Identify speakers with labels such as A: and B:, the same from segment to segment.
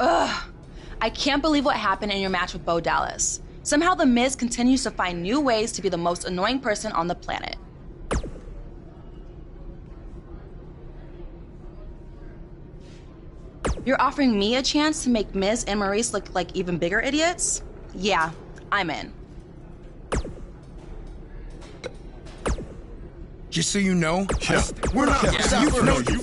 A: Ugh. I can't believe what happened in your match with Bo Dallas. Somehow The Miz continues to find new ways to be the most annoying person on the planet. You're offering me a chance to make Miz and Maurice look like even bigger idiots? Yeah, I'm in.
B: Just so you know,
C: We're not.
B: you know you.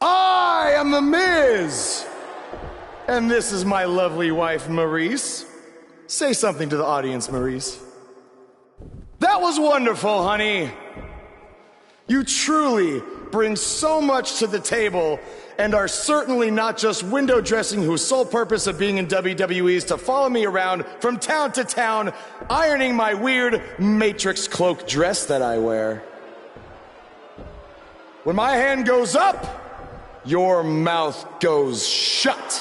C: I am The Miz! And this is my lovely wife, Maurice. Say something to the audience, Maurice. That was wonderful, honey. You truly bring so much to the table and are certainly not just window dressing whose sole purpose of being in WWE is to follow me around from town to town, ironing my weird Matrix cloak dress that I wear. When my hand goes up, your mouth goes shut.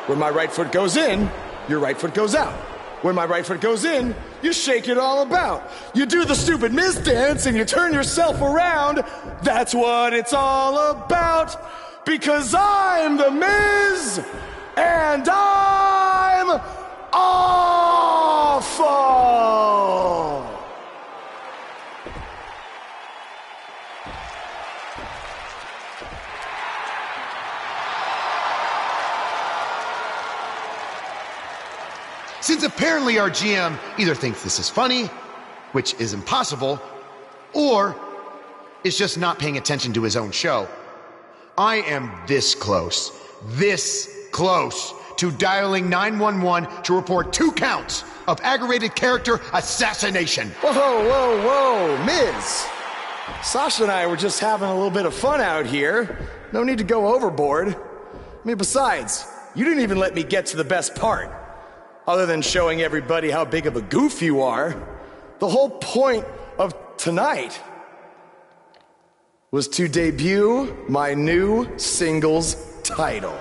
C: When my right foot goes in, your right foot goes out. When my right foot goes in, you shake it all about. You do the stupid Miz dance and you turn yourself around. That's what it's all about. Because I'm The Miz and I'm awful.
D: Since apparently our GM either thinks this is funny, which is impossible, or is just not paying attention to his own show, I am this close to dialing 911 to report 2 counts of aggravated character assassination.
C: Whoa, Miz. Sasha and I were just having a little bit of fun out here. No need to go overboard. I mean, besides, you didn't even let me get to the best part. Other than showing everybody how big of a goof you are, the whole point of tonight was to debut my new singles title.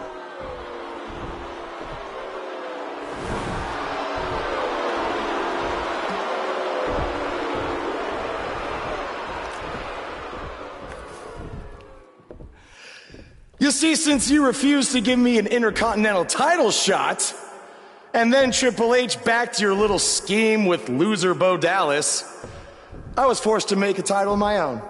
C: You see, since you refused to give me an Intercontinental title shot, and then Triple H backed your little scheme with loser Bo Dallas, I was forced to make a title of my own.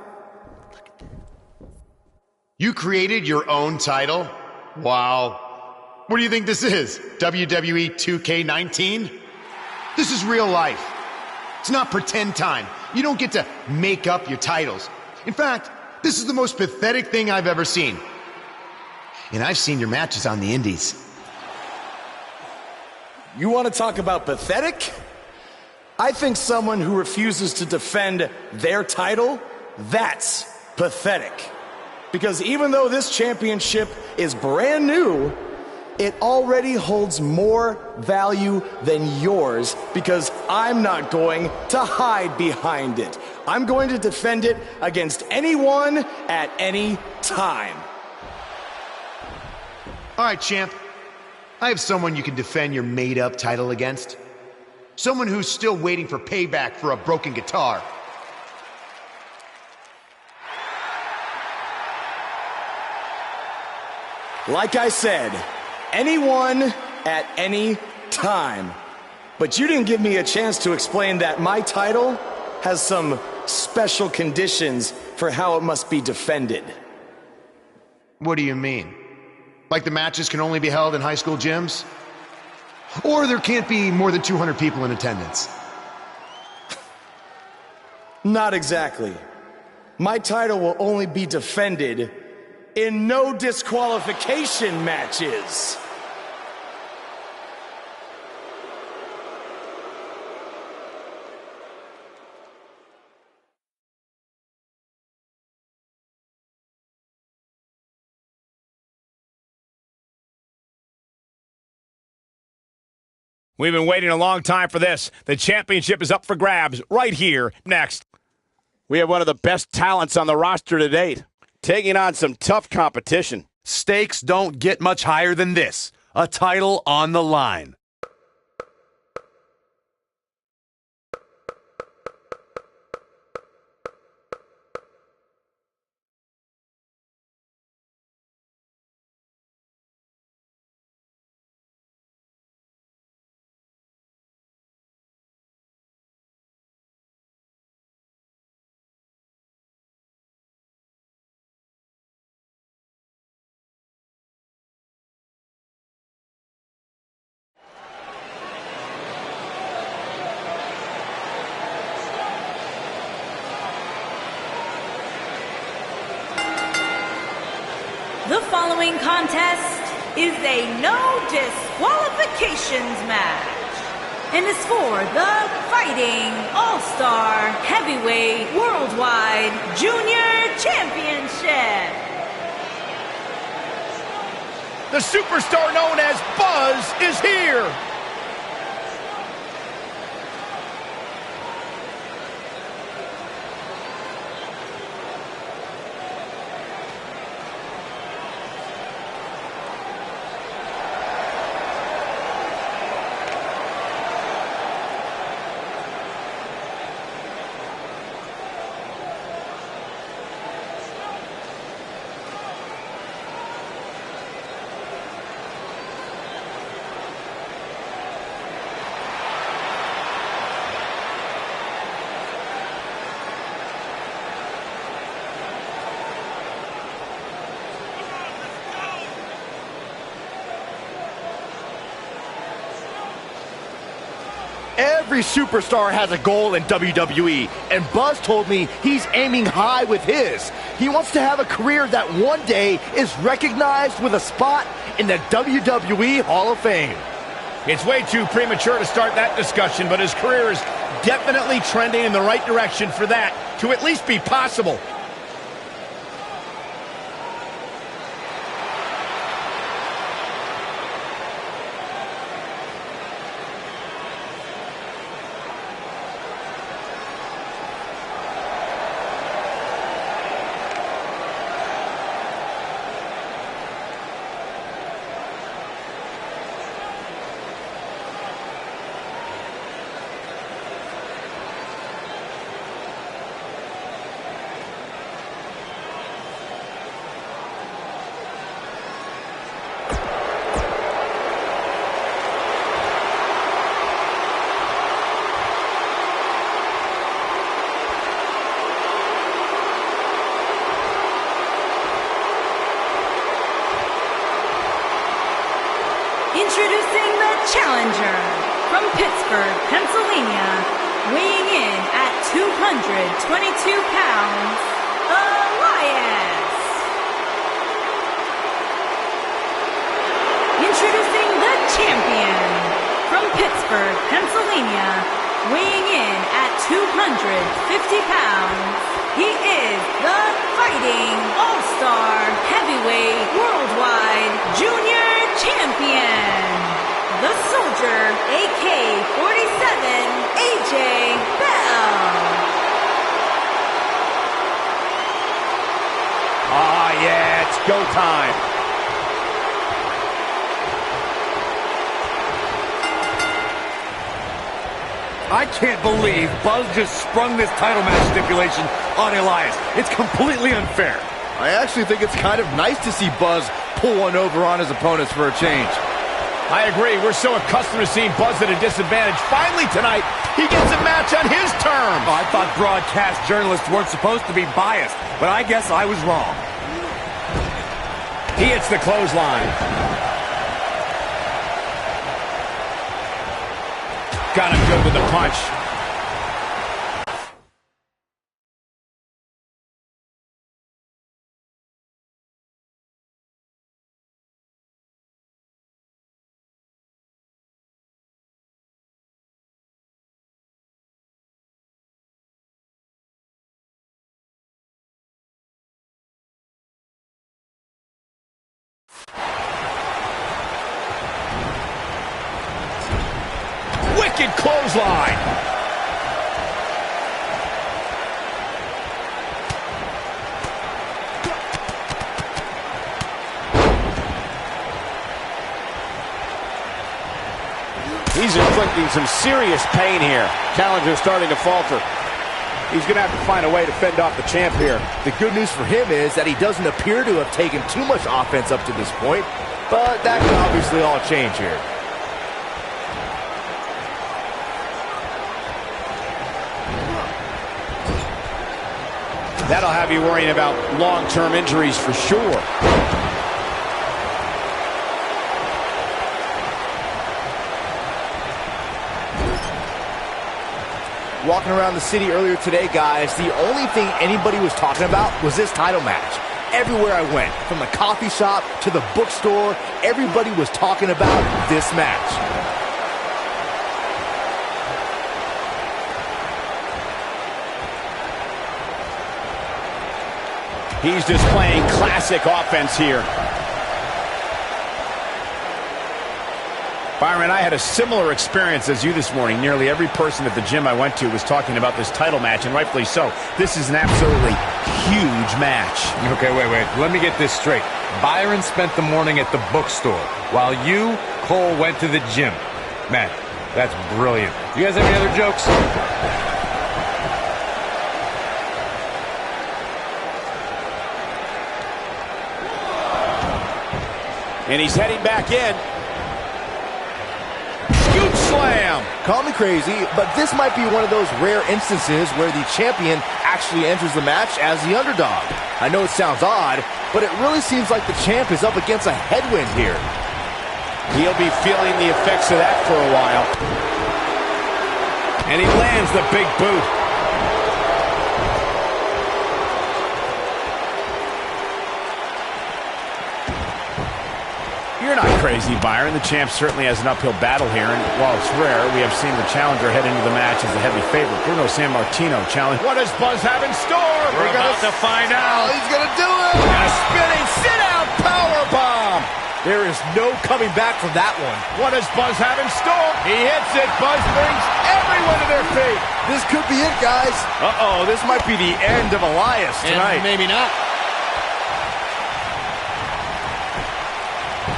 D: You created your own title? Wow. What do you think this is? WWE 2K19? This is real life. It's not pretend time. You don't get to make up your titles. In fact, this is the most pathetic thing I've ever seen. And I've seen your matches on the indies.
C: You want to talk about pathetic? I think someone who refuses to defend their title, that's pathetic. Because even though this championship is brand new, it already holds more value than yours because I'm not going to hide behind it. I'm going to defend it against anyone at any time.
D: All right, champ. I have someone you can defend your made-up title against. Someone who's still waiting for payback for a broken guitar.
C: Like I said, anyone at any time. But you didn't give me a chance to explain that my title has some special conditions for how it must be defended.
D: What do you mean? Like the matches can only be held in high school gyms? Or there can't be more than 200 people in attendance?
C: Not exactly. My title will only be defended in no disqualification matches.
E: We've been waiting a long time for this. The championship is up for grabs right here, next. We have one of the best talents on the roster to date, taking on some tough competition.
F: Stakes don't get much higher than this. A title on the line.
G: The following contest is a no disqualifications match and is for the Fighting All-Star Heavyweight Worldwide Junior Championship.
E: The superstar known as Buzz is here.
H: Every superstar has a goal in WWE, and Buzz told me he's aiming high with his. He wants to have a career that one day is recognized with a spot in the WWE Hall of Fame.
E: It's way too premature to start that discussion, but his career is definitely trending in the right direction for that to at least be possible.
G: Introducing the challenger from Pittsburgh, Pennsylvania, weighing in at 222 pounds, Elias. Introducing the champion from Pittsburgh, Pennsylvania, weighing in at 250 pounds, he is the Fighting All-Star Heavyweight Worldwide Junior Champion, the Soldier, AK-47, AJ Bell.
E: Ah, yeah, it's go time.
F: I can't believe Buzz just sprung this title match stipulation on Elias. It's completely unfair.
H: I actually think it's kind of nice to see Buzz pull one over on his opponents for a change.
E: I agree. We're so accustomed to seeing Buzz at a disadvantage. Finally tonight, he gets a match on his terms.
F: Oh, I thought broadcast journalists weren't supposed to be biased, but I guess I was wrong.
E: He hits the clothesline. Got him good with the punch. Wicked clothesline. He's inflicting some serious pain here. Challenger's starting to falter. He's going to have to find a way to fend off the champ here.
H: The good news for him is that he doesn't appear to have taken too much offense up to this point, but that can obviously all change here.
E: That'll have you worrying about long-term injuries for sure.
H: Walking around the city earlier today, guys, the only thing anybody was talking about was this title match. everywhere I went, from the coffee shop to the bookstore, everybody was talking about this match.
E: He's displaying classic offense here. Byron, I had a similar experience as you this morning. Nearly every person at the gym I went to was talking about this title match, and rightfully so. This is an absolutely huge match.
F: Okay, wait. Let me get this straight. Byron spent the morning at the bookstore, while you, Cole, went to the gym. Man, that's brilliant. You guys have any other jokes?
E: And he's heading back in. Scoop slam.
H: Call me crazy, but this might be one of those rare instances where the champion actually enters the match as the underdog. I know it sounds odd, but it really seems like the champ is up against a headwind here.
E: He'll be feeling the effects of that for a while. And he lands the big boot. You're not crazy, Byron. The champ certainly has an uphill battle here, and while it's rare, we have seen the challenger head into the match as the heavy favorite. Bruno Sammartino challenge. What does Buzz have in store? We're about to find out.
H: He's going to do it!
E: And a spinning sit-out powerbomb.
H: There is no coming back from that one.
E: What does Buzz have in store? He hits it. Buzz brings everyone to their feet.
H: This could be it, guys.
E: Uh-oh, this might be the end of Elias tonight.
H: And maybe not.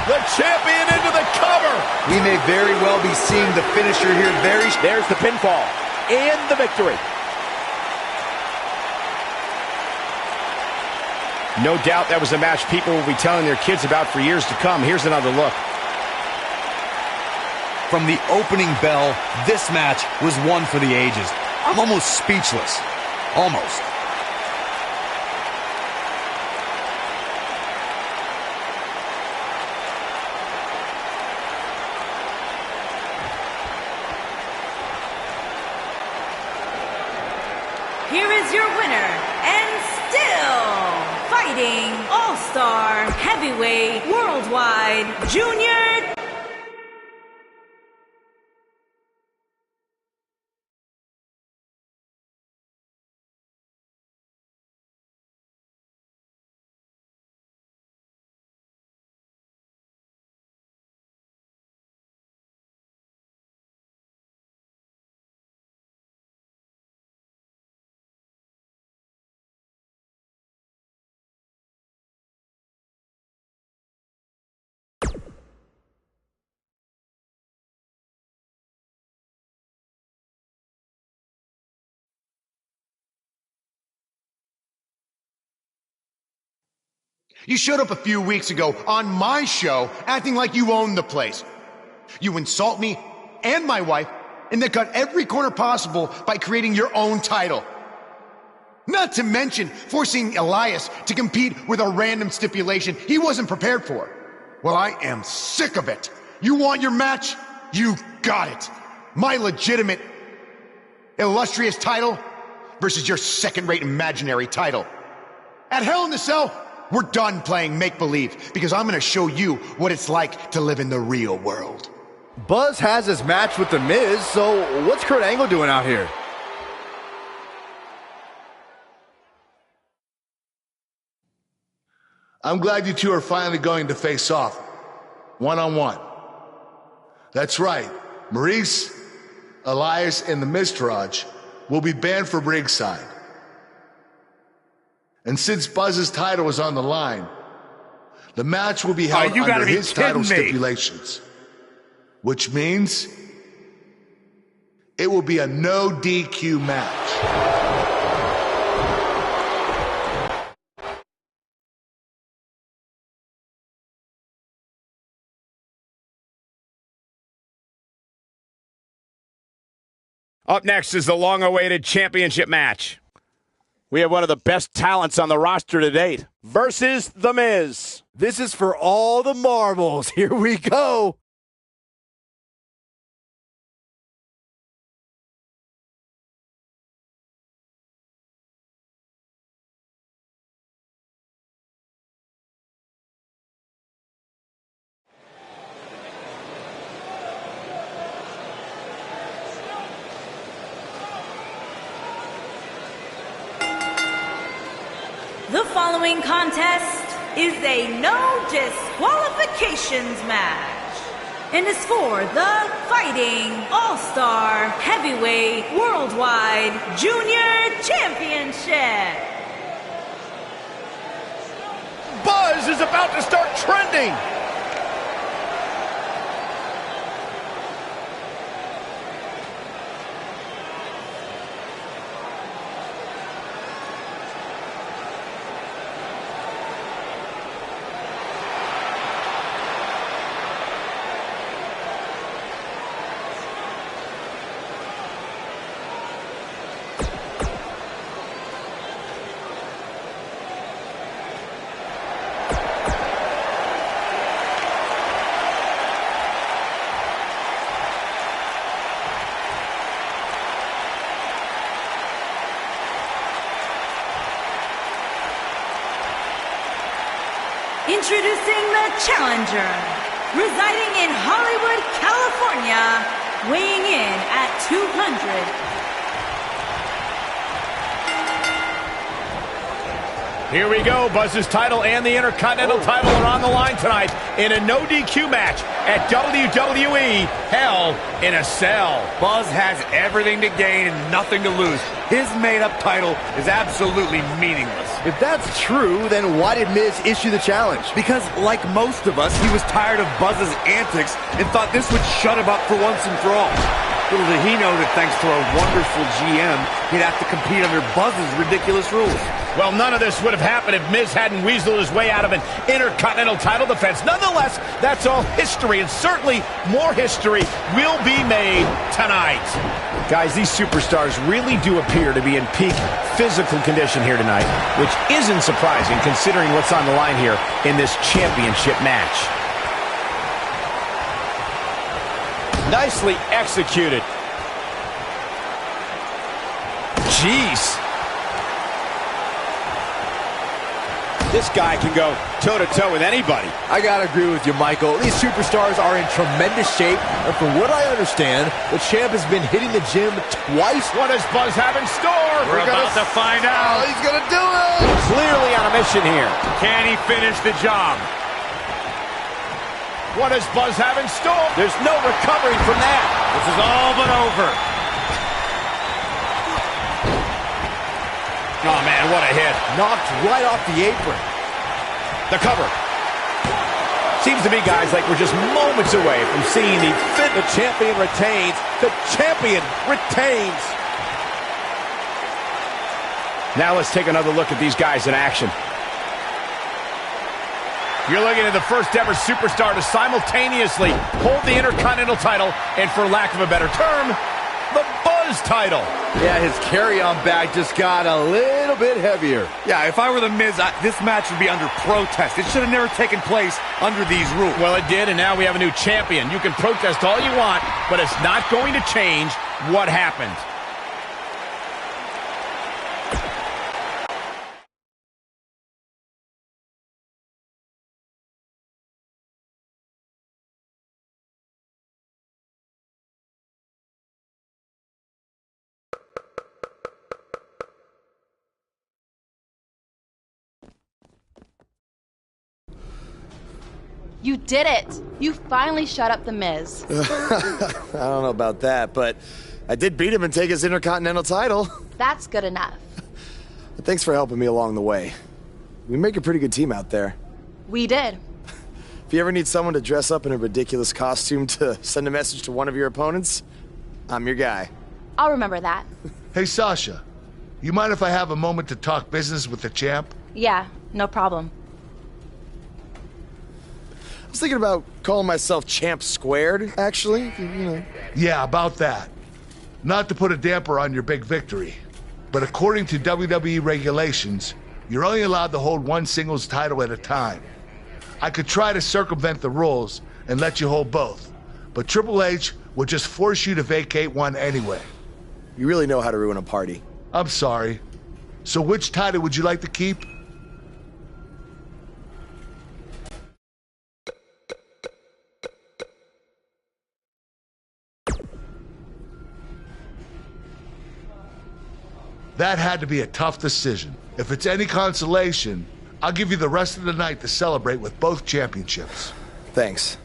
E: The champion into the cover.
I: We may very well be seeing the finisher here very...
E: There's the pinfall and the victory. No doubt that was a match people will be telling their kids about for years to come. Here's another look.
F: From the opening bell, this match was one for the ages. I'm almost speechless. Almost.
G: Here is your winner, and still fighting All-Star Heavyweight Worldwide Junior.
D: You showed up a few weeks ago on my show acting like you owned the place. You insult me and my wife and then cut every corner possible by creating your own title. Not to mention forcing Elias to compete with a random stipulation he wasn't prepared for. Well, I am sick of it. You want your match? You got it. My legitimate, illustrious title versus your second-rate imaginary title. At Hell in the Cell, we're done playing make-believe because I'm going to show you what it's like to live in the real world.
H: Buzz has his match with The Miz, so what's Kurt Angle doing out here?
J: I'm glad you two are finally going to face off, one-on-one. That's right, Maurice, Elias, and the Miztourage will be banned from ringside. And since Buzz's title was on the line, the match will be held under his title stipulations. Which means it will be a no DQ match.
E: Up next is the long-awaited championship match. We have one of the best talents on the roster to date versus The Miz.
H: This is for all the marbles. Here we go.
G: following contest is a no disqualifications match and is for the Fighting All-Star Heavyweight Worldwide Junior Championship.
H: Buzz is about to start trending.
G: Introducing the challenger, residing in Hollywood, California, weighing in at 200.
E: Here we go. Buzz's title and the Intercontinental title are on the line tonight in a no DQ match at WWE Hell in a Cell.
F: Buzz has everything to gain and nothing to lose. His made-up title is absolutely meaningless.
H: If that's true, then why did Miz issue the challenge?
F: Because, like most of us, he was tired of Buzz's antics and thought this would shut him up for once and for all. Little did he know that thanks to our wonderful GM, he'd have to compete under Buzz's ridiculous rules.
E: Well, none of this would have happened if Miz hadn't weaseled his way out of an Intercontinental title defense. Nonetheless, that's all history, and certainly more history will be made tonight. Guys, these superstars really do appear to be in peak physical condition here tonight, which isn't surprising considering what's on the line here in this championship match. Nicely executed. Jeez. This guy can go toe-to-toe with anybody.
H: I gotta agree with you, Michael. These superstars are in tremendous shape, and from what I understand, the champ has been hitting the gym twice.
E: What does Buzz have in store?
F: We're about to find out.
H: He's gonna do it!
E: Clearly on a mission here.
F: Can he finish the job?
E: What does Buzz have in store? There's no recovering from that.
F: This is all but over.
E: Oh, man, what a hit.
H: Knocked right off the apron.
E: The cover. Seems to me, guys, like we're just moments away from seeing the fit.
H: The champion retains. The champion retains.
E: Now let's take another look at these guys in action. You're looking at the first ever superstar to simultaneously hold the Intercontinental title and, for lack of a better term, the Buzz title.
H: Yeah, his carry-on bag just got a little bit heavier.
F: Yeah, if I were the Miz, this match would be under protest. It should have never taken place under these rules.
E: Well, it did, and now we have a new champion. You can protest all you want, but it's not going to change what happened.
A: You did it! You finally shut up the Miz.
C: I don't know about that, but I did beat him and take his Intercontinental title.
A: That's good enough.
C: Thanks for helping me along the way. We make a pretty good team out there.
A: We did.
C: If you ever need someone to dress up in a ridiculous costume to send a message to one of your opponents, I'm your guy.
A: I'll remember that.
J: Hey, Sasha, you mind if I have a moment to talk business with the champ?
A: Yeah, no problem.
C: I was thinking about calling myself Champ Squared, actually. You know.
J: Yeah, about that. Not to put a damper on your big victory, but according to WWE regulations, you're only allowed to hold one singles title at a time. I could try to circumvent the rules and let you hold both, but Triple H would just force you to vacate one anyway.
C: You really know how to ruin a party.
J: I'm sorry. So which title would you like to keep? That had to be a tough decision. If it's any consolation, I'll give you the rest of the night to celebrate with both championships.
H: Thanks.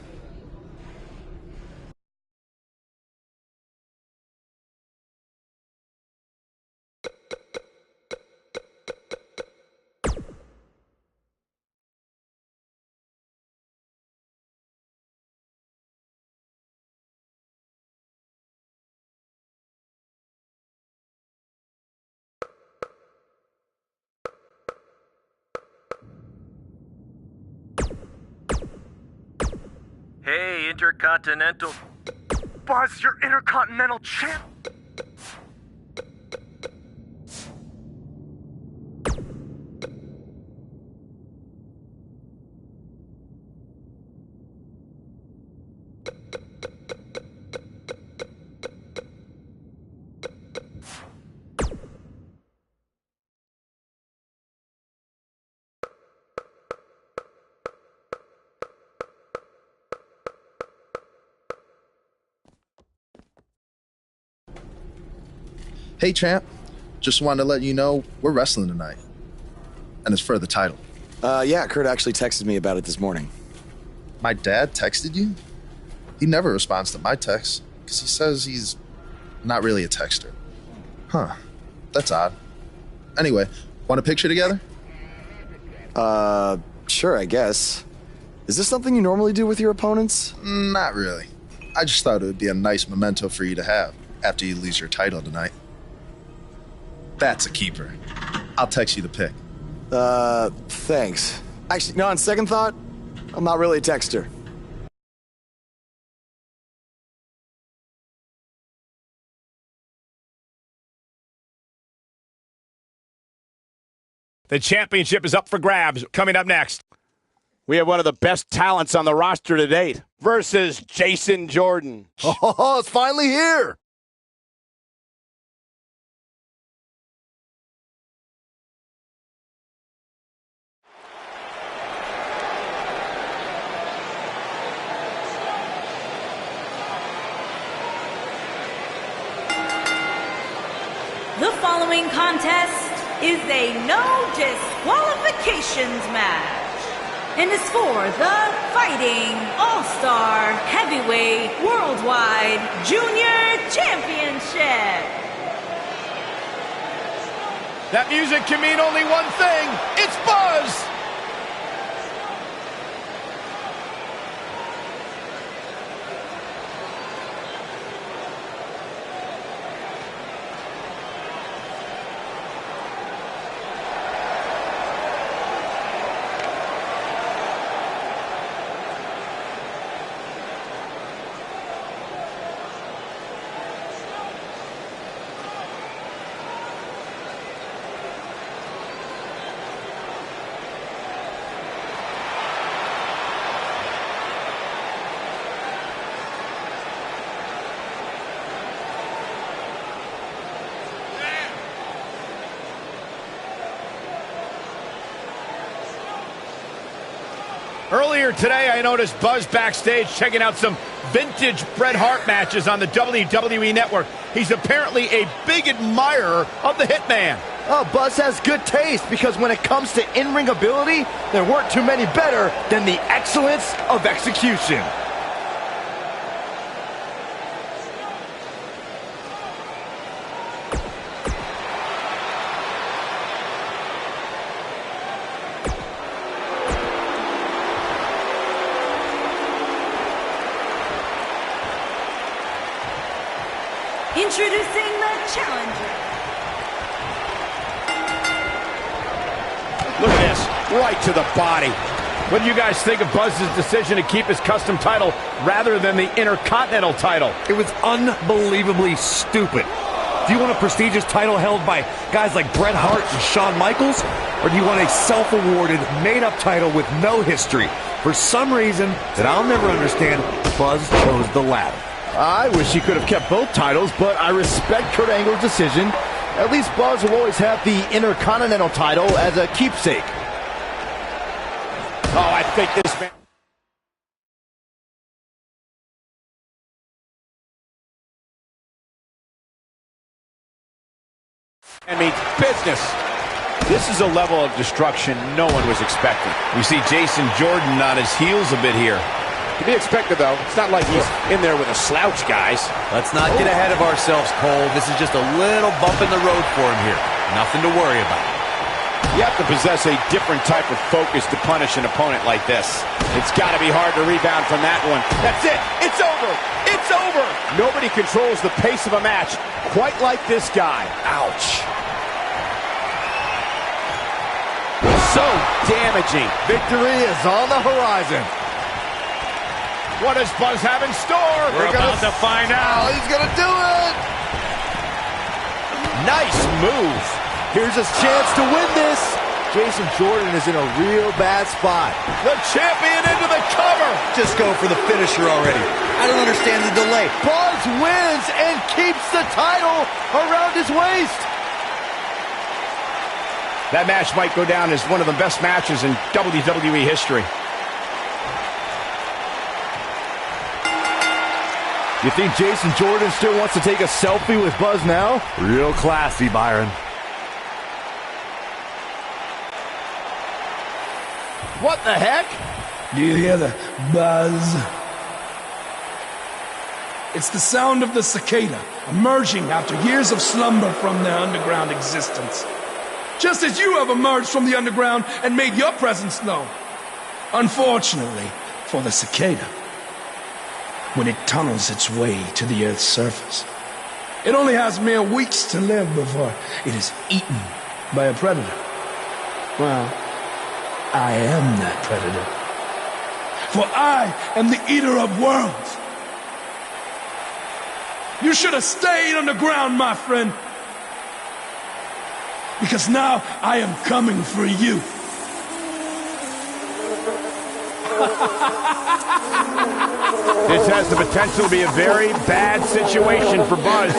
K: Hey, Intercontinental. Buzz, you're Intercontinental champ.
L: Hey, champ. Just wanted to let you know we're wrestling tonight. And it's for the title.
H: Yeah, Kurt actually texted me about it this morning.
L: My dad texted you? He never responds to my texts because he says he's not really a texter. Huh. That's odd. Anyway, want a picture together?
H: Sure, I guess. Is this something you normally do with your opponents?
L: Not really. I just thought it would be a nice memento for you to have after you lose your title tonight. That's a keeper. I'll text you the pic.
H: Thanks. Actually, no, on second thought, I'm not really a texter.
E: The championship is up for grabs. Coming up next, we have one of the best talents on the roster to date versus Jason Jordan.
H: Oh, it's finally here.
G: The following contest is a no disqualifications match and is for the Fighting All-Star Heavyweight Worldwide Junior Championship.
E: That music can mean only one thing. It's Buzz! Earlier today, I noticed Buzz backstage checking out some vintage Bret Hart matches on the WWE Network. He's apparently a big admirer of the Hitman.
H: Oh, Buzz has good taste because when it comes to in-ring ability, there weren't too many better than the excellence of execution.
G: Introducing the challenger.
E: Look at this, right to the body. What do you guys think of Buzz's decision to keep his custom title rather than the Intercontinental title?
F: It was unbelievably stupid. Do you want a prestigious title held by guys like Bret Hart and Shawn Michaels? Or do you want a self-awarded, made-up title with no history? For some reason that I'll never understand, Buzz chose the latter.
H: I wish he could have kept both titles, but I respect Kurt Angle's decision. At least Buzz will always have the Intercontinental title as a keepsake.
E: Oh, I think this man... and means business.
F: This is a level of destruction no one was expecting. We see Jason Jordan on his heels a bit here.
E: To be expected, though. It's not like he's in there with a slouch, guys.
I: Let's not get ahead of ourselves, Cole. This is just a little bump in the road for him here. Nothing to worry about.
E: You have to possess a different type of focus to punish an opponent like this. It's got to be hard to rebound from that one. That's it. It's over. It's over. Nobody controls the pace of a match quite like this guy. Ouch. So damaging.
H: Victory is on the horizon.
E: What does Buzz have in store?
F: We're about to find out.
H: He's going to do it.
E: Nice move.
H: Here's his chance to win this. Jason Jordan is in a real bad spot.
E: The champion into the cover.
I: Just go for the finisher already. I don't understand the delay.
H: Buzz wins and keeps the title around his waist.
E: That match might go down as one of the best matches in WWE history.
H: You think Jason Jordan still wants to take a selfie with Buzz now? Real classy, Byron. What the heck?
M: Do you hear the buzz? It's the sound of the cicada emerging after years of slumber from their underground existence. Just as you have emerged from the underground and made your presence known. Unfortunately for the cicada, when it tunnels its way to the Earth's surface, it only has mere weeks to live before it is eaten by a predator. Well, I am that predator. For I am the eater of worlds. You should have stayed underground, my friend. Because now I am coming for you.
E: This has the potential to be a very bad situation for Buzz.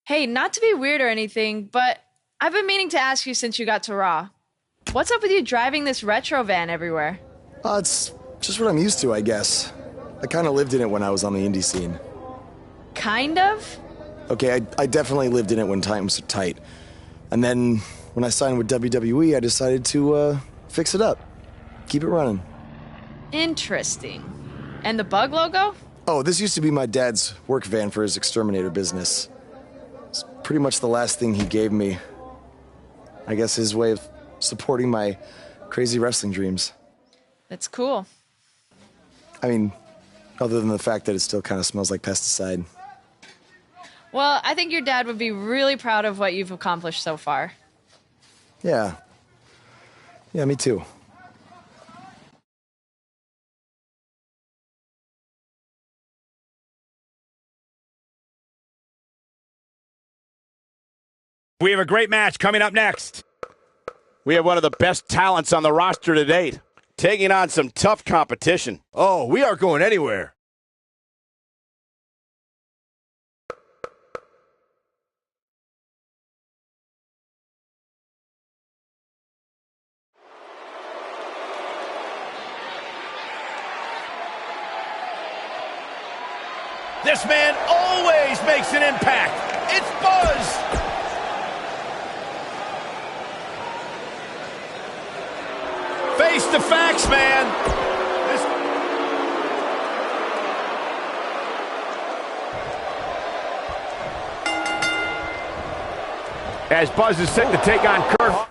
N: Hey, not to be weird or anything, but I've been meaning to ask you since you got to Raw. What's up with you driving this retro van everywhere?
C: It's just what I'm used to, I guess. I kind of lived in it when I was on the indie scene.
N: Kind of?
C: Okay, I definitely lived in it when times were tight. And then when I signed with WWE, I decided to fix it up. Keep it running.
N: Interesting. And the bug logo?
C: Oh, this used to be my dad's work van for his exterminator business. It's pretty much the last thing he gave me. I guess his way of supporting my crazy wrestling dreams.
N: That's cool.
C: I mean, other than the fact that it still kind of smells like pesticide.
N: Well, I think your dad would be really proud of what you've accomplished so far.
C: Yeah. Yeah, me too.
E: We have a great match coming up next. We have one of the best talents on the roster to date, taking on some tough competition.
F: Oh, we aren't going anywhere.
E: This man always makes an impact. It's Buzz. Face the facts, man. As Buzz is set to take on Kurt.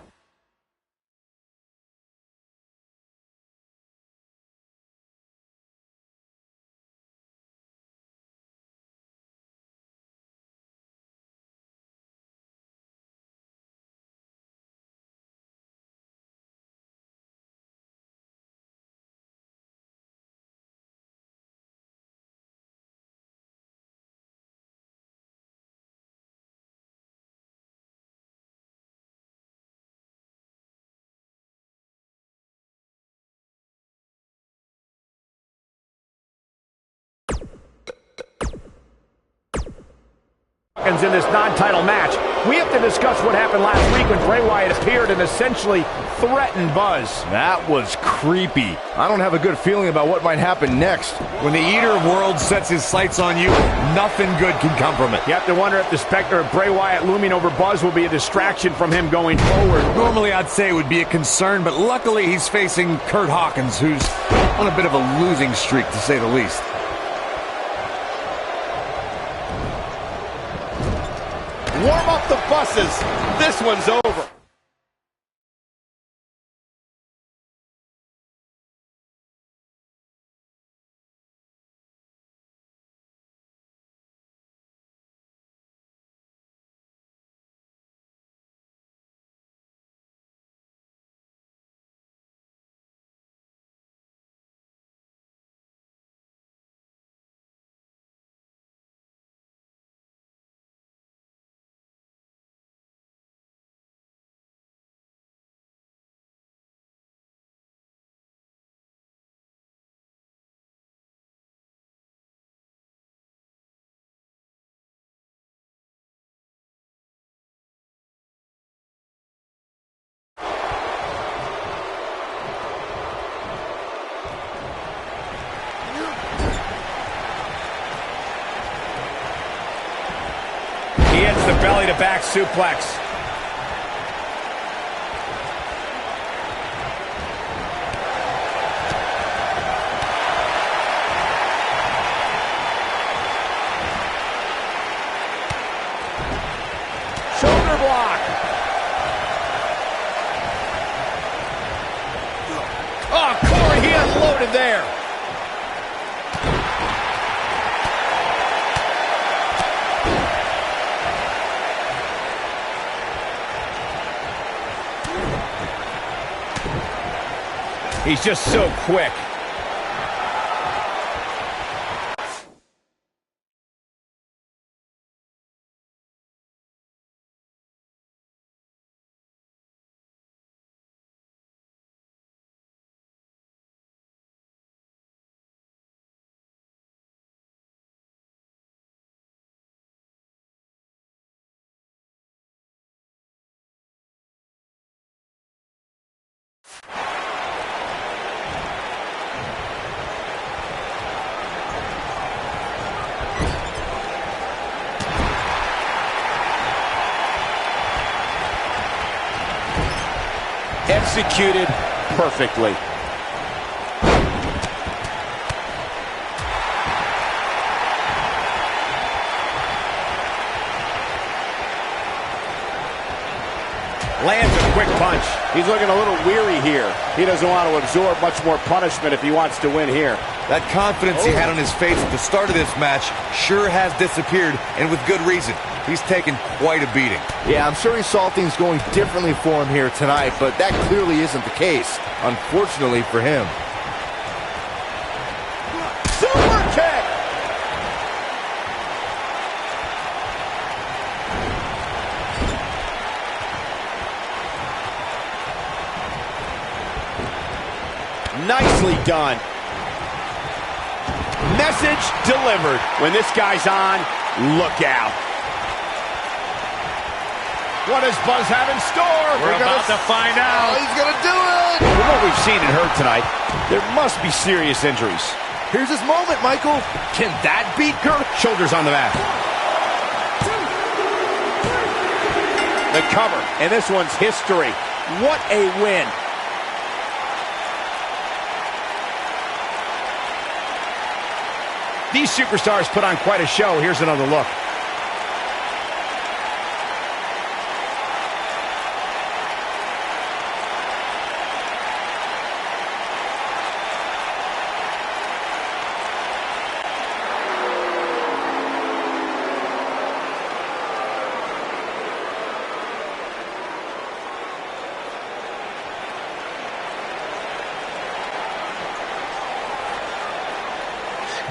E: In this non-title match, we have to discuss what happened last week when Bray Wyatt appeared and essentially threatened Buzz.
F: That was creepy. I don't have a good feeling about what might happen next. When the Eater of Worlds sets his sights on you, nothing good can come from it.
E: You have to wonder if the specter of Bray Wyatt looming over Buzz will be a distraction from him going forward.
F: Normally I'd say it would be a concern, but luckily he's facing Kurt Hawkins, who's on a bit of a losing streak, to say the least.
E: Warm up the buses. This one's over. He hits the belly-to-back suplex. Shoulder block. Oh, Corey, he unloaded there. He's just so quick. Executed perfectly. Lands a quick punch. He's looking a little weary here. He doesn't want to absorb much more punishment if he wants to win here.
I: That confidence he had on his face at the start of this match sure has disappeared, and with good reason. He's taken quite a beating.
H: Yeah, I'm sure he saw things going differently for him here tonight, but that clearly isn't the case, unfortunately for him.
E: Super kick! Nicely done. Message delivered. When this guy's on, look out. What does Buzz have in store?
I: We're about to find out.
H: Oh, he's going to do it!
E: From what we've seen and heard tonight, there must be serious injuries.
H: Here's his moment, Michael.
E: Can that beat Kurt? Shoulders on the mat. The cover, and this one's history. What a win. These superstars put on quite a show. Here's another look.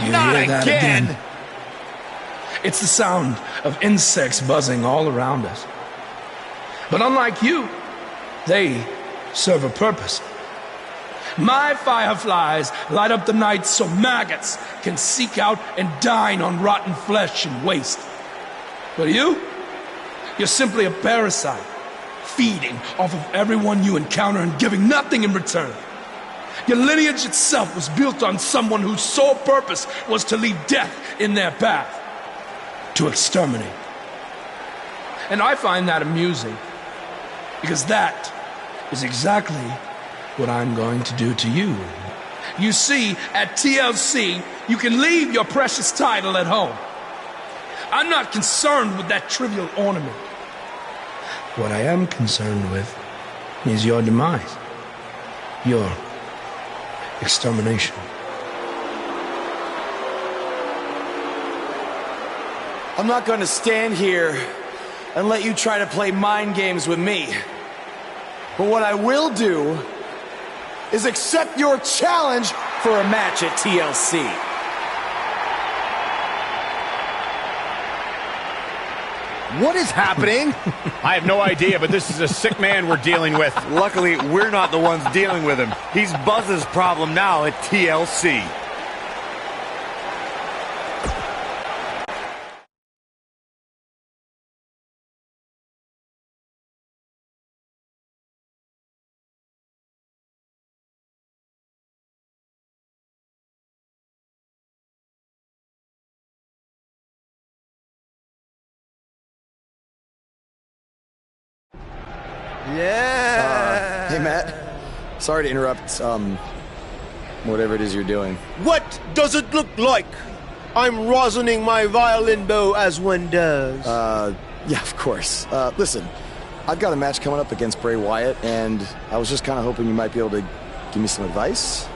M: You
E: Not
M: hear that
E: again.
M: It's the sound of insects buzzing all around us. But unlike you, they serve a purpose. My fireflies light up the night so maggots can seek out and dine on rotten flesh and waste. But you're simply a parasite, feeding off of everyone you encounter and giving nothing in return. Your lineage itself was built on someone whose sole purpose was to leave death in their path, to exterminate. And I find that amusing, because that is exactly what I'm going to do to you. You see, at TLC, you can leave your precious title at home. I'm not concerned with that trivial ornament. What I am concerned with is your demise, your extermination.
C: I'm not going to stand here and let you try to play mind games with me. But what I will do is accept your challenge for a match at TLC.
H: What is happening?
E: I have no idea, but this is a sick man we're dealing with.
I: Luckily, we're not the ones dealing with him. He's Buzz's problem now at TLC.
C: Yeah. Hey, Matt. Sorry to interrupt, whatever it is you're doing.
O: What does it look like? I'm rosining my violin bow as one does.
C: Yeah, of course. Listen, I've got a match coming up against Bray Wyatt, and I was just kind of hoping you might be able to give me some advice.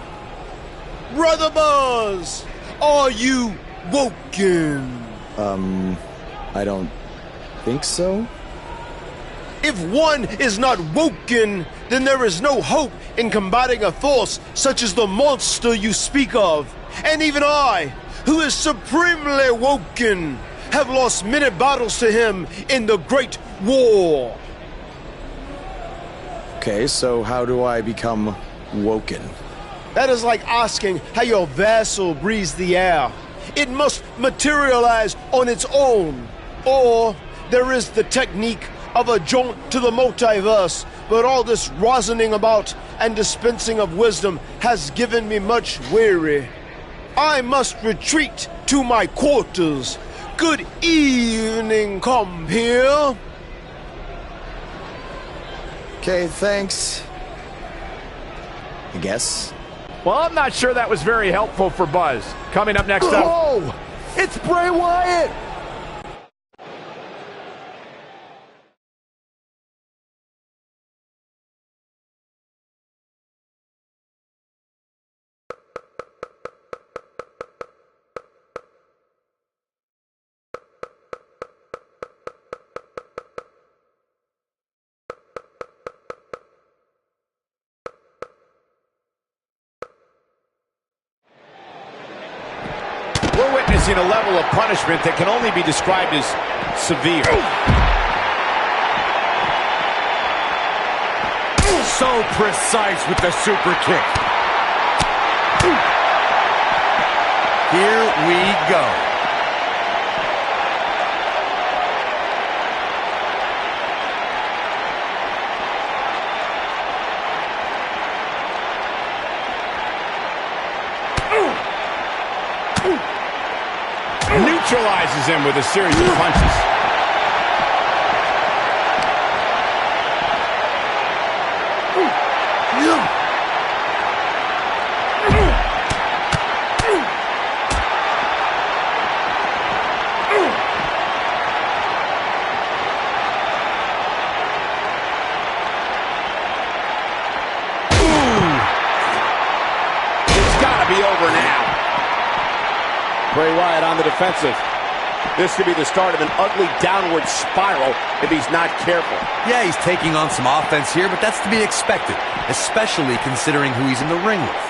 O: Brother Buzz, are you woken?
C: I don't think so.
O: If one is not woken, then there is no hope in combating a force such as the monster you speak of. And even I, who is supremely woken, have lost many battles to him in the Great War.
C: Okay, so how do I become woken?
O: That is like asking how your vessel breathes the air. It must materialize on its own. Or there is the technique of a jaunt to the multiverse, but all this rosining about and dispensing of wisdom has given me much weary. I must retreat to my quarters. Good evening, compeer.
C: Okay, thanks.
P: I guess.
E: Well, I'm not sure that was very helpful for Buzz. Coming up next up.
H: Oh! It's Bray Wyatt!
E: We're witnessing a level of punishment that can only be described as severe.
F: So precise with the super kick. Here we go.
E: Neutralizes him with a series of punches. It's got to be over now. Bray Wyatt on the defensive. This could be the start of an ugly downward spiral if he's not careful.
I: Yeah, he's taking on some offense here, but that's to be expected, especially considering who he's in the ring with.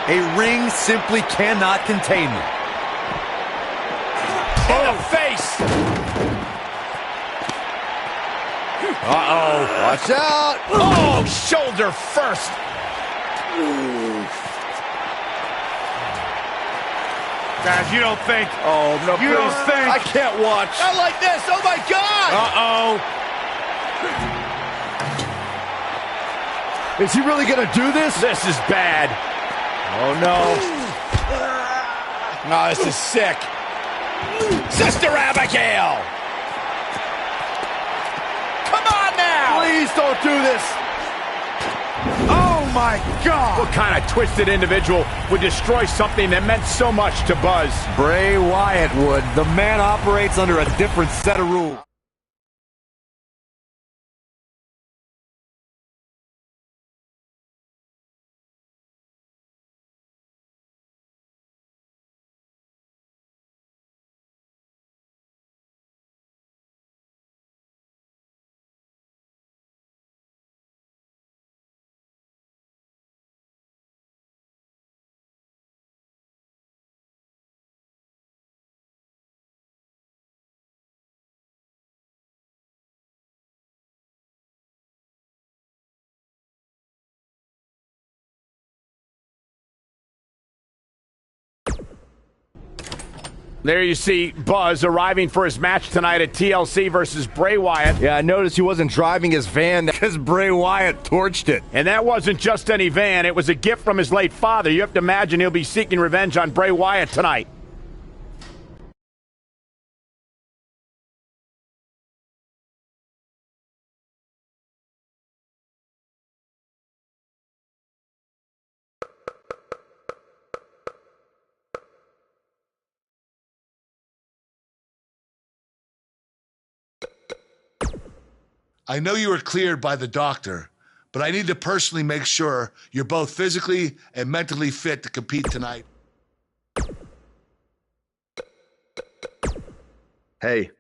I: A ring simply cannot contain them.
E: In the face!
H: Uh-oh. Watch out!
E: Oh, shoulder first!
F: Guys, you don't think...
E: Oh, no,
F: you don't think...
H: I can't watch. Not like this. Oh, my God!
E: Uh-oh.
H: Is he really going to do this?
E: This is bad. Oh, no. Oh, this is sick. Sister Abigail! Come on now!
H: Please don't do this.
E: Oh, my God! What kind of twisted individual would destroy something that meant so much to Buzz?
I: Bray Wyatt would. The man operates under a different set of rules.
E: There you see Buzz arriving for his match tonight at TLC versus Bray Wyatt.
H: Yeah, I noticed he wasn't driving his van because Bray Wyatt torched it.
E: And that wasn't just any van. It was a gift from his late father. You have to imagine he'll be seeking revenge on Bray Wyatt tonight.
J: I know you were cleared by the doctor, but I need to personally make sure you're both physically and mentally fit to compete tonight.
H: Hey.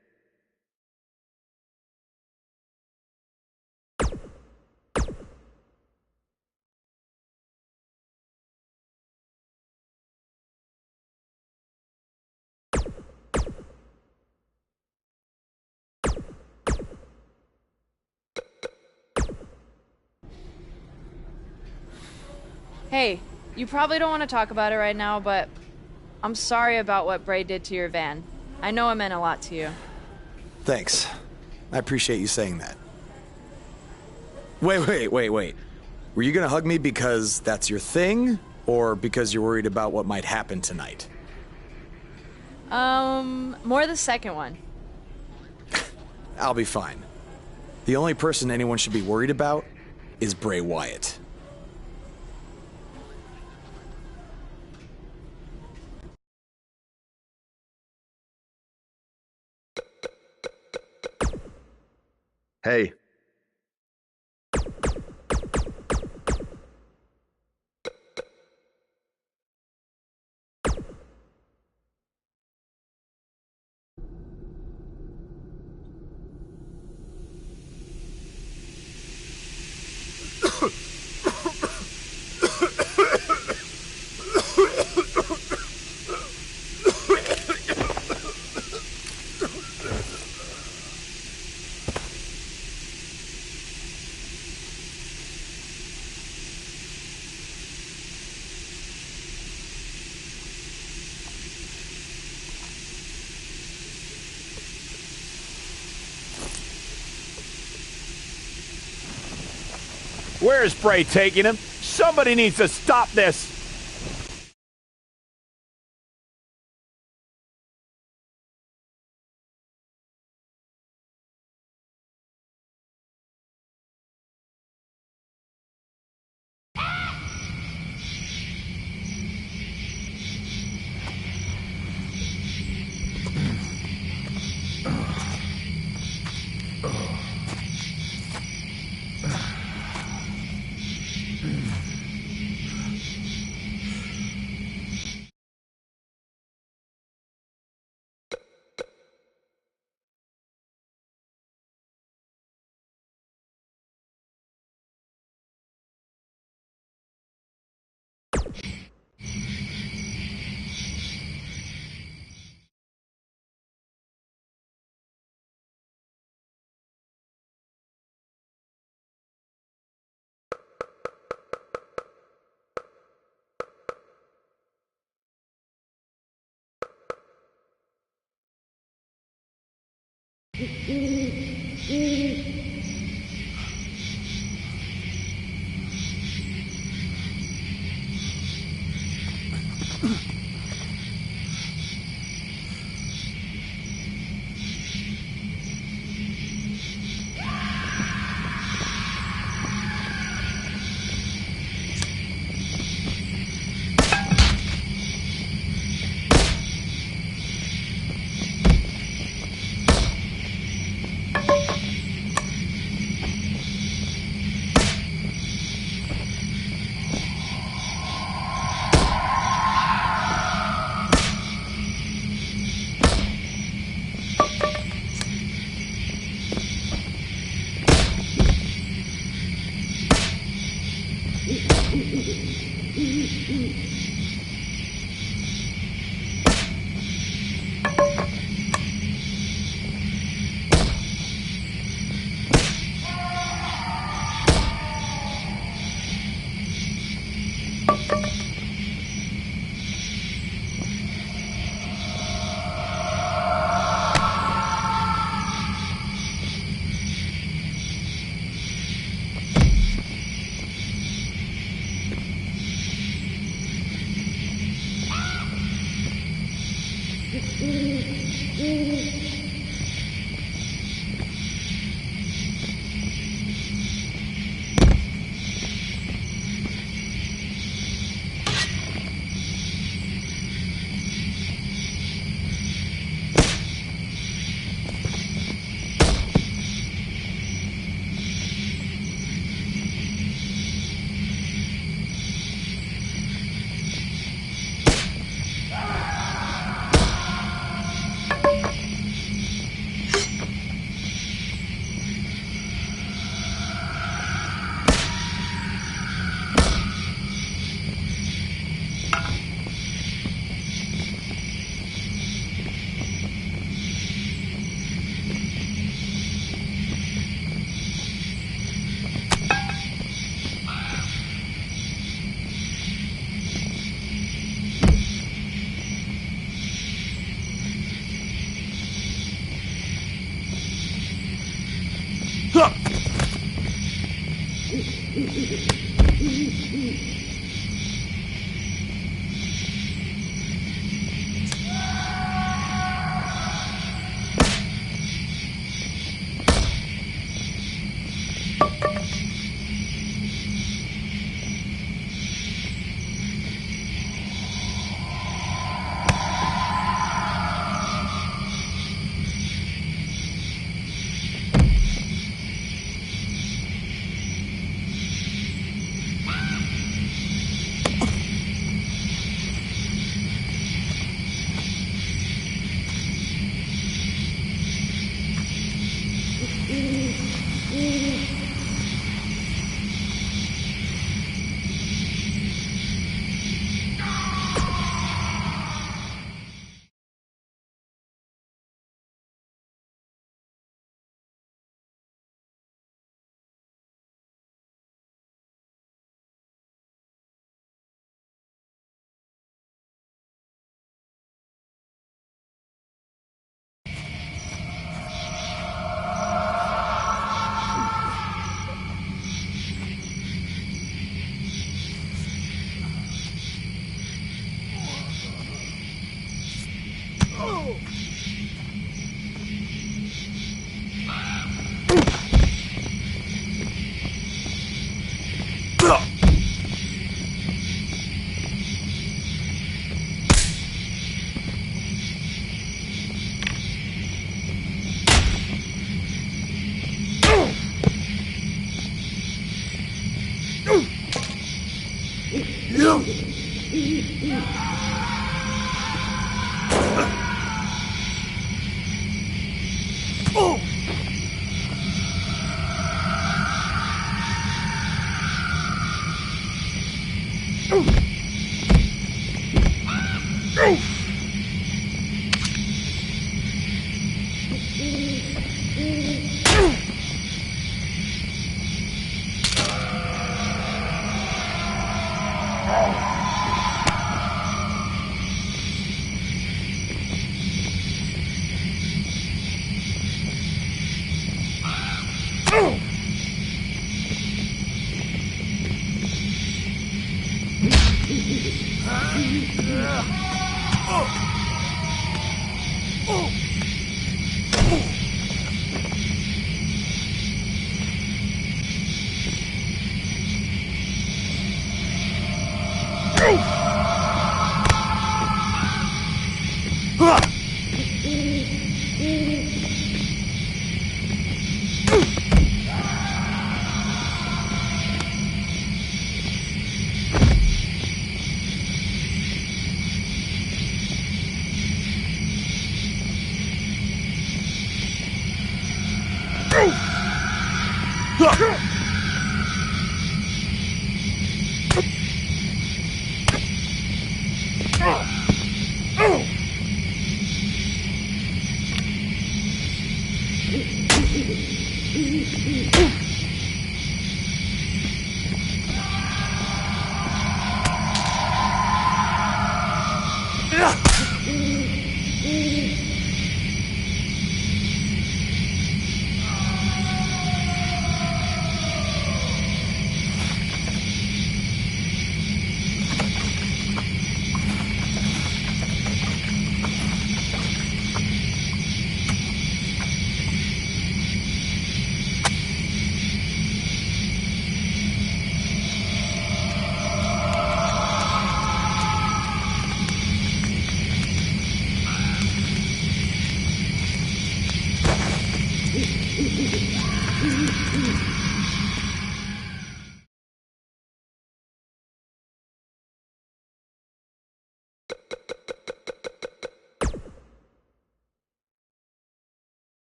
N: Hey, you probably don't want to talk about it right now, but I'm sorry about what Bray did to your van. I know it meant a lot to you.
P: Thanks. I appreciate you saying that. Wait. Were you gonna hug me because that's your thing, or because you're worried about what might happen tonight?
N: More the second one.
P: I'll be fine. The only person anyone should be worried about is Bray Wyatt.
Q: Hey.
E: Where is Bray taking him? Somebody needs to stop this.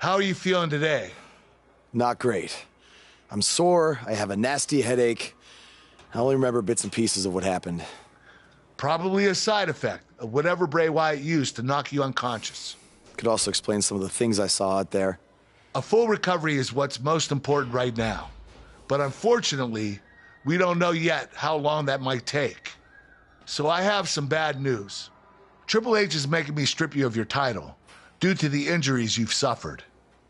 J: How are you feeling today?
P: Not great. I'm sore, I have a nasty headache. I only remember bits and pieces of what happened.
J: Probably a side effect of whatever Bray Wyatt used to knock you unconscious.
P: Could also explain some of the things I saw out there.
J: A full recovery is what's most important right now. But unfortunately, we don't know yet how long that might take. So I have some bad news. Triple H is making me strip you of your title due to the injuries you've suffered.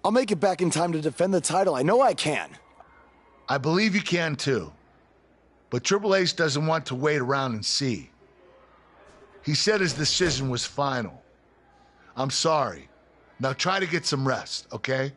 P: I'll make it back in time to defend the title. I know I can.
J: I believe you can too. But Triple H doesn't want to wait around and see. He said his decision was final. I'm sorry. Now try to get some rest, okay?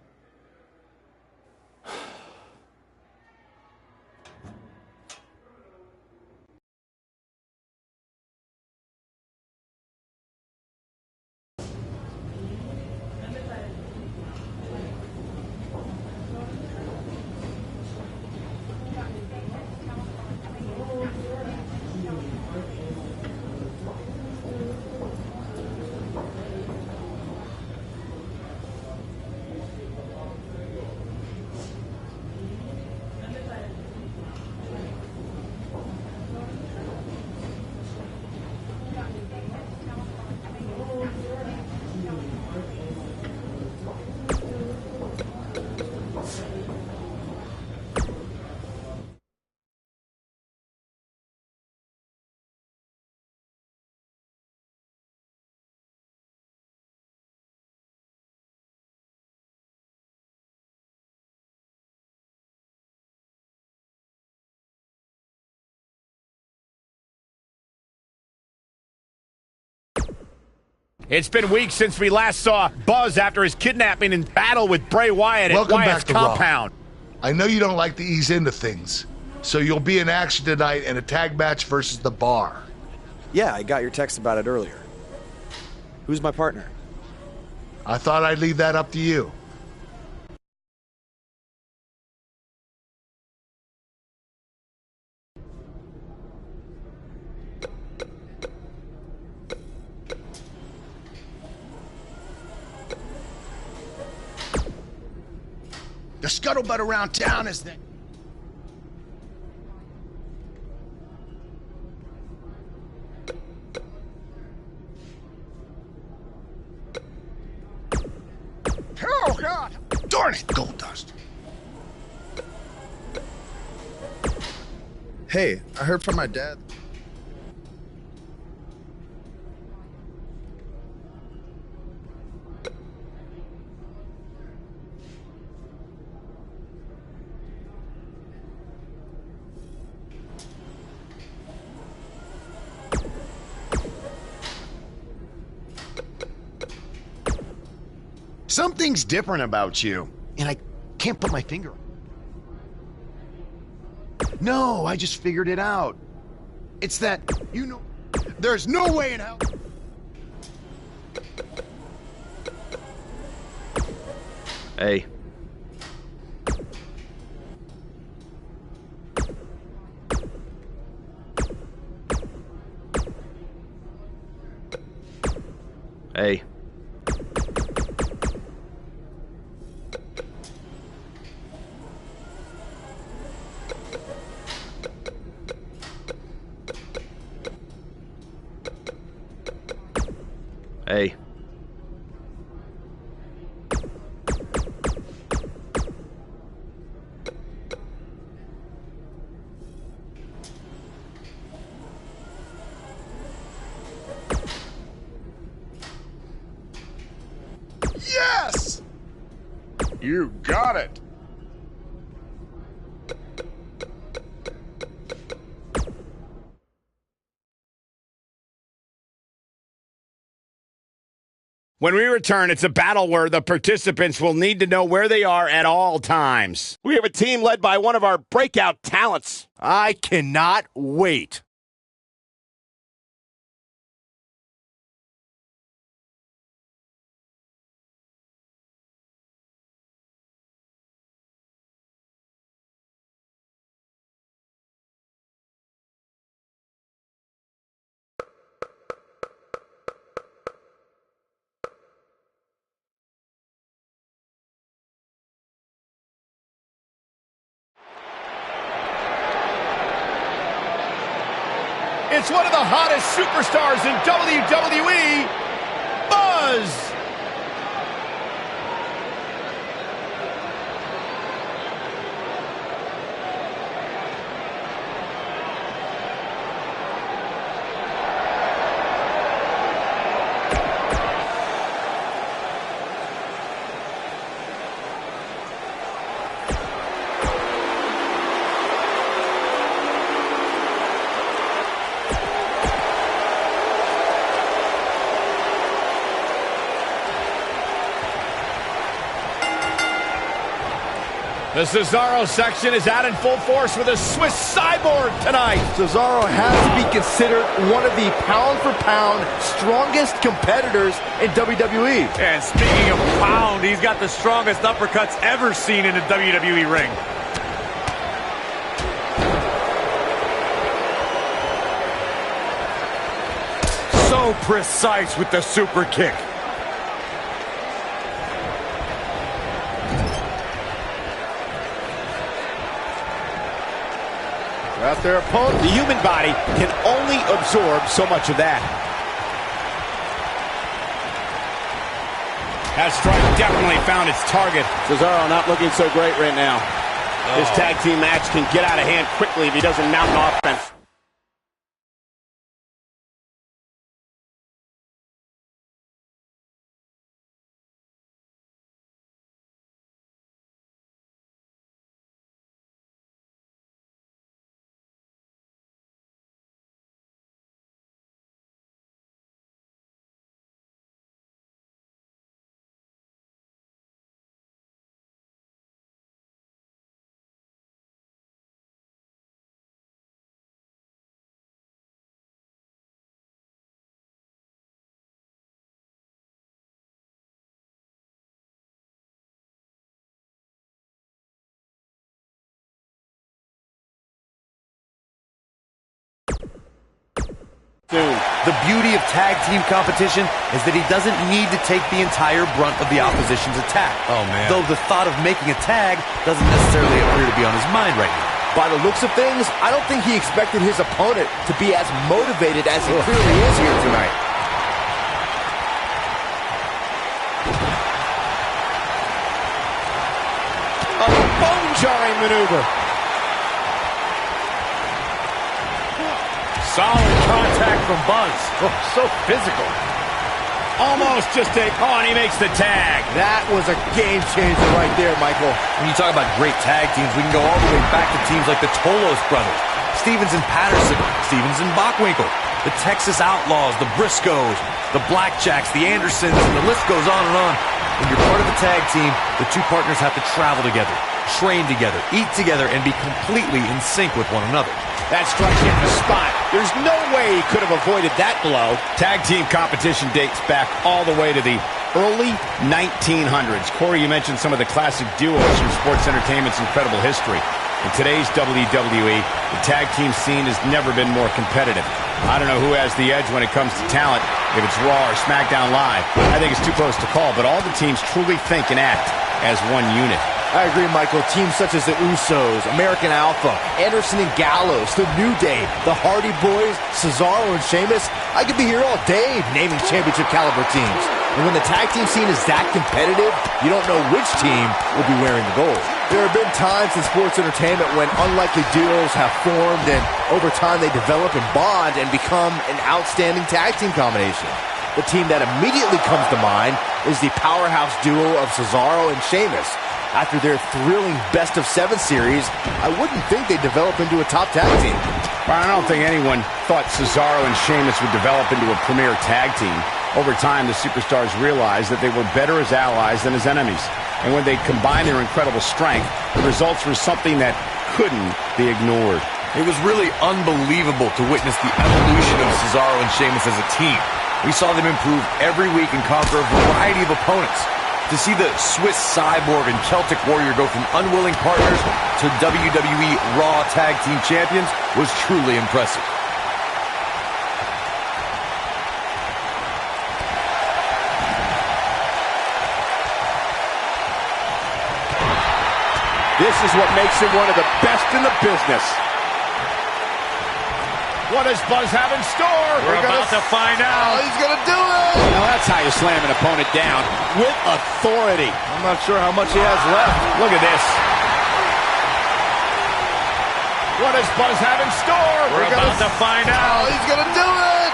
E: It's been weeks since we last saw Buzz after his kidnapping and battle with Bray Wyatt at Wyatt's compound.
J: I know you don't like to ease into things, so you'll be in action tonight in a tag match versus The Bar.
P: Yeah, I got your text about it earlier. Who's my partner?
J: I thought I'd leave that up to you.
Q: The scuttlebutt around town is that... Oh, God! Darn it, Goldust!
L: Hey, I heard from my dad.
D: Something's different about you, and I can't put my finger on it. No, I just figured it out. It's that, you know, there's no way in hell...
P: Hey. Hey. Hey.
Q: Yes! You got it!
E: When we return, it's a battle where the participants will need to know where they are at all times. We have a team led by one of our breakout talents.
H: I cannot wait.
E: It's one of the hottest superstars in WWE, Buzz! The Cesaro section is out in full force with a Swiss cyborg tonight.
H: Cesaro has to be considered one of the pound-for-pound strongest competitors in WWE.
F: And speaking of pound, he's got the strongest uppercuts ever seen in a WWE ring. So precise with the super kick.
E: Out their opponent. The human body can only absorb so much of that. That strike definitely found its target. Cesaro not looking so great right now. This tag team match can get out of hand quickly if he doesn't mount an offense.
I: The beauty of tag team competition is that he doesn't need to take the entire brunt of the opposition's attack.
F: Oh, man.
I: Though the thought of making a tag doesn't necessarily appear to be on his mind right now.
H: By the looks of things, I don't think he expected his opponent to be as motivated as he clearly is here tonight. A bone-jarring maneuver.
E: Solid contact from Buzz.
H: Oh, so physical.
E: Almost just and he makes the tag.
H: That was a game changer right there, Michael.
I: When you talk about great tag teams, we can go all the way back to teams like the Tolos brothers, Stevens and Patterson, Stevens and Bockwinkel, the Texas Outlaws, the Briscoes, the Blackjacks, the Andersons, and the list goes on and on. When you're part of a tag team, the two partners have to travel together, train together, eat together, and be completely in sync with one another.
E: That strike hit the spot. There's no way he could have avoided that blow. Tag team competition dates back all the way to the early 1900s. Corey, you mentioned some of the classic duos from sports entertainment's incredible history. In today's WWE, the tag team scene has never been more competitive. I don't know who has the edge when it comes to talent, if it's Raw or SmackDown Live. I think it's too close to call, but all the teams truly think and act as one unit.
H: I agree, Michael. Teams such as the Usos, American Alpha, Anderson and Gallows, The New Day, the Hardy Boys, Cesaro and Sheamus. I could be here all day naming championship caliber teams. And when the tag team scene is that competitive, you don't know which team will be wearing the gold. There have been times in sports entertainment when unlikely duos have formed and over time they develop and bond and become an outstanding tag team combination. The team that immediately comes to mind is the powerhouse duo of Cesaro and Sheamus. After their thrilling best-of-7 series, I wouldn't think they'd develop into a top tag team.
E: I don't think anyone thought Cesaro and Sheamus would develop into a premier tag team. Over time, the superstars realized that they were better as allies than as enemies. And when they combined their incredible strength, the results were something that couldn't be ignored.
I: It was really unbelievable to witness the evolution of Cesaro and Sheamus as a team. We saw them improve every week and conquer a variety of opponents. To see the Swiss Cyborg and Celtic Warrior go from unwilling partners to WWE Raw Tag Team Champions was truly impressive.
E: This is what makes him one of the best in the business. What does Buzz have in store?
F: We're about to find out.
H: Oh, he's going to do it.
E: Now that's how you slam an opponent down with authority.
H: I'm not sure how much he has left.
E: Look at this. What does Buzz have in store?
F: We're about to find out.
H: Oh, he's going to do it.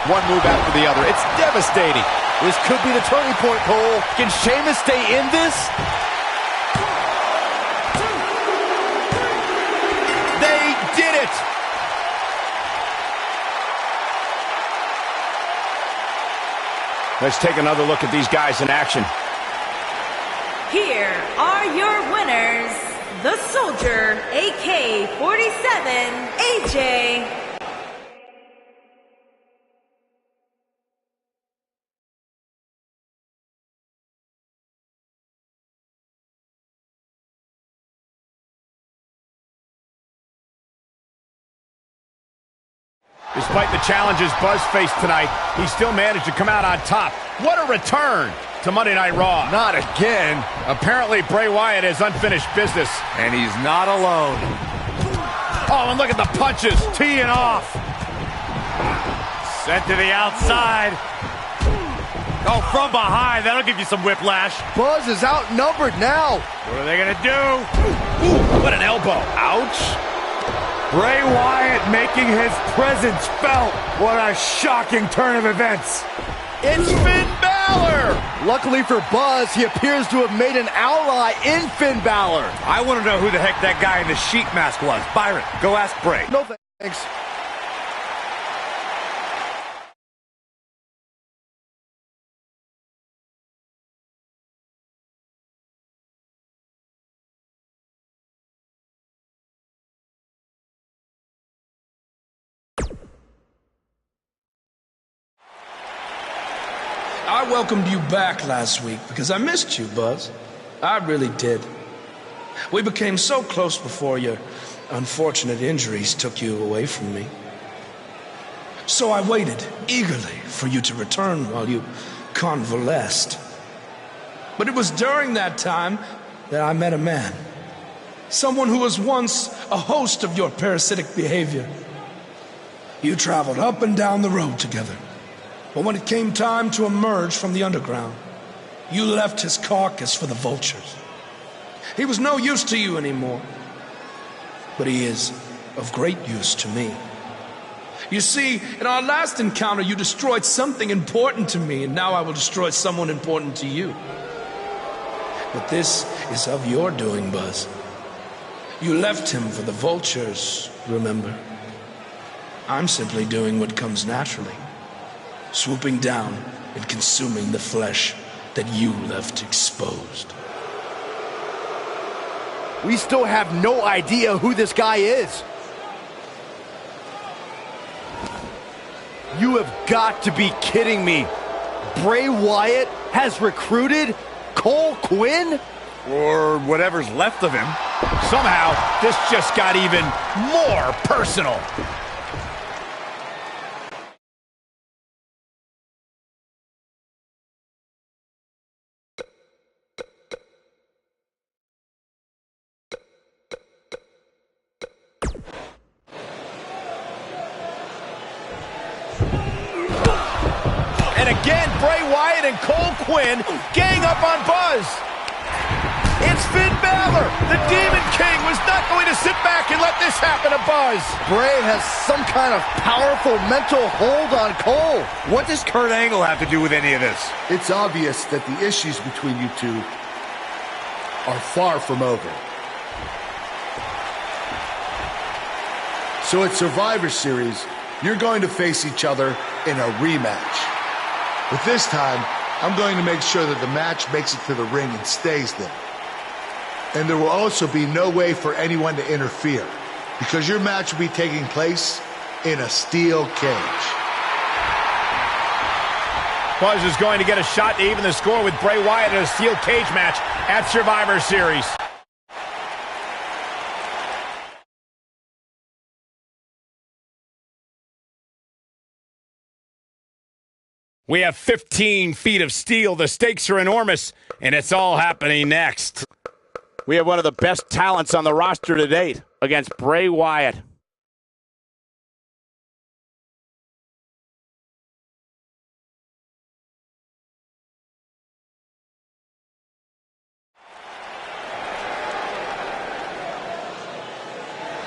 E: One move after the other. It's devastating.
H: This could be the turning point, Cole. Can Sheamus stay in this?
E: They did it! Let's take another look at these guys in action.
G: Here are your winners, the Soldier, AK-47, AJ.
E: Despite the challenges Buzz faced tonight, he still managed to come out on top. What a return to Monday Night Raw.
H: Not again.
E: Apparently, Bray Wyatt has unfinished business.
F: And he's not alone.
E: Oh, and look at the punches, teeing off.
F: Sent to the outside. Oh, from behind. That'll give you some whiplash.
H: Buzz is outnumbered now.
F: What are they going to do?
E: Ooh, what an elbow. Ouch.
F: Bray Wyatt making his presence felt. What a shocking turn of events.
E: It's Finn Balor.
H: Luckily for Buzz, he appears to have made an ally in Finn Balor.
F: I want to know who the heck that guy in the sheep mask was. Byron, go ask Bray.
H: No thanks.
M: I welcomed you back last week because I missed you, Buzz. I really did. We became so close before your unfortunate injuries took you away from me. So I waited eagerly for you to return while you convalesced. But it was during that time that I met a man. Someone who was once a host of your parasitic behavior. You traveled up and down the road together. But when it came time to emerge from the underground, you left his carcass for the vultures. He was no use to you anymore. But he is of great use to me. You see, in our last encounter, you destroyed something important to me, and now I will destroy someone important to you. But this is of your doing, Buzz. You left him for the vultures, remember? I'm simply doing what comes naturally, swooping down and consuming the flesh that you left exposed.
H: We still have no idea who this guy is. You have got to be kidding me. Bray Wyatt has recruited Cole Quinn?
E: Or whatever's left of him. Somehow, this just got even more personal.
H: And again, Bray Wyatt and Cole Quinn gang up on Buzz. It's Finn Balor. The Demon King was not going to sit back and let this happen to Buzz. Bray has some kind of powerful mental hold on Cole.
F: What does Kurt Angle have to do with any of this?
J: It's obvious that the issues between you two are far from over. So at Survivor Series, you're going to face each other in a rematch. But this time, I'm going to make sure that the match makes it to the ring and stays there. And there will also be no way for anyone to interfere, because your match will be taking place in a steel cage.
E: Buzz is going to get a shot to even the score with Bray Wyatt in a steel cage match at Survivor Series. We have 15 feet of steel. The stakes are enormous, and it's all happening next. We have one of the best talents on the roster to date against Bray Wyatt.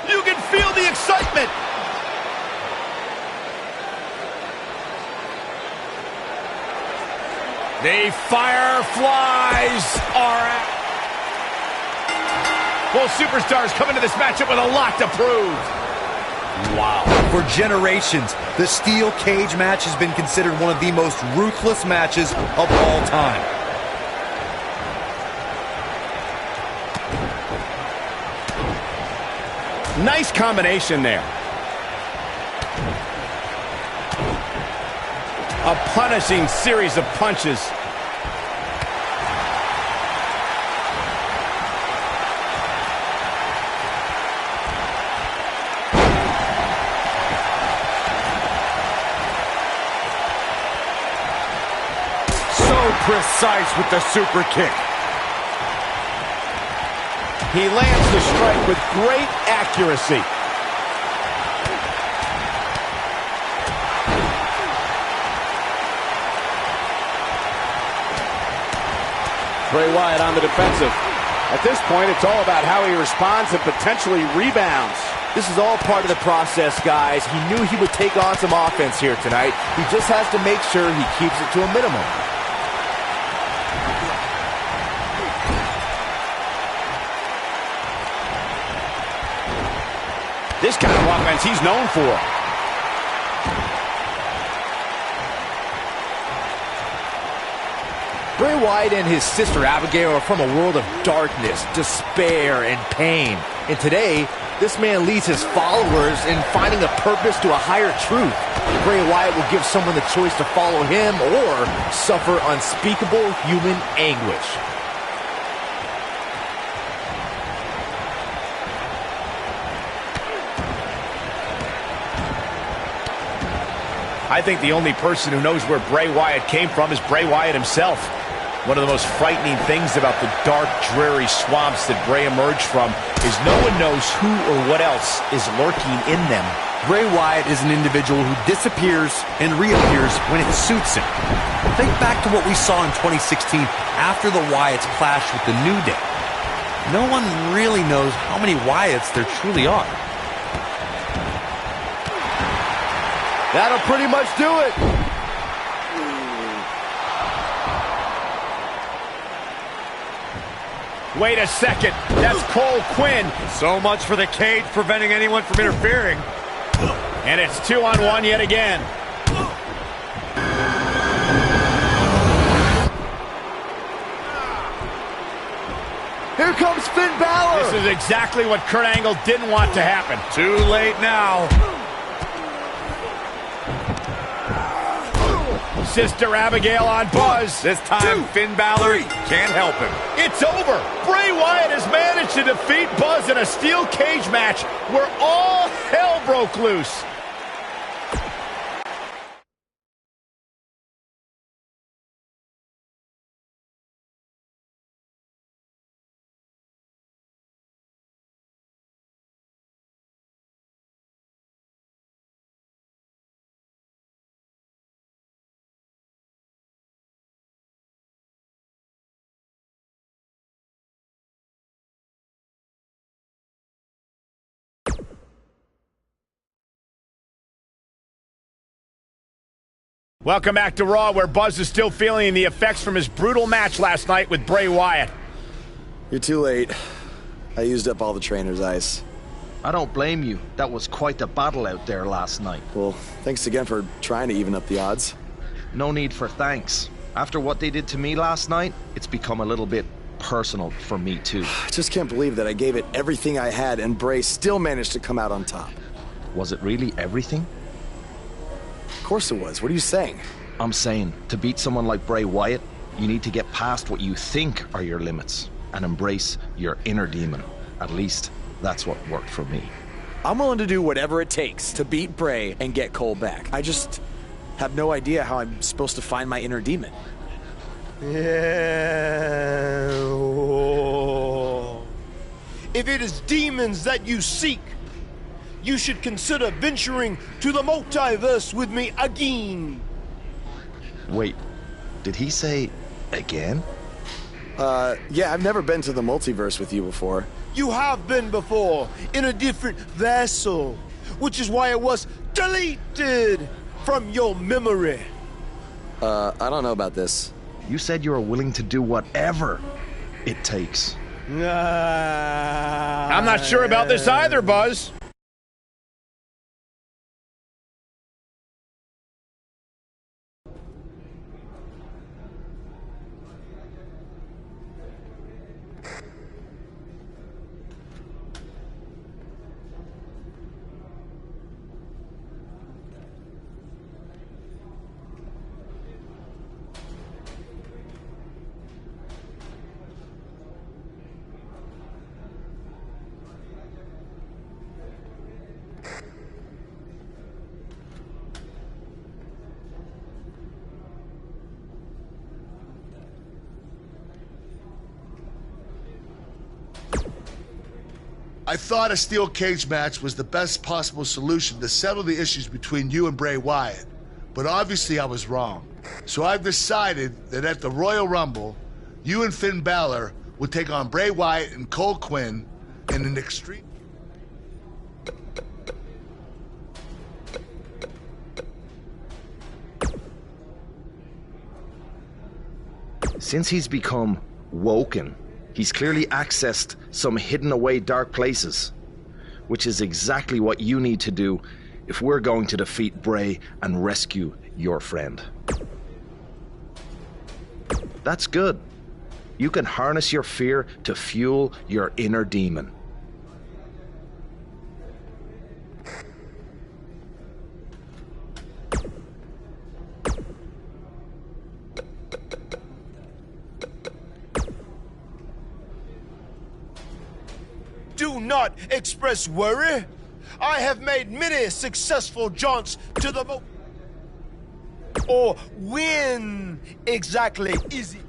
H: You can feel the excitement.
E: The Fireflies are out. Both superstars come into this matchup with a lot to prove.
I: Wow. For generations, the steel cage match has been considered one of the most ruthless matches of all time.
E: Nice combination there. A punishing series of punches.
F: Precise with the super kick.
E: He lands the strike with great accuracy. Bray Wyatt on the defensive. At this point, it's all about how he responds and potentially rebounds.
H: This is all part of the process, guys. He knew he would take on some offense here tonight. He just has to make sure he keeps it to a minimum.
E: This kind of offense he's known for.
H: Bray Wyatt and his sister Abigail are from a world of darkness, despair, and pain. And today, this man leads his followers in finding a purpose to a higher truth. Bray Wyatt will give someone the choice to follow him or suffer unspeakable human anguish.
E: I think the only person who knows where Bray Wyatt came from is Bray Wyatt himself. One of the most frightening things about the dark, dreary swamps that Bray emerged from is no one knows who or what else is lurking in them.
I: Bray Wyatt is an individual who disappears and reappears when it suits him. Think back to what we saw in 2016 after the Wyatts clashed with the New Day. No one really knows how many Wyatts there truly are.
H: That'll pretty much do it.
E: Wait a second, that's Cole Quinn.
F: So much for the cage preventing anyone from interfering.
E: And it's 2-on-1 yet again.
H: Here comes Finn Balor.
E: This is exactly what Kurt Angle didn't want to happen.
F: Too late now.
E: Sister Abigail on Buzz.
F: This time, Finn Balor can't help him.
E: It's over. Bray Wyatt has managed to defeat Buzz in a steel cage match where all hell broke loose. Welcome back to Raw, where Buzz is still feeling the effects from his brutal match last night with Bray Wyatt.
P: You're too late. I used up all the trainer's ice.
R: I don't blame you. That was quite the battle out there last night.
P: Well, thanks again for trying to even up the odds.
R: No need for thanks. After what they did to me last night, it's become a little bit personal for me too.
P: I just can't believe that I gave it everything I had and Bray still managed to come out on top.
R: Was it really everything?
P: Of course it was. What are you saying?
R: I'm saying, to beat someone like Bray Wyatt, you need to get past what you think are your limits and embrace your inner demon. At least, that's what worked for me.
P: I'm willing to do whatever it takes to beat Bray and get Cole back. I just have no idea how I'm supposed to find my inner demon.
O: Yeah. If it is demons that you seek, you should consider venturing to the multiverse with me again.
R: Wait, did he say again?
P: Yeah, I've never been to the multiverse with you before.
O: You have been before, in a different vessel, which is why it was deleted from your memory.
P: I don't know about this.
R: You said you were willing to do whatever it takes.
E: I'm not sure about this either, Buzz.
J: I thought a steel cage match was the best possible solution to settle the issues between you and Bray Wyatt, but obviously I was wrong. So I've decided that at the Royal Rumble, you and Finn Balor would take on Bray Wyatt and Cole Quinn in an extreme...
R: Since he's become woken, he's clearly accessed some hidden away dark places, which is exactly what you need to do if we're going to defeat Bray and rescue your friend. That's good. You can harness your fear to fuel your inner demon.
O: Do not express worry. I have made many successful jaunts to the Or when exactly is it?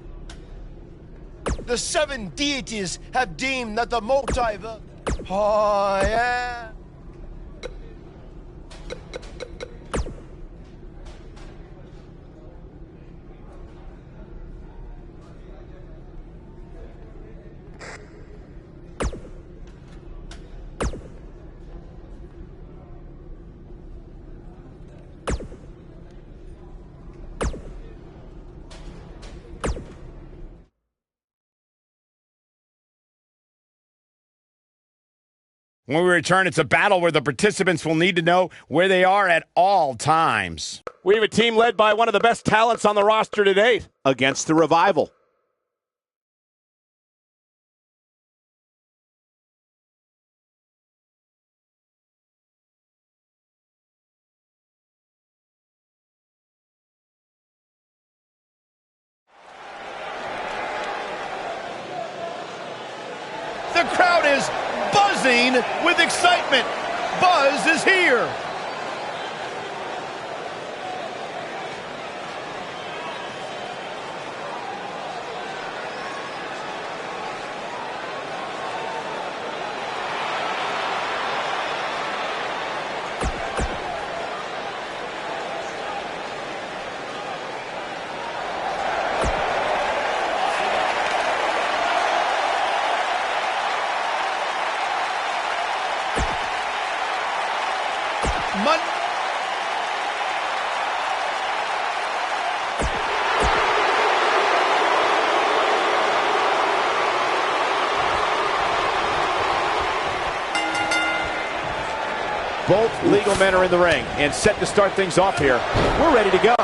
O: The 7 deities have deemed that the multiverse... Oh, yeah.
E: When we return, it's a battle where the participants will need to know where they are at all times. We have a team led by one of the best talents on the roster to date against the Revival.
H: The crowd is buzzing with excitement. Buzz is here.
E: Both legal men are in the ring and set to start things off here. We're ready to go.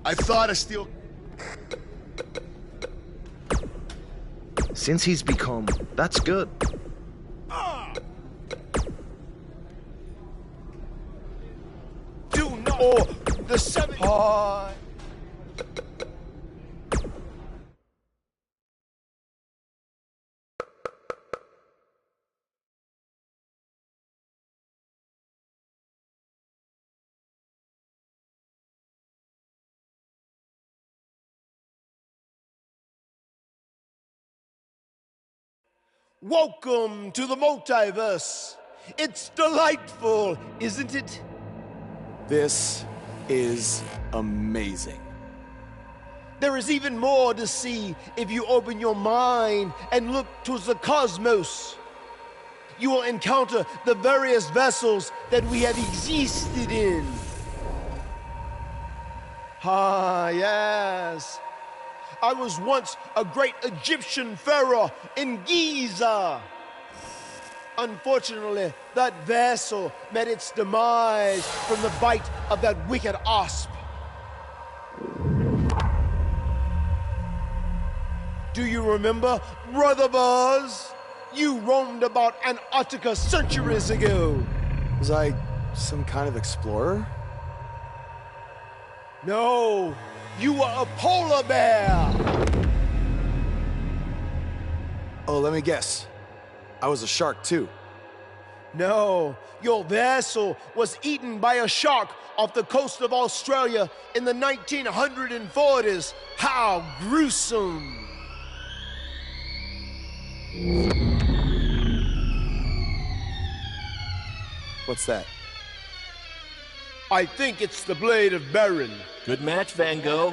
J: I thought I still...
R: Since he's become, that's good.
O: Do not... Or the 7... Oh. Welcome to the multiverse. It's delightful, isn't it?
P: This is amazing.
O: There is even more to see if you open your mind and look towards the cosmos. You will encounter the various vessels that we have existed in. Ah, yes. I was once a great Egyptian pharaoh in Giza. Unfortunately, that vessel met its demise from the bite of that wicked asp. Do you remember, Brother Buzz? You roamed about Antarctica centuries ago.
P: Was I some kind of explorer?
O: No, you were a polar bear.
P: Oh, let me guess. I was a shark too.
O: No, your vessel was eaten by a shark off the coast of Australia in the 1940s. How gruesome!
P: What's that?
O: I think it's the blade of Baron.
S: Good match, Van Gogh.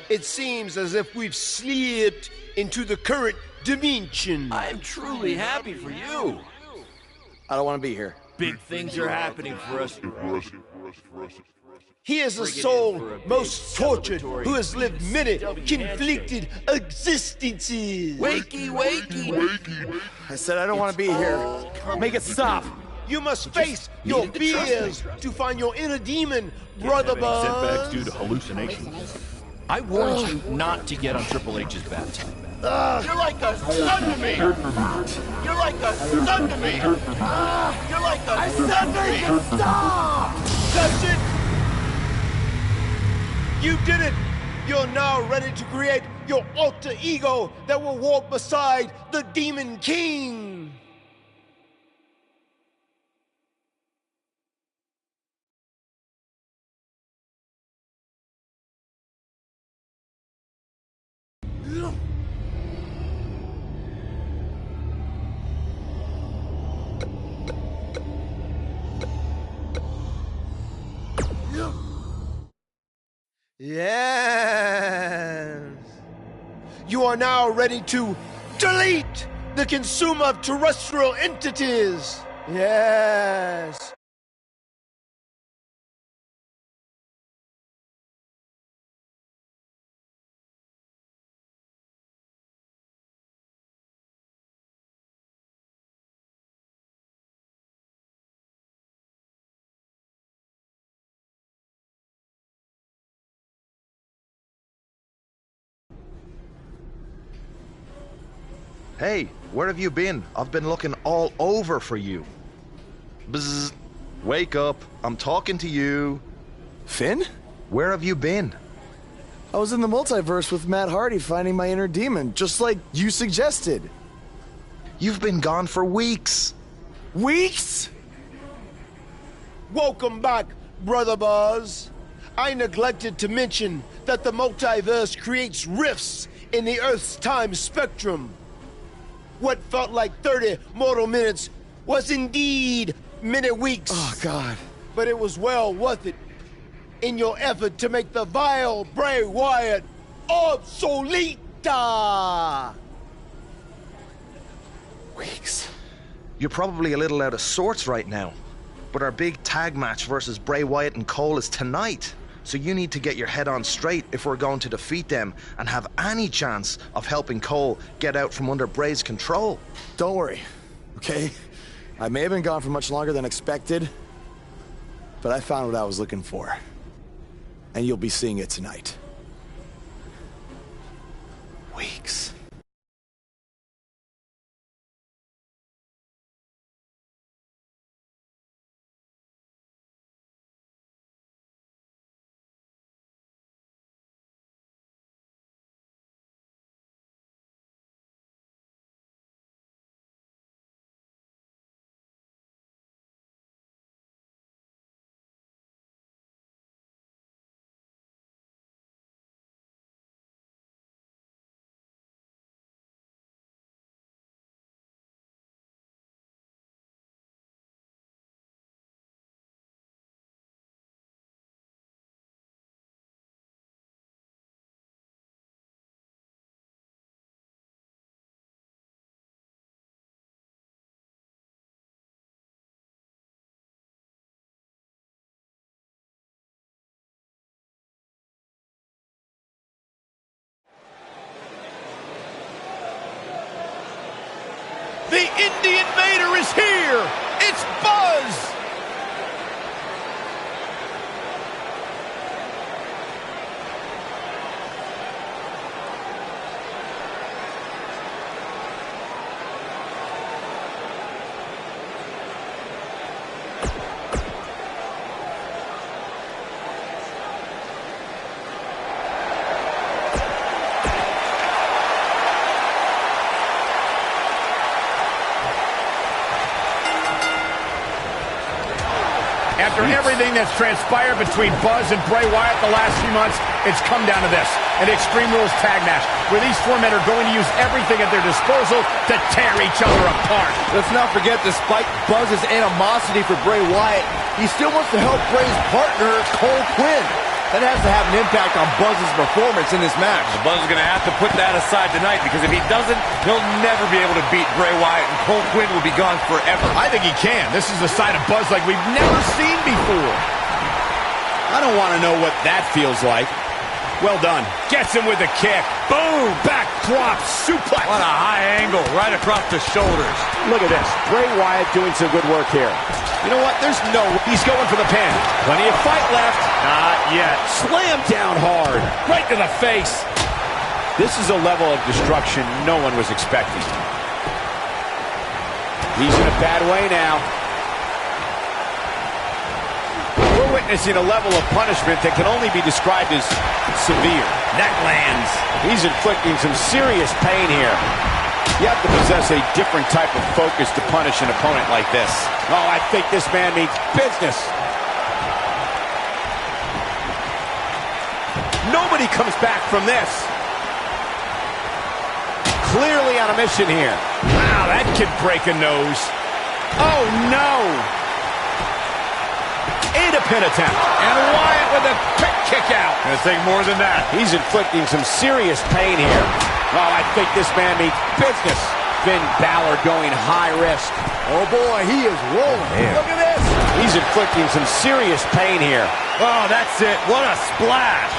O: It seems as if we've slipped into the current dimension.
S: I'm truly happy for you.
P: I don't want to be here.
S: Big things are happening for us.
O: He is a soul most tortured who has lived many conflicted existences.
S: Wakey, wakey.
P: I said I don't want to be here. Make it stop.
O: You must face your fears to find your inner demon, Brother Buzz.
T: Setbacks due to hallucinations. I warned you not to get on Triple H's bad time.
S: You're like a son to me. You're like a son to me. You're like a son to me.
O: Stop! That's it! You did it! You're now ready to create your alter ego that will walk beside the Demon King. Yes. You are now ready to delete the consumer of terrestrial entities. Yes.
R: Hey, where have you been? I've been looking all over for you. Bzzz. Wake up. I'm talking to you.
P: Finn?
R: Where have you been?
P: I was in the multiverse with Matt Hardy finding my inner demon, just like you suggested.
R: You've been gone for weeks.
P: Weeks?
O: Welcome back, Brother Buzz. I neglected to mention that the multiverse creates rifts in the Earth's time spectrum. What felt like 30 mortal minutes was indeed many weeks.
P: Oh, God.
O: But it was well worth it in your effort to make the vile Bray Wyatt obsoleta.
P: Weeks.
R: You're probably a little out of sorts right now, but our big tag match versus Bray Wyatt and Cole is tonight. So you need to get your head on straight if we're going to defeat them and have any chance of helping Cole get out from under Bray's control.
P: Don't worry, okay? I may have been gone for much longer than expected, but I found what I was looking for. And you'll be seeing it tonight. Weeks.
F: The Indie Invader is here! It's Buzz!
E: After everything that's transpired between Buzz and Bray Wyatt the last few months, it's come down to this, an Extreme Rules tag match, where these four men are going to use everything at their disposal to tear each other apart.
H: Let's not forget, despite Buzz's animosity for Bray Wyatt, he still wants to help Bray's partner, Cole Quinn. That has to have an impact on Buzz's performance in this match.
I: Well, Buzz is going to have to put that aside tonight, because if he doesn't, he'll never be able to beat Bray Wyatt, and Cole Quinn will be gone forever.
E: I think he can. This is the side of Buzz like we've never seen before. I don't want to know what that feels like. Well done. Gets him with a kick. Boom! Back drop suplex.
I: What a high angle right across the shoulders.
E: Look at this. Bray Wyatt doing some good work here. You know what? There's no... He's going for the pin. Plenty of fight left. Not yet. Slam down hard. Right to the face. This is a level of destruction no one was expecting. He's in a bad way now. We're witnessing a level of punishment that can only be described as severe. Neck lands. He's inflicting some serious pain here. You have to possess a different type of focus to punish an opponent like this. Oh, I think this man means business. Nobody comes back from this. Clearly on a mission here. Wow, that could break a nose. Oh, no. A pin attempt. And Wyatt with a quick kick out.
I: Gonna take more than that.
E: He's inflicting some serious pain here. Oh, I think this man means business. Finn Balor going high risk.
H: Oh boy, he is rolling.
E: Man. Look at this. He's inflicting some serious pain here.
I: Oh, that's it. What a splash.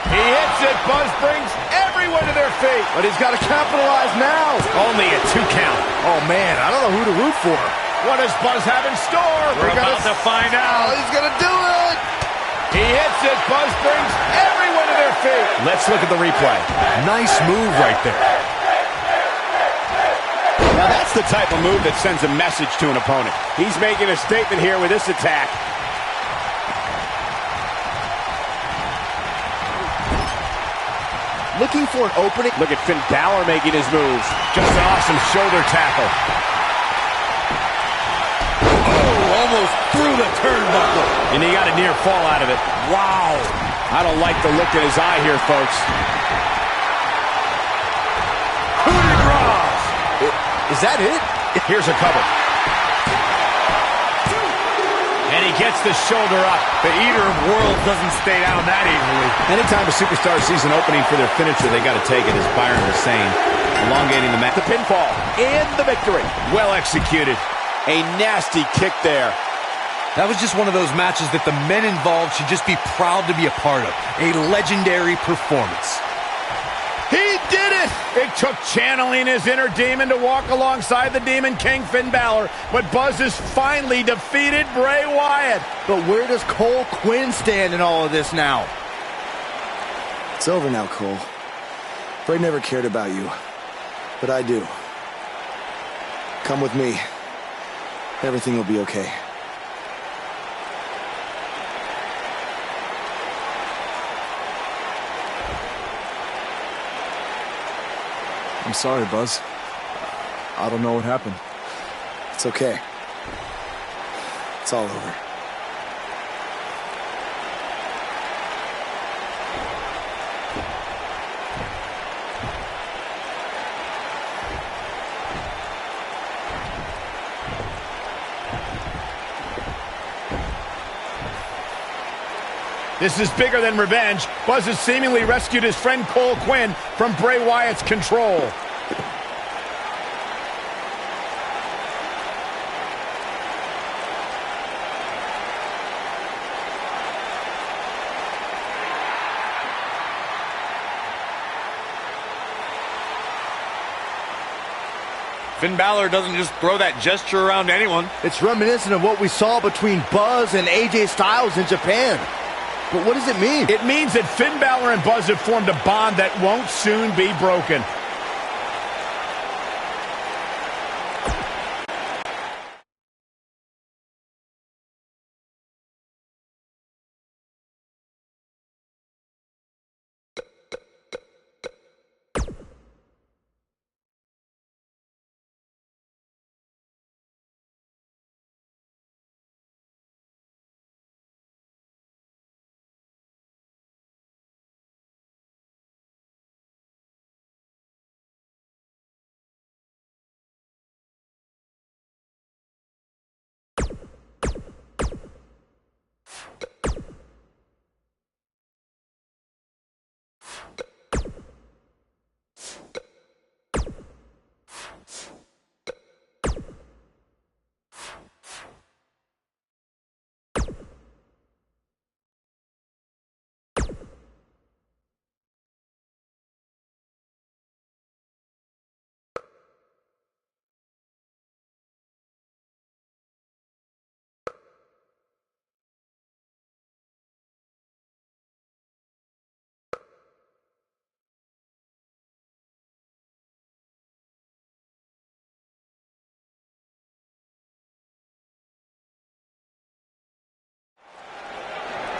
E: He hits it. Buzz brings everyone to their feet.
H: But he's got to capitalize now.
E: Only a 2 count.
H: Oh man, I don't know who to root for.
E: What does Buzz have in store?
I: We're about to find out.
H: Oh, he's going to do it.
E: He hits it. Buzz brings everyone to their feet. Let's look at the replay.
I: Nice move right there.
E: Now that's the type of move that sends a message to an opponent. He's making a statement here with this attack.
H: Looking for an opening.
E: Look at Finn Balor making his moves. Just an awesome shoulder tackle.
I: Almost through the turnbuckle.
E: And he got a near fall out of it. Wow. I don't like the look in his eye here, folks.
I: Coup de grace.
H: Is that it?
E: Here's a cover. And he gets the shoulder up.
I: The Eater of Worlds doesn't stay down that easily.
E: Anytime a superstar sees an opening for their finisher, they got to take it, as Byron was saying. Elongating the match. The pinfall and the victory. Well executed. A nasty kick there.
I: That was just one of those matches that the men involved should just be proud to be a part of. A legendary performance.
E: He did it! It took channeling his inner demon to walk alongside the Demon King, Finn Balor, but Buzz has finally defeated Bray Wyatt.
H: But where does Cole Quinn stand in all of this now?
P: It's over now, Cole. Bray never cared about you, but I do. Come with me. Everything will be okay. I'm sorry, Buzz. I don't know what happened. It's okay. It's all over.
E: This is bigger than revenge. Buzz has seemingly rescued his friend Cole Quinn from Bray Wyatt's control.
I: Finn Balor doesn't just throw that gesture around anyone.
H: It's reminiscent of what we saw between Buzz and AJ Styles in Japan. But what does it mean?
E: It means that Finn Balor and Buzz have formed a bond that won't soon be broken.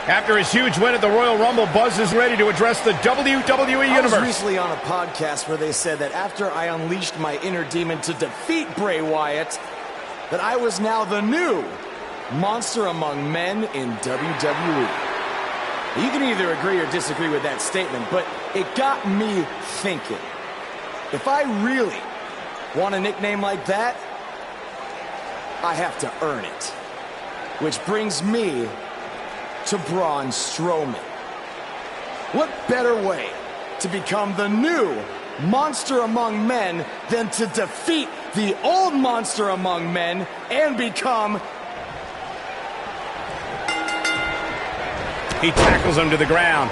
E: After his huge win at the Royal Rumble, Buzz is ready to address the WWE Universe.
C: I was recently on a podcast where they said that after I unleashed my inner demon to defeat Bray Wyatt, that I was now the new monster among men in WWE. You can either agree or disagree with that statement, but it got me thinking. If I really want a nickname like that, I have to earn it. Which brings me to Braun Strowman. What better way to become the new monster among men than to defeat the old monster among men and become...
E: He tackles him to the ground.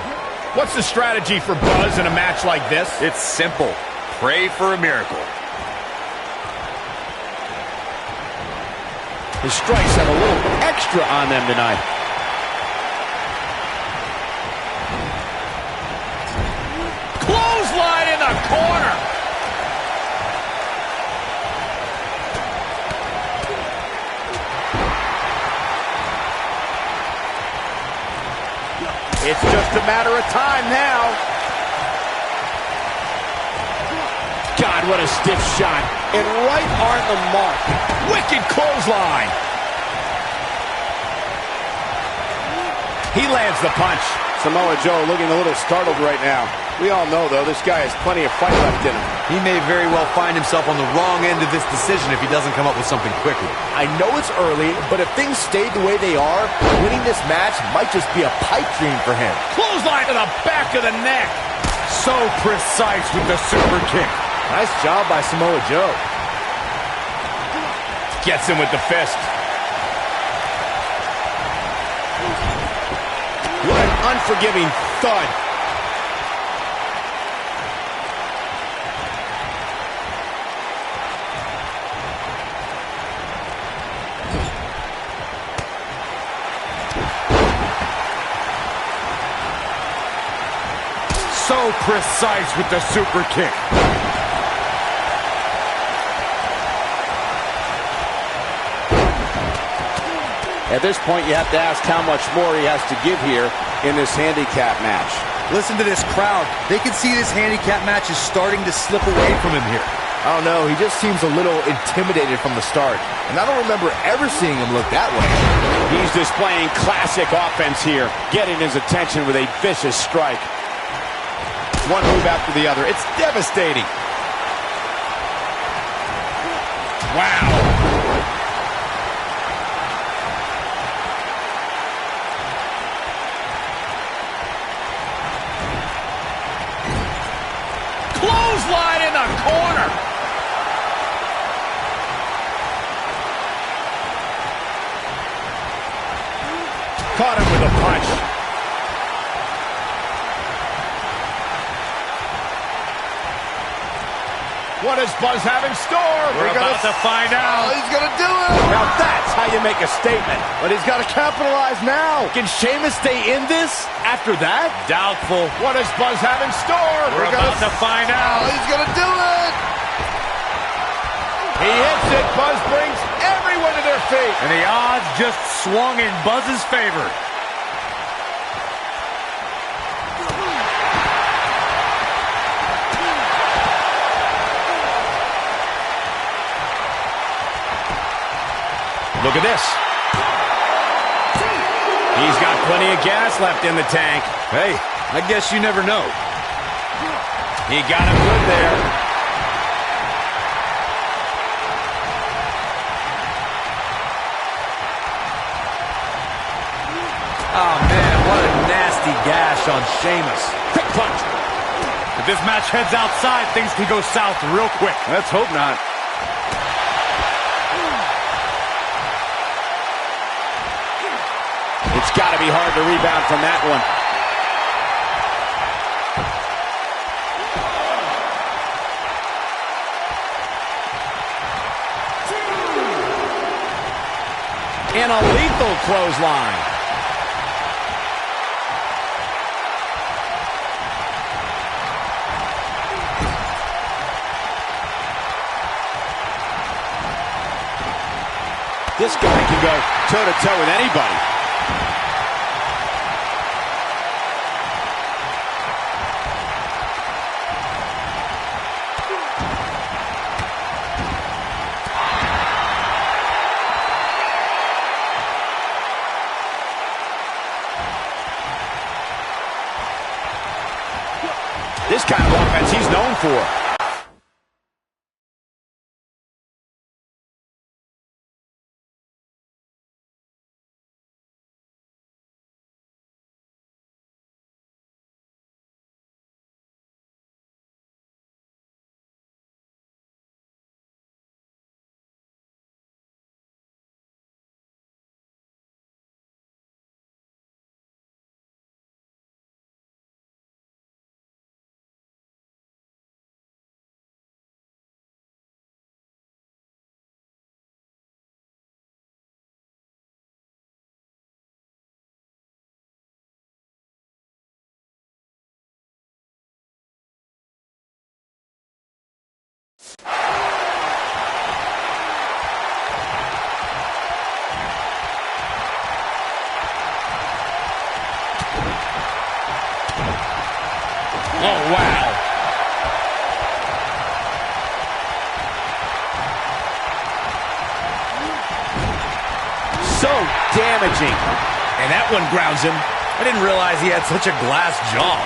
E: What's the strategy for Buzz in a match like this?
I: It's simple. Pray for a miracle.
E: His strikes have a little extra on them tonight. Clothesline in the corner. It's just a matter of time now. God, what a stiff shot. And right on the mark. Wicked clothesline. He lands the punch. Samoa Joe looking a little startled right now. We all know, though, this guy has plenty of fight left in him.
I: He may very well find himself on the wrong end of this decision if he doesn't come up with something quickly.
H: I know it's early, but if things stayed the way they are, winning this match might just be a pipe dream for him.
E: Clothesline to the back of the neck.
F: So precise with the super kick.
H: Nice job by Samoa Joe.
E: Gets him with the fist. What an unforgiving thud.
F: So precise with the super kick.
E: At this point, you have to ask how much more he has to give here in this handicap match.
I: Listen to this crowd. They can see this handicap match is starting to slip away from him here.
H: I don't know, he just seems a little intimidated from the start. And I don't remember ever seeing him look that way.
E: He's displaying classic offense here, getting his attention with a vicious strike. One move after the other. It's devastating. Wow. Clothesline in the corner. Caught him with a punch. What does Buzz have in store? We're about to find out.
H: Oh, he's going to do it.
E: Now that's how you make a statement.
H: But he's got to capitalize now. Can Sheamus stay in this after that?
E: Doubtful. What does Buzz have in store? We're about to find out.
H: Oh, he's going to do it.
E: He hits it. Buzz brings everyone to their feet.
F: And the odds just swung in Buzz's favor.
E: Look at this. He's got plenty of gas left in the tank.
I: Hey, I guess you never know.
E: He got him good there.
I: Oh, man, what a nasty gash on Sheamus.
E: Quick punch.
F: If this match heads outside, things can go south real quick.
E: Let's hope not. It's got to be hard to rebound from that one. And a lethal clothesline. This guy can go toe-to-toe with anybody. for. Oh, wow. So damaging. And that one grounds him.
I: I didn't realize he had such a glass jaw.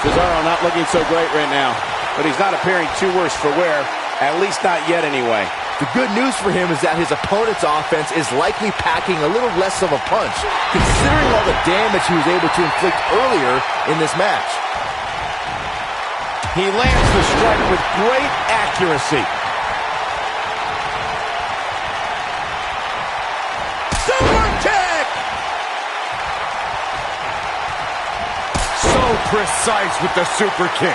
E: Cesaro not looking so great right now, but he's not appearing too worse for wear, at least not yet anyway.
H: The good news for him is that his opponent's offense is likely packing a little less of a punch, considering all the damage he was able to inflict earlier in this match.
E: He lands the strike with great accuracy. Super kick!
F: So precise with the super kick.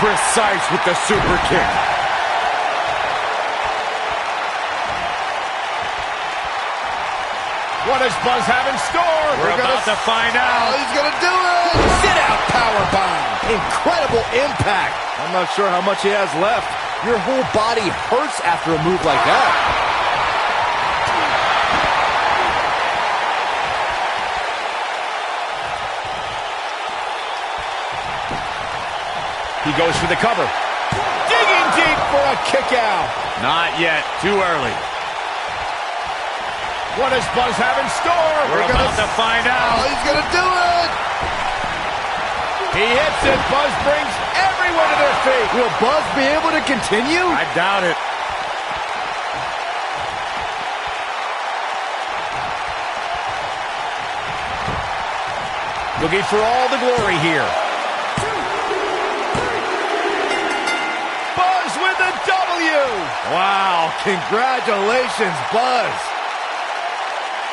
F: Precise with the super kick.
E: What does Buzz have in store?
F: We're about to find out.
H: Oh, he's gonna do it!
E: Sit out powerbomb.
H: Incredible impact. I'm not sure how much he has left. Your whole body hurts after a move like that.
E: He goes for the cover. Digging deep for a kick out.
F: Not yet. Too early.
E: What does Buzz have in store?
F: We're about to find out.
H: Oh, he's gonna do it!
E: He hits it. Buzz brings everyone to their feet.
H: Will Buzz be able to continue?
F: I doubt it.
E: Looking for all the glory here. With a W!
H: Wow, congratulations, Buzz.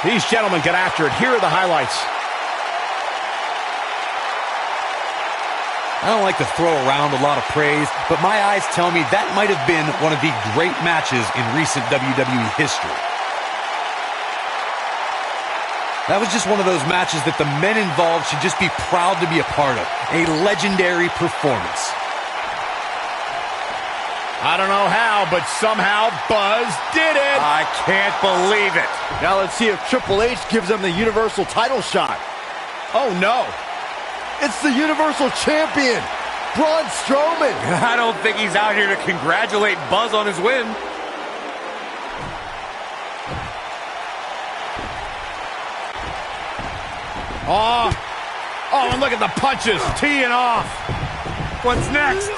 E: These gentlemen get after it. Here are the highlights.
I: I don't like to throw around a lot of praise, but my eyes tell me that might have been one of the great matches in recent WWE history. That was just one of those matches that the men involved should just be proud to be a part of. A legendary performance.
E: I don't know how, but somehow Buzz did it.
F: I can't believe it.
H: Now let's see if Triple H gives them the Universal title shot.
E: Oh, no.
H: It's the Universal Champion, Braun Strowman.
F: I don't think he's out here to congratulate Buzz on his win.
E: Oh, and look at the punches teeing off.
F: What's next?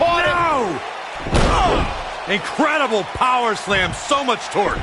E: Oh,
F: no! Oh, incredible power slam, so much torque.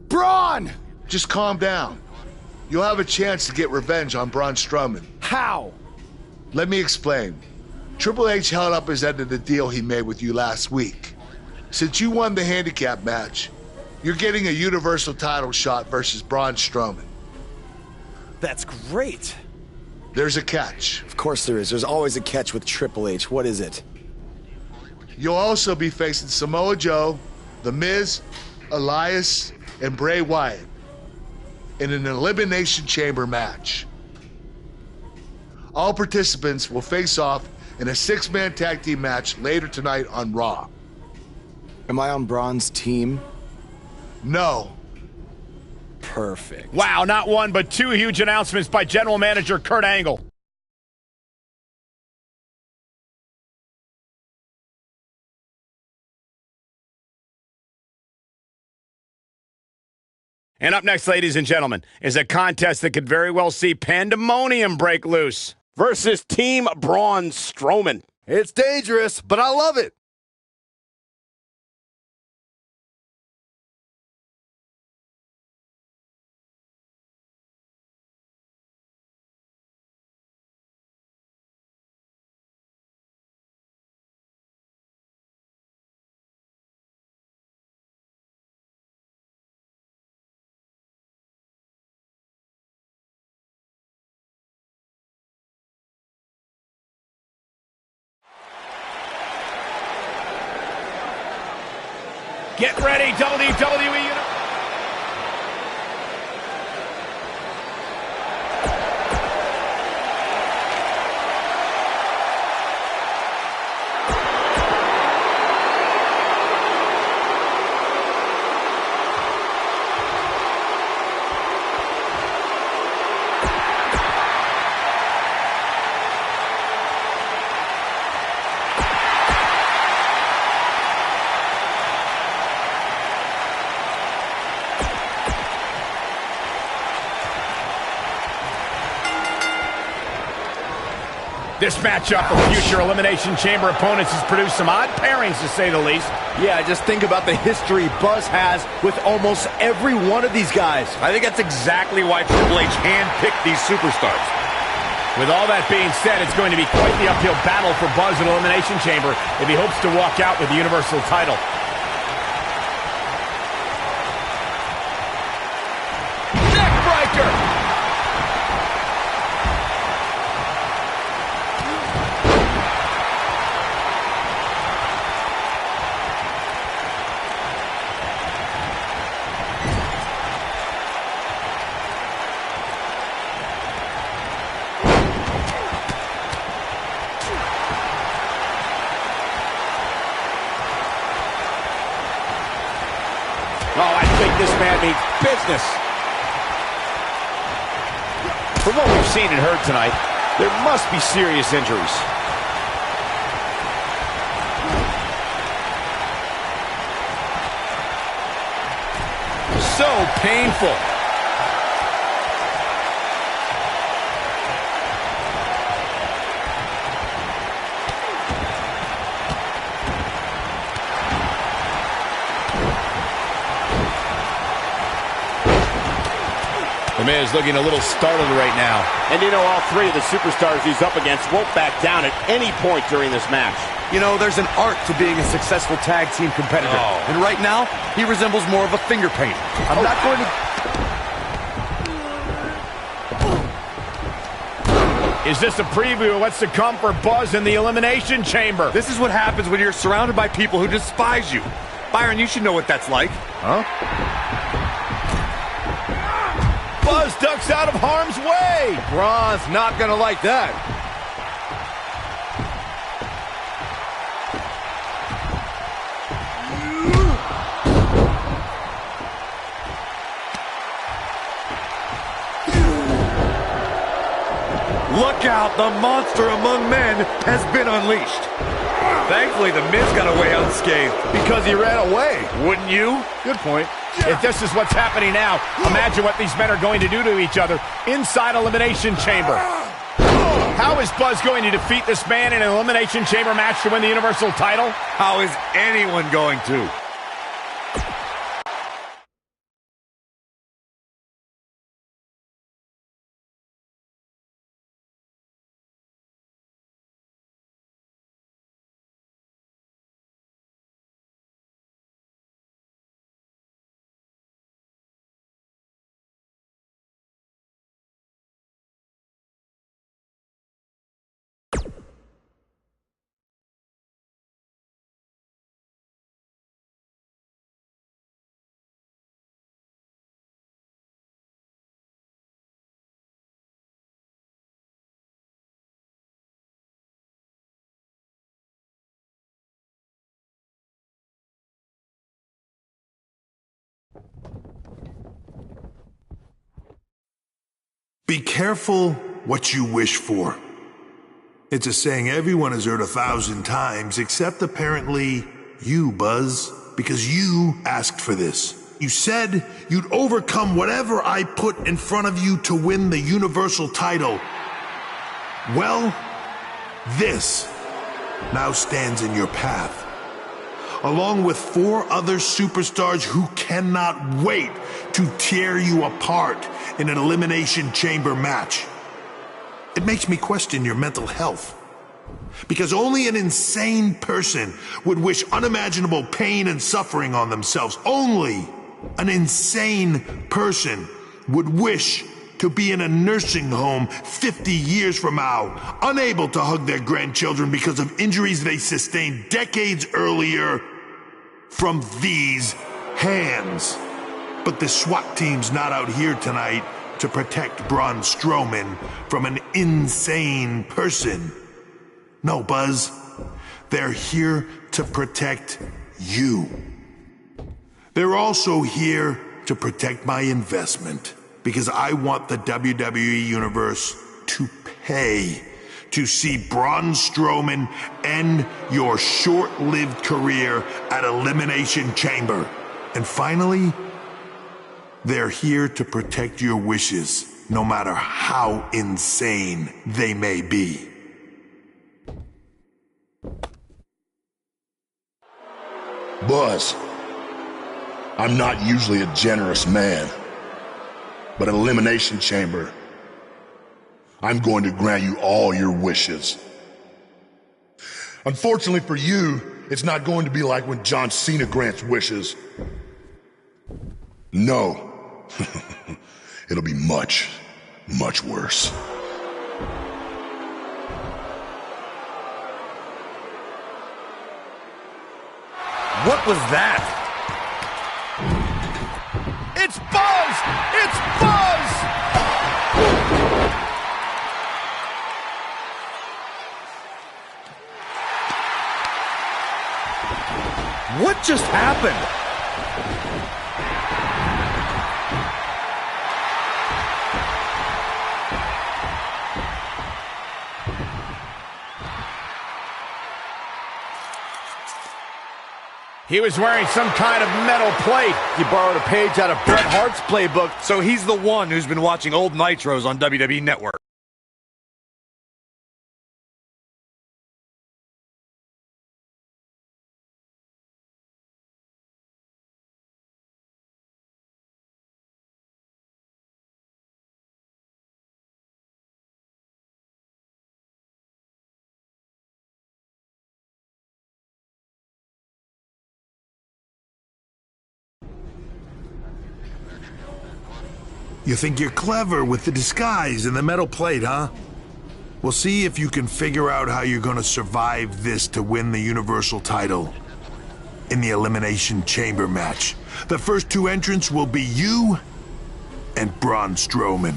C: Braun!
J: Just calm down. You'll have a chance to get revenge on Braun Strowman.
C: How?
J: Let me explain. Triple H held up his end of the deal he made with you last week. Since you won the handicap match, you're getting a Universal title shot versus Braun Strowman.
P: That's great.
J: There's a catch.
P: Of course there is. There's always a catch with Triple H. What is it?
J: You'll also be facing Samoa Joe, The Miz, Elias, and Bray Wyatt in an Elimination Chamber match. All participants will face off in a 6-man tag team match later tonight on Raw.
P: Am I on Braun's team?
J: No.
P: Perfect.
E: Wow, not one, but two huge announcements by General Manager Kurt Angle. And up next, ladies and gentlemen, is a contest that could very well see pandemonium break loose versus Team Braun Strowman.
H: It's dangerous, but I love it.
E: Get ready, WWE Universe. This matchup of future Elimination Chamber opponents has produced some odd pairings, to say the least.
F: Yeah, just think about the history Buzz has with almost every one of these guys. I think that's exactly why Triple H handpicked these superstars.
E: With all that being said, it's going to be quite the uphill battle for Buzz in Elimination Chamber if he hopes to walk out with the Universal title. Neckbreaker! Oh, I think this man means business. From what we've seen and heard tonight, there must be serious injuries. So painful. The Miz looking a little startled right now.
U: And you know, all three of the superstars he's up against won't back down at any point during this match.
F: You know, there's an art to being a successful tag team competitor.
U: Oh.
F: And right now, he resembles more of a finger painter. I'm not going to...
E: Is this a preview of what's to come for Buzz in the Elimination Chamber?
F: This is what happens when you're surrounded by people who despise you. Byron, you should know what that's like. Huh?
E: Buzz ducks out of harm's way.
F: Braun's not gonna like that. Look out, the monster among men has been unleashed. Thankfully, the Miz got away unscathed.
E: Because he ran away.
F: Wouldn't you?
E: Good point. If this is what's happening now, imagine what these men are going to do to each other inside Elimination Chamber. How is Buzz going to defeat this man in an Elimination Chamber match to win the Universal title?
F: How is anyone going to?
J: Be careful what you wish for. It's a saying everyone has heard 1,000 times, except apparently you, Buzz, because you asked for this. You said you'd overcome whatever I put in front of you to win the Universal title. Well, this now stands in your path, along with 4 other superstars who cannot wait to tear you apart in an Elimination Chamber match. It makes me question your mental health, because only an insane person would wish unimaginable pain and suffering on themselves. Only an insane person would wish to be in a nursing home 50 years from now, unable to hug their grandchildren because of injuries they sustained decades earlier from these hands. But the SWAT team's not out here tonight to protect Braun Strowman from an insane person. No, Buzz. They're here to protect you. They're also here to protect my investment, because I want the WWE Universe to pay to see Braun Strowman end your short-lived career at Elimination Chamber. And finally, they're here to protect your wishes, no matter how insane they may be.
Q: Buzz, I'm not usually a generous man, but at Elimination Chamber, I'm going to grant you all your wishes. Unfortunately for you, it's not going to be like when John Cena grants wishes. No. It'll be much, much worse.
F: What was that?
H: It's Buzz! It's Buzz!
F: What just happened?
E: He was wearing some kind of metal plate.
F: He borrowed a page out of Bret Hart's playbook. So he's the one who's been watching old Nitros on WWE Network.
J: You think you're clever with the disguise and the metal plate, huh? We'll see if you can figure out how you're gonna survive this to win the Universal title in the Elimination Chamber match. The first 2 entrants will be you and Braun Strowman.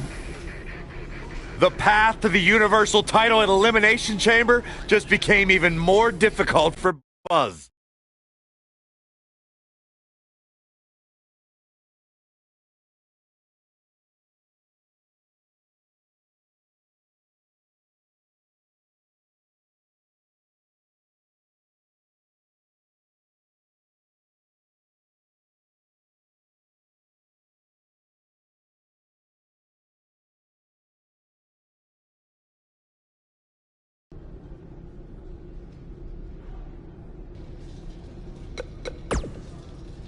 F: The path to the Universal title at Elimination Chamber just became even more difficult for Buzz.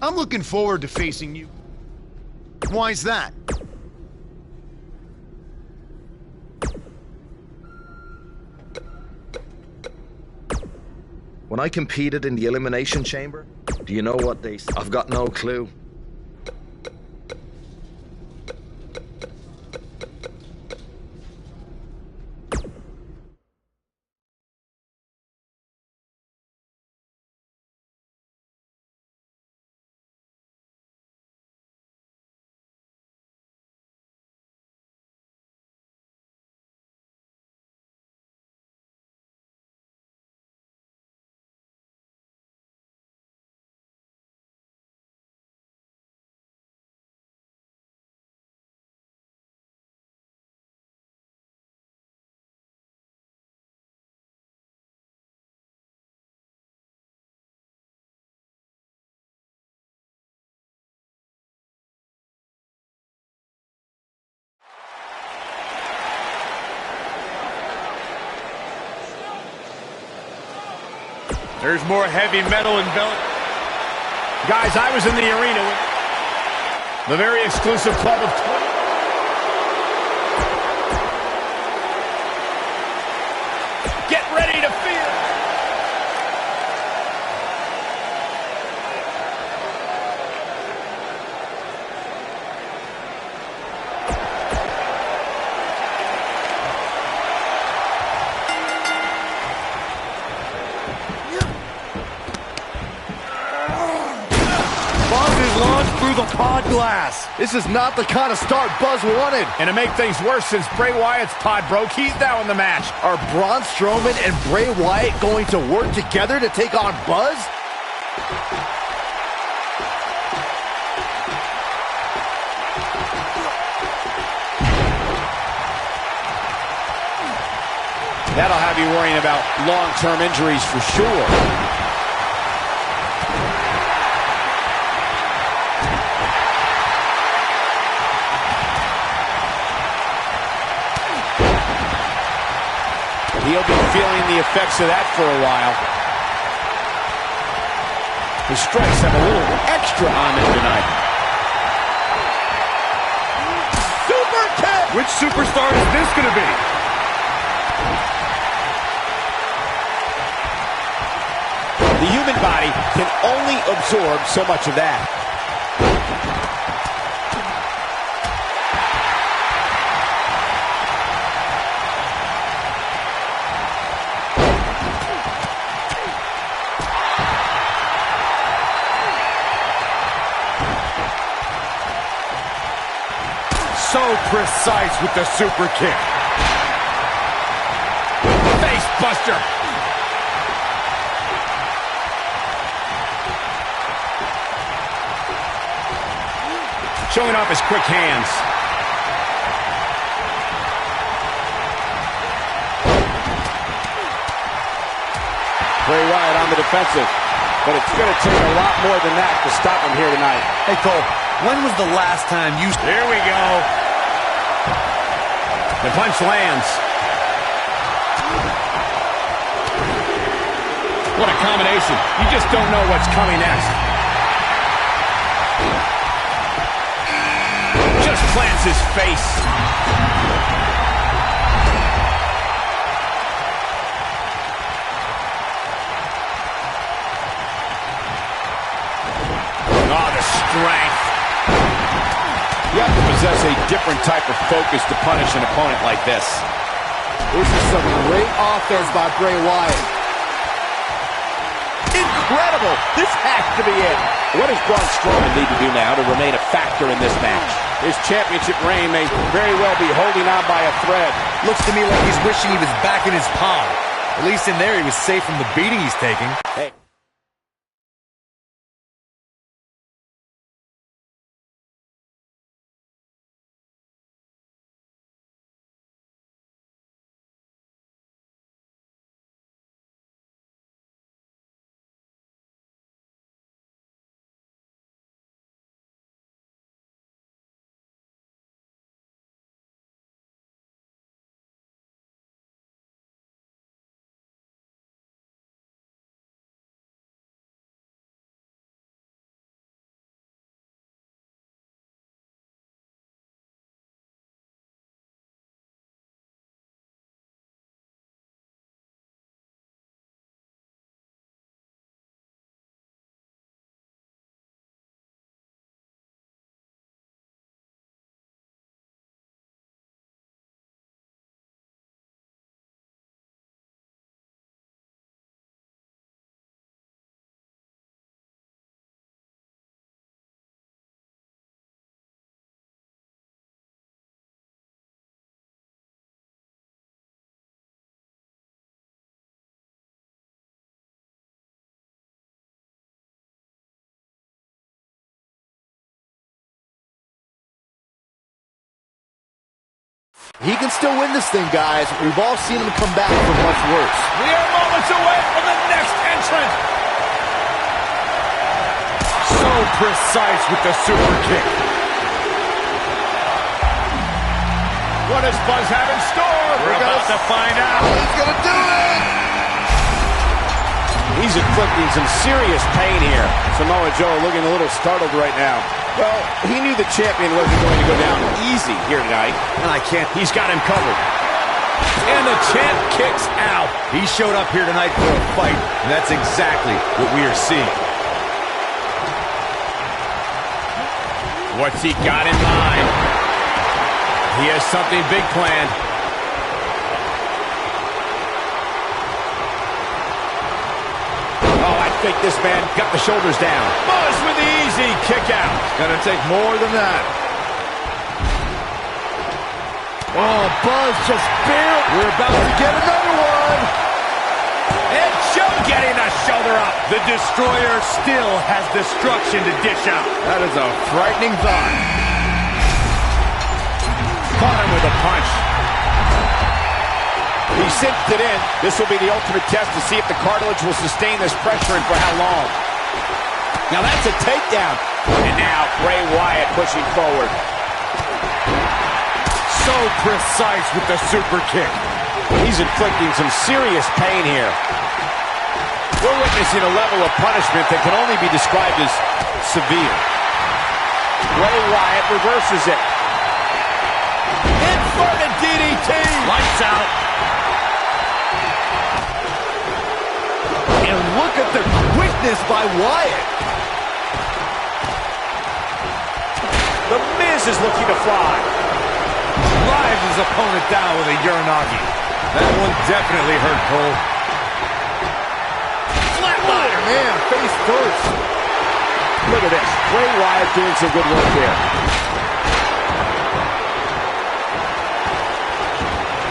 D: I'm looking forward to facing you. Why's that?
R: When I competed in the Elimination Chamber, do you know what they said? I've got no clue.
F: There's more heavy metal enveloped.
E: Guys, I was in the arena with the very exclusive club of 20. Get ready to fear.
F: Through the pod glass.
H: This is not the kind of start Buzz wanted.
E: And to make things worse, since Bray Wyatt's pod broke, he's now in the match.
H: Are Braun Strowman and Bray Wyatt going to work together to take on Buzz?
E: That'll have you worrying about long-term injuries for sure. He'll be feeling the effects of that for a while. The strikes have a little extra on him tonight.
F: Super kick! Which superstar is this going to be?
E: The human body can only absorb so much of that.
F: So precise with the super kick.
E: Face buster. Showing off his quick hands. Bray Wyatt on the defensive. But it's going to take a lot more than that to stop him here tonight.
I: Hey, Cole, when was the last time you...
E: Here we go. The punch lands. What a combination. You just don't know what's coming next. Just plants his face. Oh, the strength. You have to possess a different type of focus to punish an opponent like this.
H: This is some great offense by Bray Wyatt.
E: Incredible! This has to be it. What does Braun Strowman need to do now to remain a factor in this match? His championship reign may very well be holding on by a thread.
I: Looks to me like he's wishing he was back in his pod. At least in there he was safe from the beating he's taking.
E: Hey.
H: He can still win this thing, guys. We've all seen him come back from much worse.
E: We are moments away from the next entrant.
F: So precise with the super kick.
E: What does Buzz have in store?
F: We're about to find out.
H: He's going to do it.
E: He's inflicting some serious pain here. Samoa Joe looking a little startled right now. Well, he knew the champion wasn't going to go down easy here tonight. And he's got him covered.
I: And the champ kicks out. He showed up here tonight for a fight, and that's exactly what we are seeing.
E: What's he got in mind? He has something big planned. Oh, I think this man got the shoulders down. Buzz with the easy kick out.
F: It's gonna take more than that.
H: Oh, Buzz just barely. We're about to get another one.
I: And Joe getting the shoulder up. The Destroyer still has destruction to dish out.
F: That is a frightening thought.
E: Caught him with a punch. He cinched it in. This will be the ultimate test to see if the cartilage will sustain this pressure and for how long. Now that's a takedown. And now Bray Wyatt pushing forward.
I: So precise with the super kick.
E: He's inflicting some serious pain here. We're witnessing a level of punishment that can only be described as severe. Bray Wyatt reverses it. Inverted DDT.
I: Lights out.
H: And look at the quickness by Wyatt.
E: The Miz is looking to fly.
I: Drives his opponent down with a Uranagi. That one definitely hurt Cole.
H: Flatliner, man, face first.
E: Look at this. Bray Wyatt doing some good work here.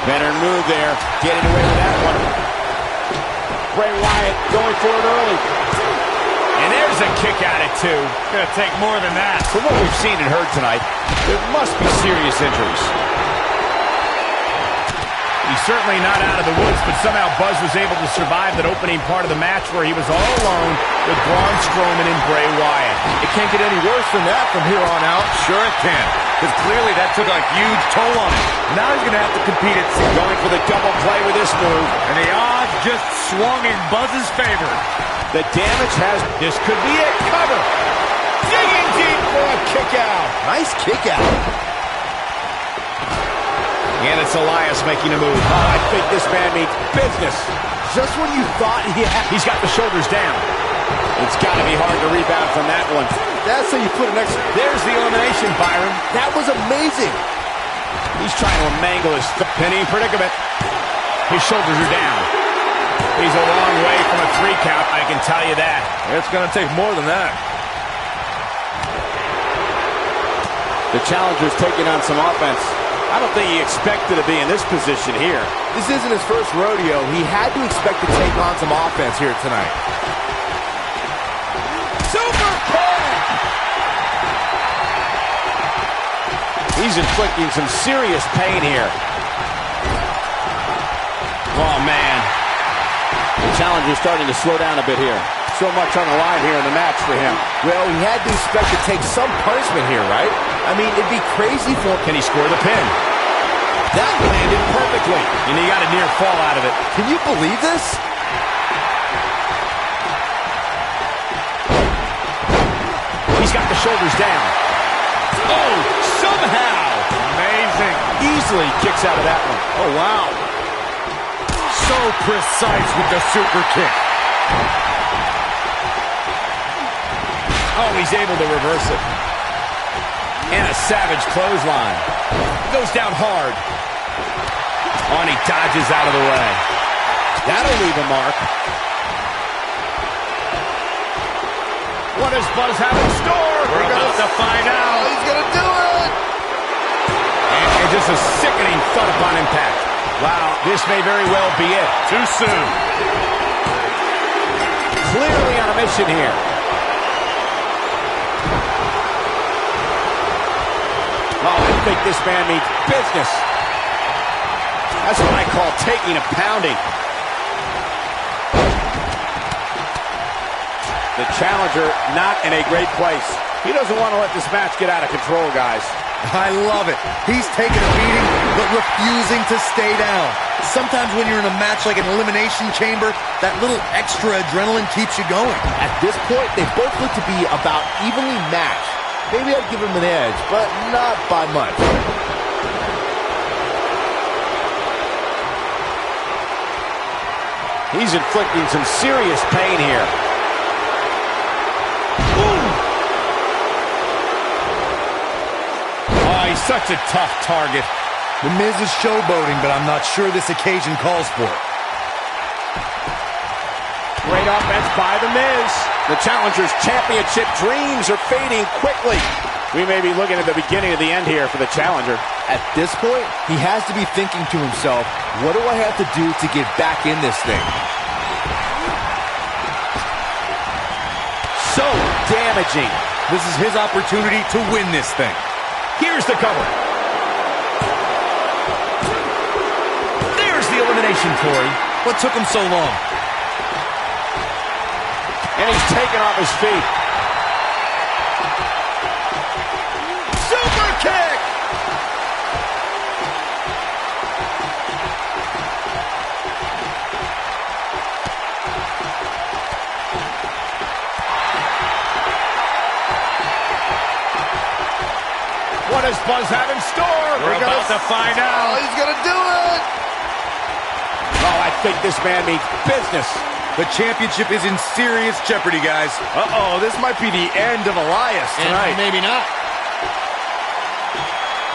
E: Better move there. Getting away with that one. Bray Wyatt going for it early. And there's a kick out at two.
I: Gonna take more than that.
E: From what we've seen and heard tonight, there must be serious injuries. He's certainly not out of the woods, but somehow Buzz was able to survive that opening part of the match where he was all alone with Braun Strowman and Bray Wyatt.
H: It can't get any worse than that from here on out.
I: Sure it can, because clearly that took a huge toll on him. Now he's going to have to compete at sea.
E: Going for the double play with this move.
I: And the odds just swung in Buzz's favor.
E: The damage has... This could be it. Cover. Digging deep for a kick out.
H: Nice kick out.
E: And it's Elias making a move. Oh, I think this man means business.
H: Just when you thought
E: he's got the shoulders down. It's got to be hard to rebound from that one.
H: That's how you put an extra.
E: There's the elimination, Byron.
H: That was amazing.
E: He's trying to mangle his pinning predicament. His shoulders are down. He's a long way from a 3 count, I can tell you that.
F: It's going to take more than that.
E: The challenger's taking on some offense. I don't think he expected to be in this position here.
H: This isn't his first rodeo. He had to expect to take on some offense here tonight.
E: Super kick! He's inflicting some serious pain here. Oh, man. The challenger's starting to slow down a bit here. So much on the line here in the match for him.
H: Well, he had to expect to take some punishment here, right? I mean, it'd be crazy for him.
E: Can he score the pin? That landed perfectly. And he got a near fall out of it.
H: Can you believe this?
E: He's got the shoulders down. Oh, somehow.
I: Amazing.
E: Easily kicks out of that one.
I: Oh, wow. So precise with the super kick.
E: Oh, he's able to reverse it. And a savage clothesline. Goes down hard. Oh, and he dodges out of the way. That'll leave a mark. What does Buzz have in store?
I: We're about to find out.
H: He's going to do it.
E: And just a sickening thud upon impact. Wow, this may very well be it.
I: Too soon.
E: Clearly on a mission here. Oh, I think this man means business. That's what I call taking a pounding. The challenger not in a great place. He doesn't want to let this match get out of control, guys.
I: I love it. He's taking a beating, but refusing to stay down. Sometimes when you're in a match like an elimination chamber, that little extra adrenaline keeps you going.
U: At this point, they both look to be about evenly matched. Maybe I'd give him an edge, but not by much. He's inflicting some serious pain here.
E: Oh, he's such a tough target.
I: The Miz is showboating, but I'm not sure this occasion calls for it.
U: Great offense by The Miz. The Challenger's championship dreams are fading quickly. We may be looking at the beginning of the end here for the Challenger.
H: At this point, he has to be thinking to himself, what do I have to do to get back in this thing?
U: So damaging.
I: This is his opportunity to win this thing.
E: Here's the cover. There's the elimination, Corey.
I: What took him so long?
U: And he's taken off his feet.
E: Super kick! What does Buzz have in store? We're about to find out.
H: Oh, he's gonna do it!
U: Oh, I think this man means business.
I: The championship is in serious jeopardy, guys.
H: Uh-oh, this might be the end of Elias tonight.
T: And maybe not.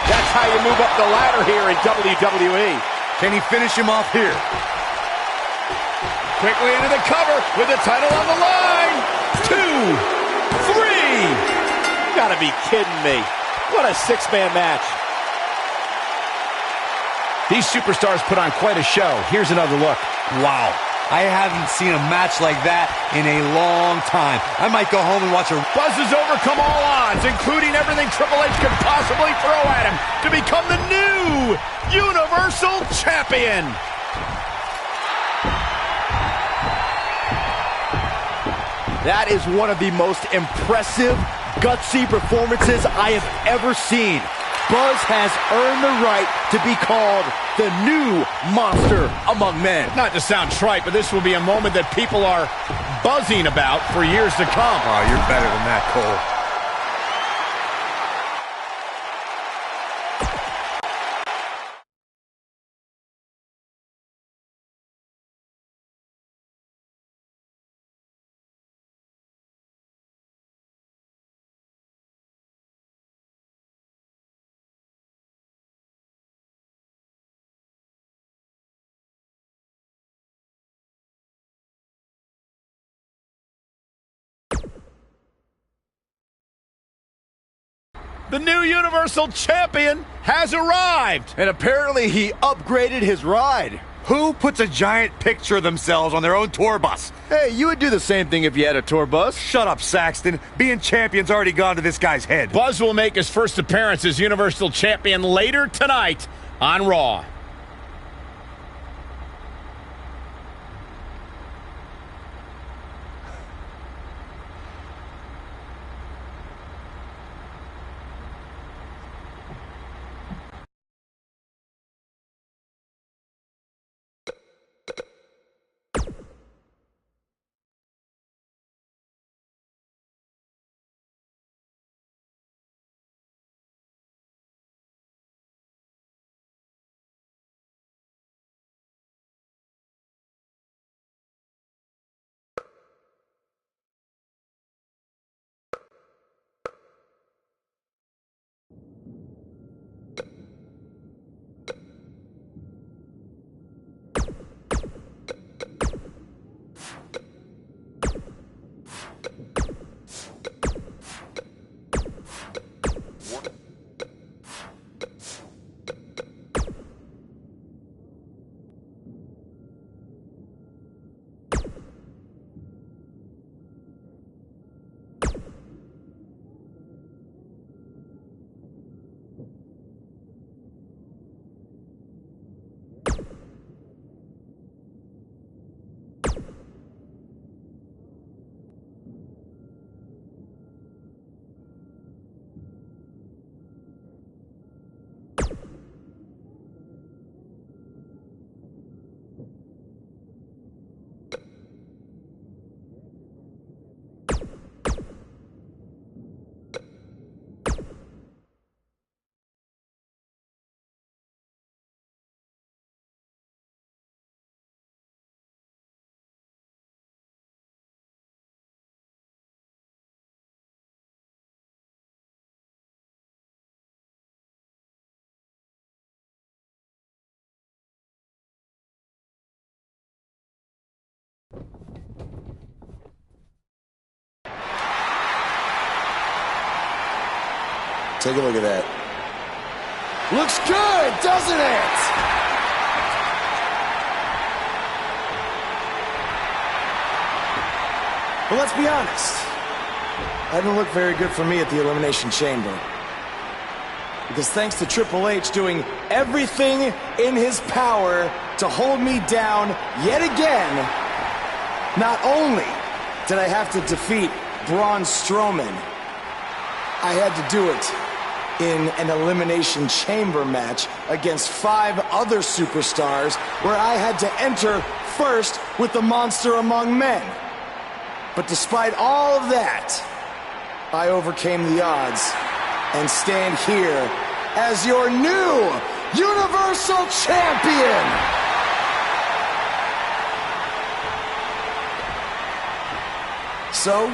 U: That's how you move up the ladder here in WWE.
I: Can he finish him off here?
E: Quickly into the cover with the title on the line. 2, 3.
U: You gotta be kidding me. What a six-man match.
E: These superstars put on quite a show. Here's another look.
I: Wow. I haven't seen a match like that in a long time. I might go home and watch a...
E: Buzz has overcome all odds, including everything Triple H could possibly throw at him, to become the new Universal Champion.
H: That is one of the most impressive, gutsy performances I have ever seen. Buzz has earned the right to be called the new monster among men.
E: Not to sound trite, but this will be a moment that people are buzzing about for years to come.
I: Oh, you're better than that, Cole.
E: The new Universal Champion has arrived.
H: And apparently he upgraded his ride.
I: Who puts a giant picture of themselves on their own tour bus?
H: Hey, you would do the same thing if you had a tour bus.
I: Shut up, Saxton. Being champion's already gone to this guy's head.
E: Buzz will make his first appearance as Universal Champion later tonight on Raw.
P: Take a look at that.
C: Looks good, doesn't it?
P: But let's be honest. That didn't look very good for me at the Elimination Chamber. Because thanks to Triple H doing everything in his power to hold me down yet again, not only did I have to defeat Braun Strowman, I had to do it in an Elimination Chamber match against 5 other superstars where I had to enter first with the Monster Among Men. But despite all of that, I overcame the odds and stand here as your new Universal Champion! So,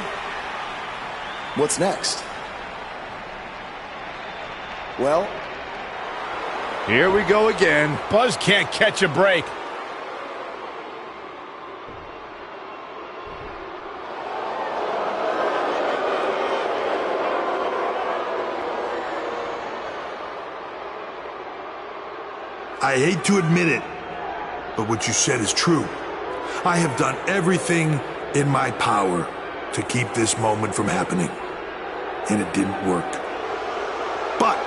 P: what's next? Well,
F: here we go again.
E: Buzz can't catch a break.
Q: I hate to admit it, but what you said is true. I have done everything in my power to keep this moment from happening, and it didn't work. But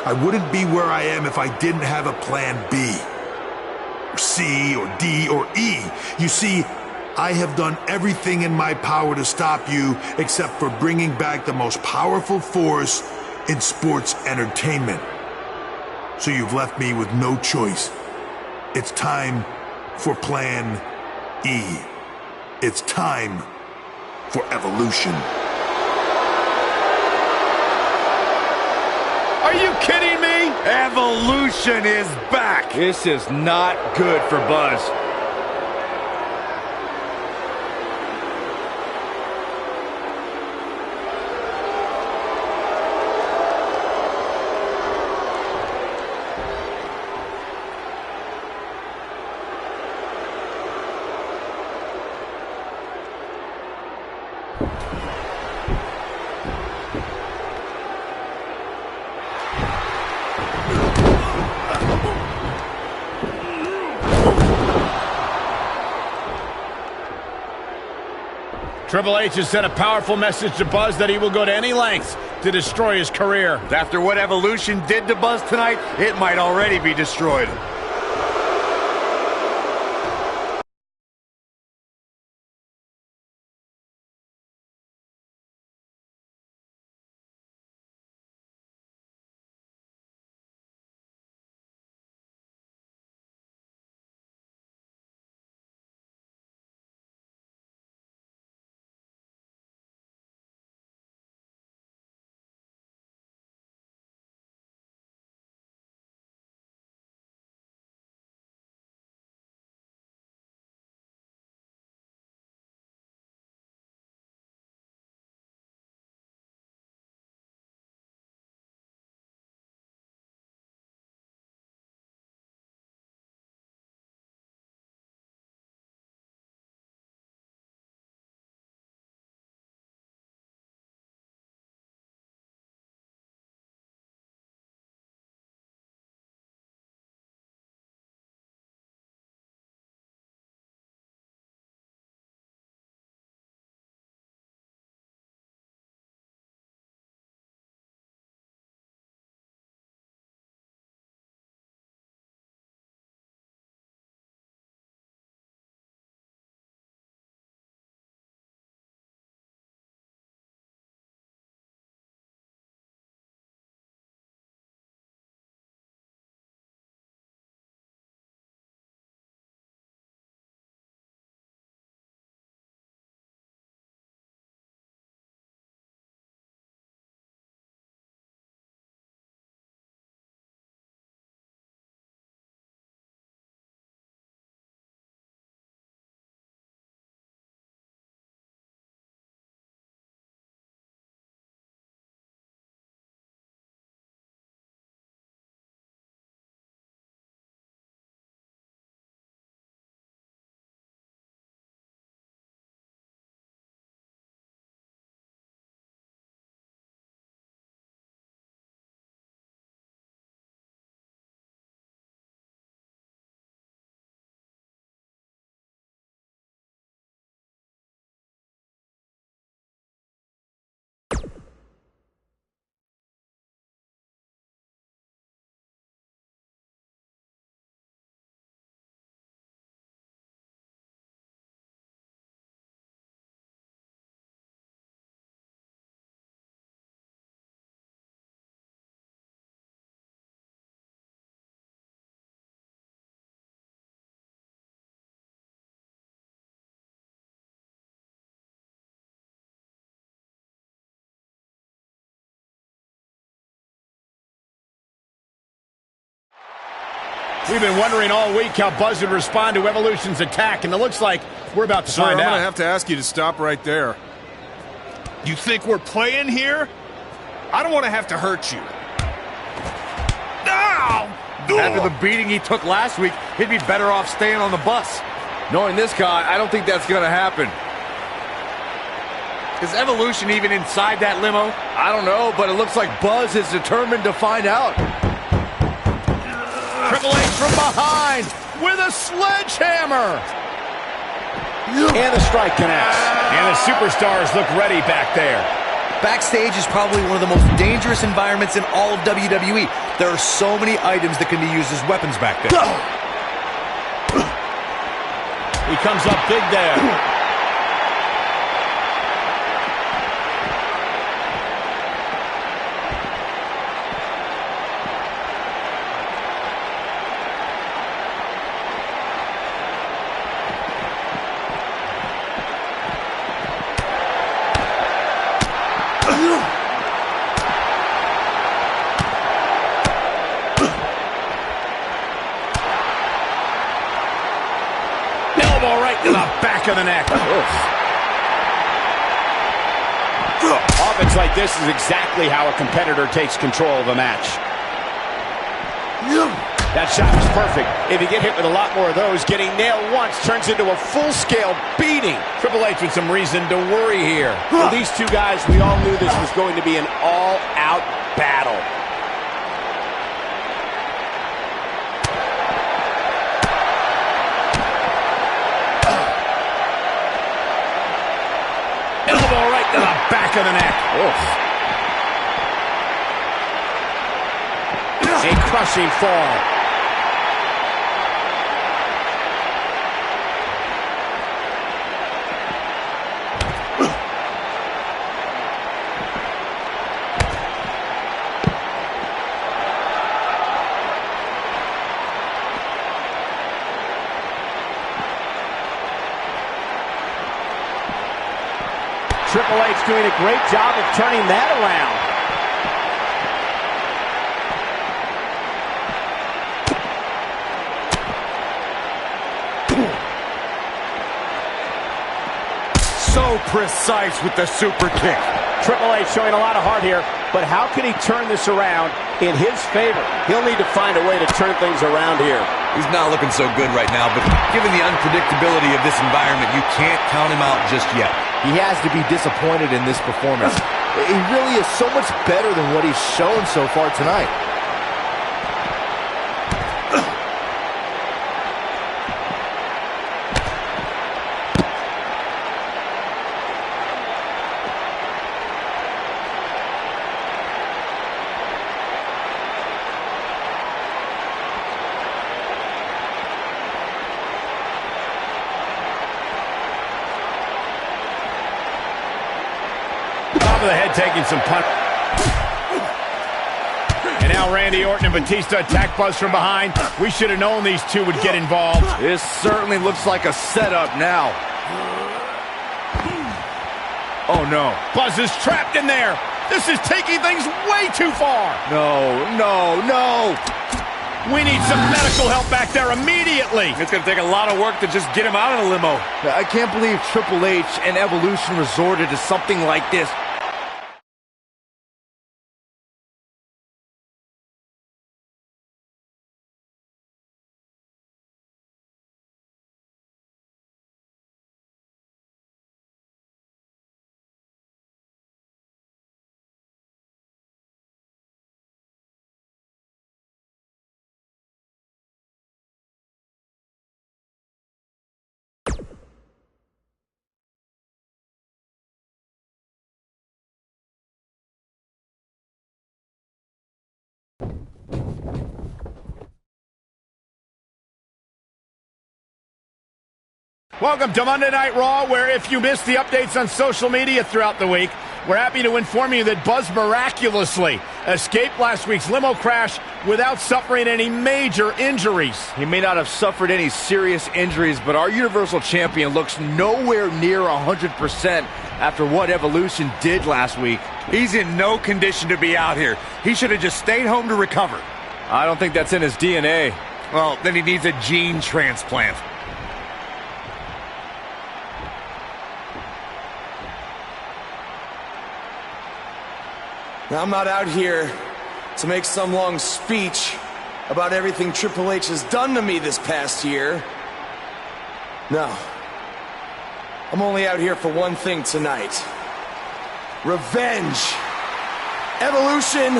Q: I wouldn't be where I am if I didn't have a plan B, or C, or D, or E. You see, I have done everything in my power to stop you except for bringing back the most powerful force in sports entertainment. So you've left me with no choice. It's time for Plan E. It's time for evolution.
F: Are you kidding me? Evolution is back. This is not good for Buzz.
E: Triple H has sent a powerful message to Buzz that he will go to any lengths to destroy his career.
F: After what Evolution did to Buzz tonight, it might already be destroyed.
E: We've been wondering all week how Buzz would respond to Evolution's attack, and it looks like we're about to find out.
B: I'm going to have to ask you to stop right there. You think we're playing here? I don't want to have to hurt you. Ow!
F: After the beating he took last week, he'd be better off staying on the bus. Knowing this guy, I don't think that's going to happen. Is Evolution even inside that limo? I don't know, but it looks like Buzz is determined to find out. Triple H from behind with a sledgehammer.
E: And the strike connects. And the superstars look ready back there.
I: Backstage is probably one of the most dangerous environments in all of WWE. There are so many items that can be used as weapons back there.
E: He comes up big there. Elbow right to the back of the neck. Offense like this is exactly how a competitor takes control of a match. That shot was perfect. If you get hit with a lot more of those, getting nailed once turns into a full-scale beating. Triple H with some reason to worry here. For these two guys, we all knew this was going to be an all-out battle. Elbow right to the back of the neck. A crushing fall. Triple H doing a great job of turning that around.
F: So precise with the super kick.
E: Triple H showing a lot of heart here, but how can he turn this around in his favor? He'll need to find a way to turn things around here.
I: He's not looking so good right now, but given the unpredictability of this environment, you can't count him out just yet.
H: He has to be disappointed in this performance. He really is so much better than what he's shown so far tonight.
E: Top of the head taking some punch. And now Randy Orton and Batista attack Buzz from behind. We should have known these two would get involved.
F: This certainly looks like a setup now. Oh no.
E: Buzz is trapped in there. This is taking things way too far.
F: No, no, no.
E: We need some medical help back there immediately.
F: It's going to take a lot of work to just get him out of the limo.
H: I can't believe Triple H and Evolution resorted to something like this.
E: Welcome to Monday Night Raw, where if you missed the updates on social media throughout the week, we're happy to inform you that Buzz miraculously escaped last week's limo crash without suffering any major injuries.
F: He may not have suffered any serious injuries, but our Universal Champion looks nowhere near 100% after what Evolution did last week. He's in no condition to be out here. He should have just stayed home to recover. I don't think that's in his DNA. Well, then he needs a gene transplant.
P: Now, I'm not out here to make some long speech about everything Triple H has done to me this past year. No. I'm only out here for one thing tonight. Revenge. Evolution.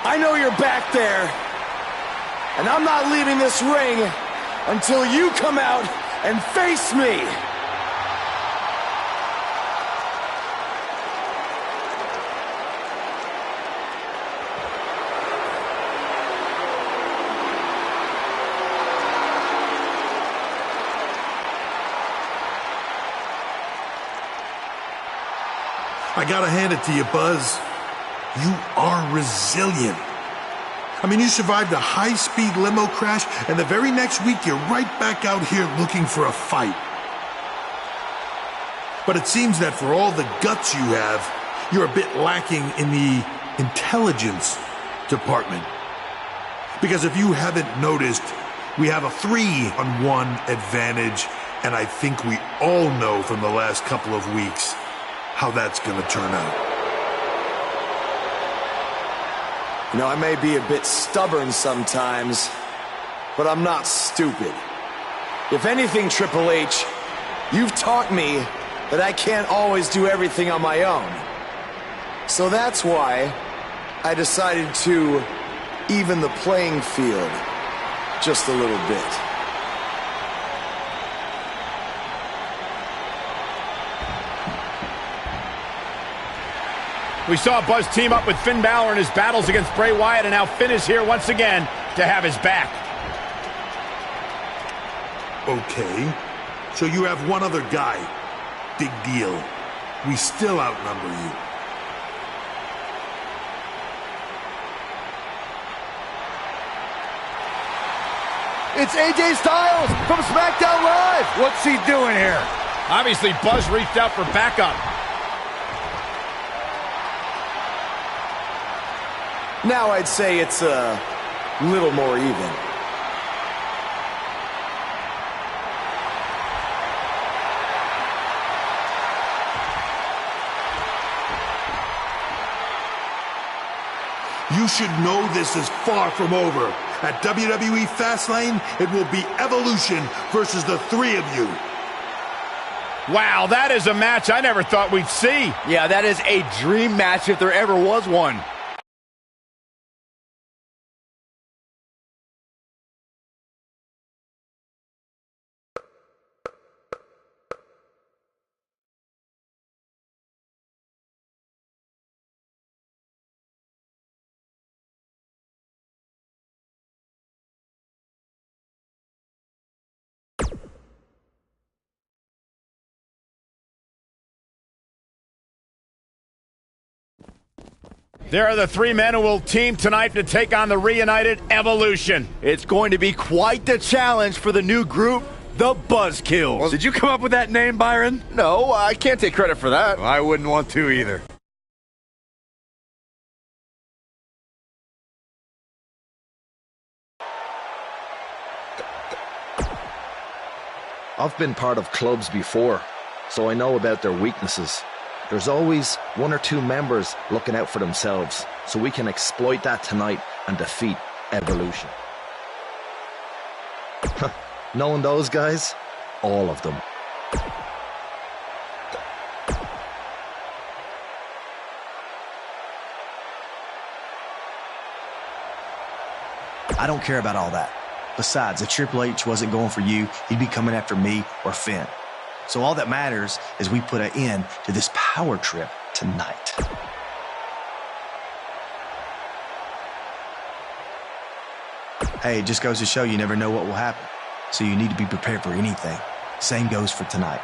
P: I know you're back there. And I'm not leaving this ring until you come out and face me.
Q: I gotta hand it to you, Buzz. You are resilient. I mean, you survived a high-speed limo crash, and the very next week you're right back out here looking for a fight. But it seems that for all the guts you have, you're a bit lacking in the intelligence department. Because if you haven't noticed, we have a 3-on-1 advantage, and I think we all know from the last couple of weeks how that's gonna turn out.
P: You know, I may be a bit stubborn sometimes, but I'm not stupid. If anything, Triple H, you've taught me that I can't always do everything on my own. So that's why I decided to even the playing field just a little bit.
E: We saw Buzz team up with Finn Balor in his battles against Bray Wyatt, and now Finn is here once again to have his back.
Q: Okay, so you have one other guy. Big deal. We still outnumber you.
H: It's AJ Styles from SmackDown Live.
F: What's he doing here?
E: Obviously, Buzz reached out for backup.
P: Now I'd say it's a little more even.
Q: You should know this is far from over. At WWE Fastlane, it will be Evolution versus the three of you.
E: Wow, that is a match I never thought we'd see.
H: Yeah, that is a dream match if there ever was one.
E: There are the three men who will team tonight to take on the reunited Evolution.
H: It's going to be quite the challenge for the new group, the Buzzkills.
F: Well, did you come up with that name, Byron?
H: No, I can't take credit for that.
F: Well, I wouldn't want to either.
R: I've been part of clubs before, so I know about their weaknesses. There's always one or two members looking out for themselves, so we can exploit that tonight and defeat Evolution. Knowing those guys, all of them.
A: I don't care about all that. Besides, if Triple H wasn't going for you, he'd be coming after me or Finn. So all that matters is we put an end to this power trip tonight. Hey, it just goes to show you never know what will happen. So you need to be prepared for anything. Same goes for tonight.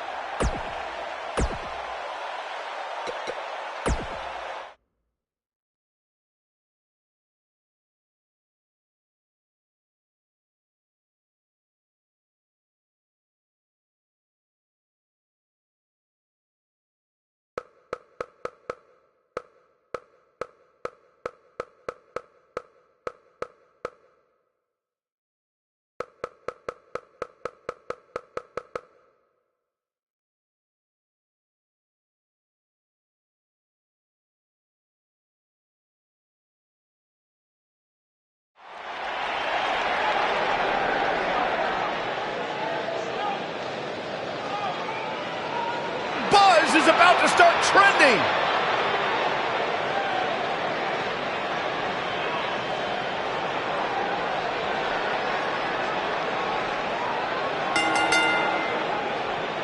F: about to start trending.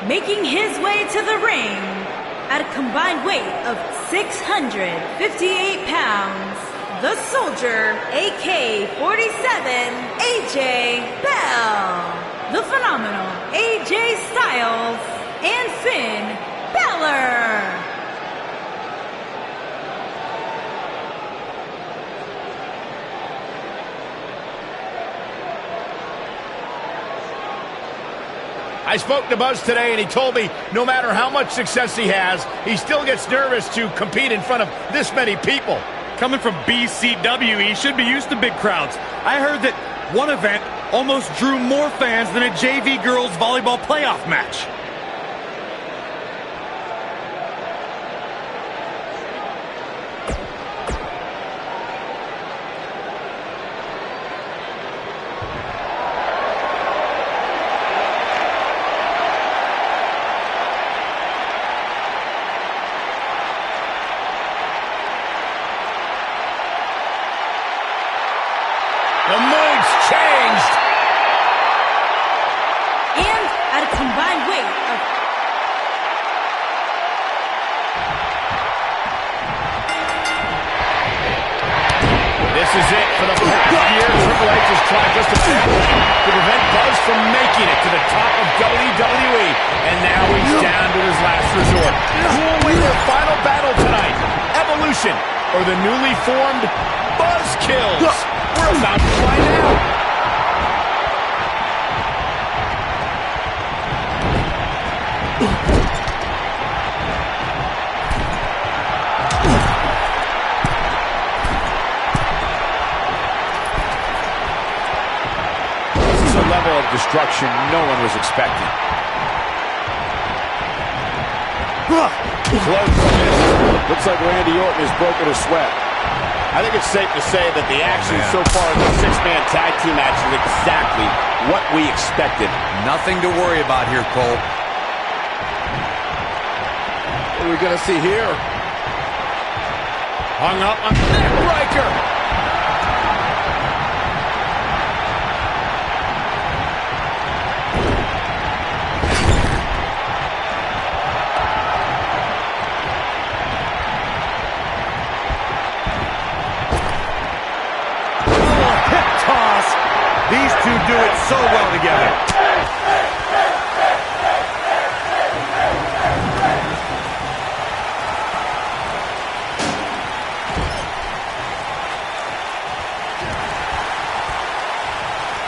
G: Making his way to the ring at a combined weight of 658 pounds, the Soldier, AK-47, AJ Bell, the phenomenal AJ Styles, and Finn Balor.
E: I spoke to Buzz today, and he told me no matter how much success he has, he still gets nervous to compete in front of this many people.
K: Coming from BCW, he should be used to big crowds. I heard that one event almost drew more fans than a JV girls volleyball playoff match.
E: The mood's changed.
G: And at a combined weight of...
E: This is it for the past year. Triple H has tried just about to prevent Buzz from making it to the top of WWE. And now he's down to his last resort. Who will win their final battle tonight? Evolution or the newly formed Buzzkills? We're about to find out. This is a level of destruction no one was expecting. Close. Looks like Randy Orton has broken a sweat. I think it's safe to say that the action so far in the six-man tag team match is exactly what we expected.
I: Nothing to worry about here, Cole.
E: What are we going to see here? Hung up on neckbreaker.
K: These two do it so well together.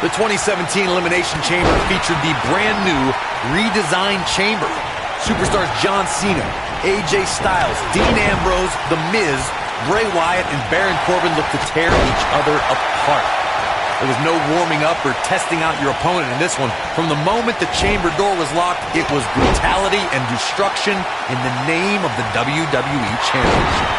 I: The 2017 Elimination Chamber featured the brand new redesigned chamber. Superstars John Cena, AJ Styles, Dean Ambrose, The Miz, Bray Wyatt, and Baron Corbin looked to tear each other apart. There was no warming up or testing out your opponent in this one. From the moment the chamber door was locked, it was brutality and destruction in the name of the WWE Championship.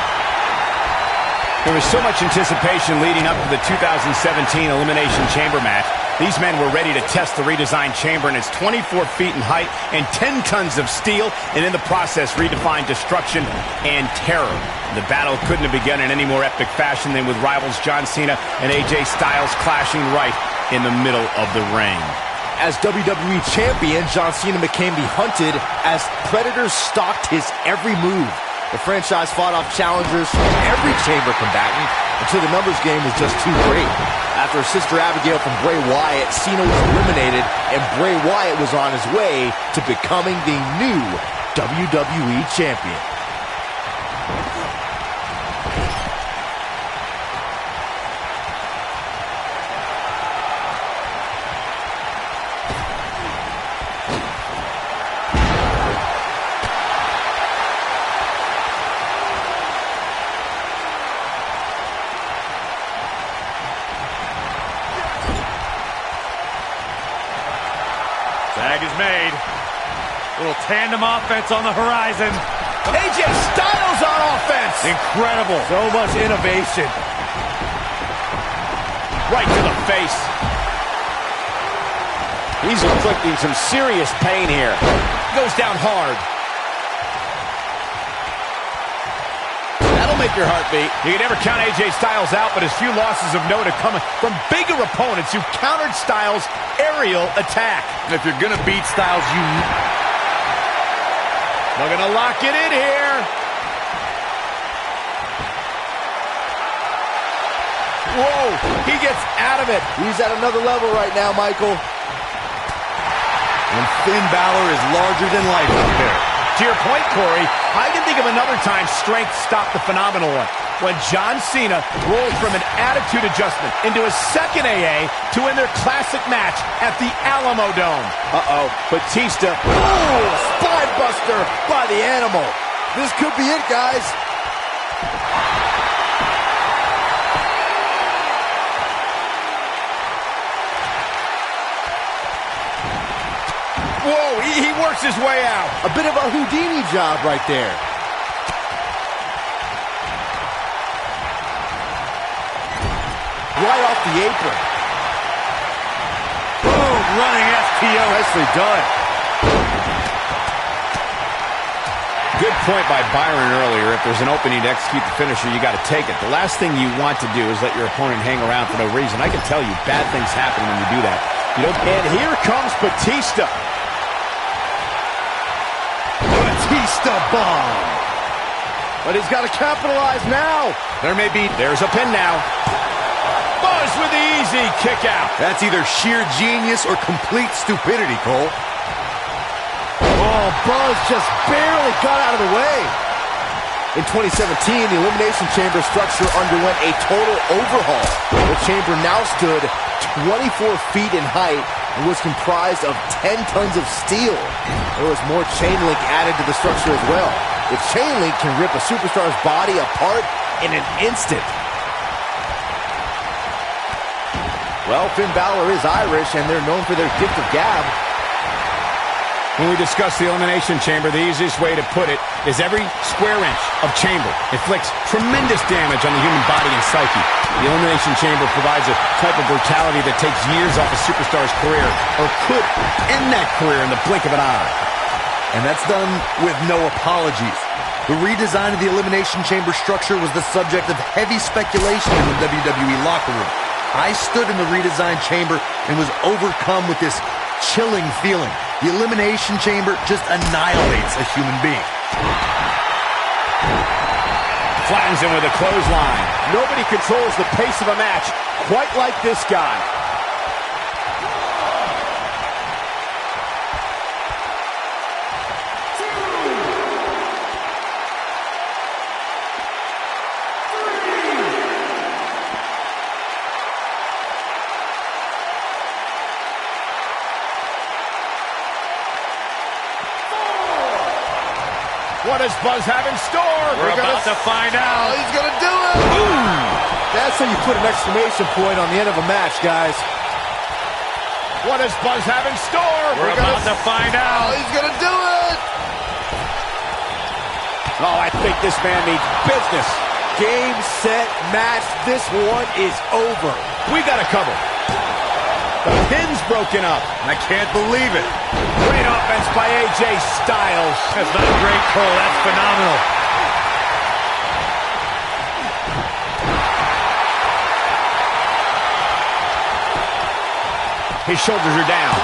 E: There was so much anticipation leading up to the 2017 Elimination Chamber match. These men were ready to test the redesigned chamber, and it's 24 feet in height and 10 tons of steel, and in the process redefined destruction and terror. The battle couldn't have begun in any more epic fashion than with rivals John Cena and AJ Styles clashing right in the middle of the ring.
H: As WWE Champion, John Cena became the hunted as predators stalked his every move. The franchise fought off challengers from every chamber combatant until the numbers game was just too great. After Sister Abigail from Bray Wyatt, Cena was eliminated, and Bray Wyatt was on his way to becoming the new WWE Champion.
K: Tag is made. Little tandem offense on the horizon.
E: AJ Styles on offense.
K: Incredible.
H: So much innovation.
E: Right to the face. He's inflicting some serious pain here. Goes down hard.
U: make your heart beat.
E: You can never count AJ Styles out, but his few losses of note have come from bigger opponents who countered Styles' aerial attack.
F: If you're going to beat Styles,
E: We're going to lock it in here. Whoa, he gets out of it.
H: He's at another level right now, Michael.
F: And Finn Balor is larger than life out there.
E: To your point, Corey, I can think of another time strength stopped the phenomenal one. When John Cena rolled from an attitude adjustment into a second AA to win their classic match at the Alamo Dome.
H: Uh-oh.
E: Batista.
H: Oh, spine buster by the animal. This could be it, guys.
E: Whoa, he works his way out.
H: A bit of a Houdini job right there. Right off the apron.
F: Boom, running FTO.
H: Nicely done.
E: Good point by Byron earlier. If there's an opening to execute the finisher, you got to take it. The last thing you want to do is let your opponent hang around for no reason. I can tell you, bad things happen when you do that. And here comes Batista.
H: Batista bomb. But he's got to capitalize now.
E: There's a pin now. Buzz with the easy kick out.
F: That's either sheer genius or complete stupidity, Cole.
H: Oh, Buzz just barely got out of the way. In 2017, the Elimination Chamber structure underwent a total overhaul. The chamber now stood 24 feet in height and was comprised of 10 tons of steel. There was more chain link added to the structure as well. The chain link can rip a superstar's body apart in an instant. Well, Finn Balor is Irish, and they're known for their gift of gab.
E: When we discuss the Elimination Chamber, the easiest way to put it is every square inch of chamber inflicts tremendous damage on the human body and psyche. The Elimination Chamber provides a type of brutality that takes years off a superstar's career, or could end that career in the blink of an eye.
F: And that's done with no apologies. The redesign of the Elimination Chamber structure was the subject of heavy speculation in the WWE locker room. I stood in the redesigned chamber and was overcome with this chilling feeling. The Elimination Chamber just annihilates a human being.
E: Flattens him with a clothesline. Nobody controls the pace of a match quite like this guy. What does Buzz have in store?
F: We're about to find out.
H: Oh, he's going to do it. Boom. That's how you put an exclamation point on the end of a match, guys.
E: What does Buzz have in store?
F: We're about to find out.
H: Oh, he's going to do it.
E: Oh, I think this man needs business.
H: Game, set, match. This one is over.
E: We got to cover. The pin's broken up.
F: I can't believe it.
E: Great offense by AJ Styles.
F: That's not great, Cole. That's phenomenal.
E: His shoulders are down.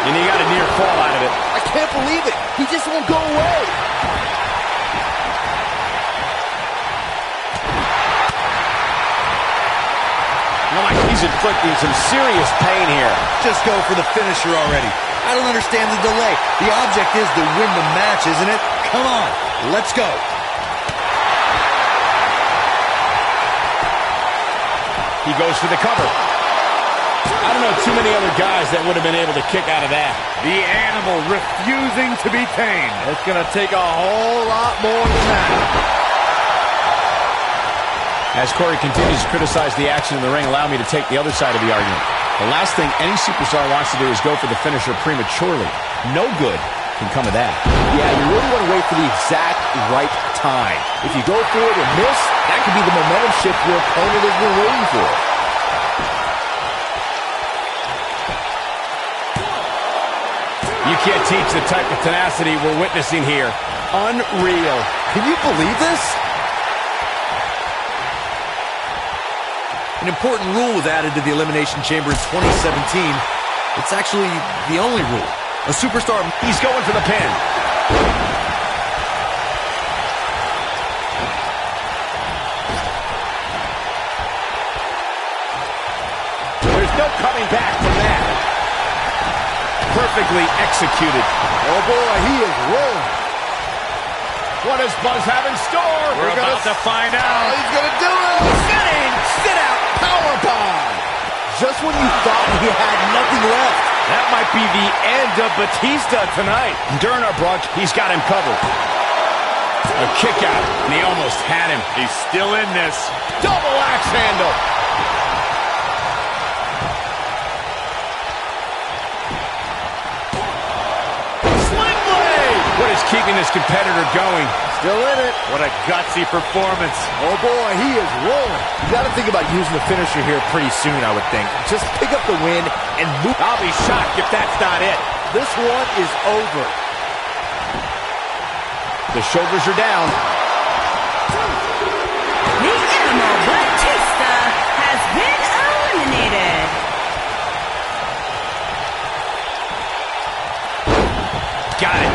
E: And he got a near fall out of it.
H: I can't believe it. He just won't go away.
E: He's inflicting some serious pain here.
F: Just go for the finisher already. I don't understand the delay. The object is to win the match, isn't it? Come on, let's go.
E: He goes for the cover. I don't know too many other guys that would have been able to kick out of that.
F: The animal refusing to be tamed.
H: It's going to take a whole lot more than that.
E: As Corey continues to criticize the action in the ring, allow me to take the other side of the argument. The last thing any superstar wants to do is go for the finisher prematurely. No good can come of that.
H: Yeah, you really want to wait for the exact right time. If you go for it and miss, that could be the momentum shift your opponent has been waiting for.
E: You can't teach the type of tenacity we're witnessing here. Unreal.
H: Can you believe this?
I: An important rule was added to the Elimination Chamber in 2017. It's actually the only rule. A superstar, he's going for the pin.
U: There's no coming back from that. Perfectly executed.
H: Oh boy, he is rolling.
U: What does Buzz have in store?
K: We're about to find out.
H: Oh, he's gonna do it.
U: Sitting, sit out, powerbomb.
H: Just when you thought he had nothing left.
K: That might be the end of Batista tonight.
U: During our broadcast, he's got him covered. A kick out, and he almost had him.
K: He's still in this.
U: Double axe handle. Sling blade. What is keeping this competitor going?
H: Still in it.
K: What a gutsy performance.
H: Oh boy, he is rolling. You got to think about using the finisher here pretty soon, I would think. Just pick up the win and move.
U: I'll be shocked if that's not it.
H: This one is over.
U: The shoulders are down.
G: The Animal Batista has been eliminated.
U: Got it.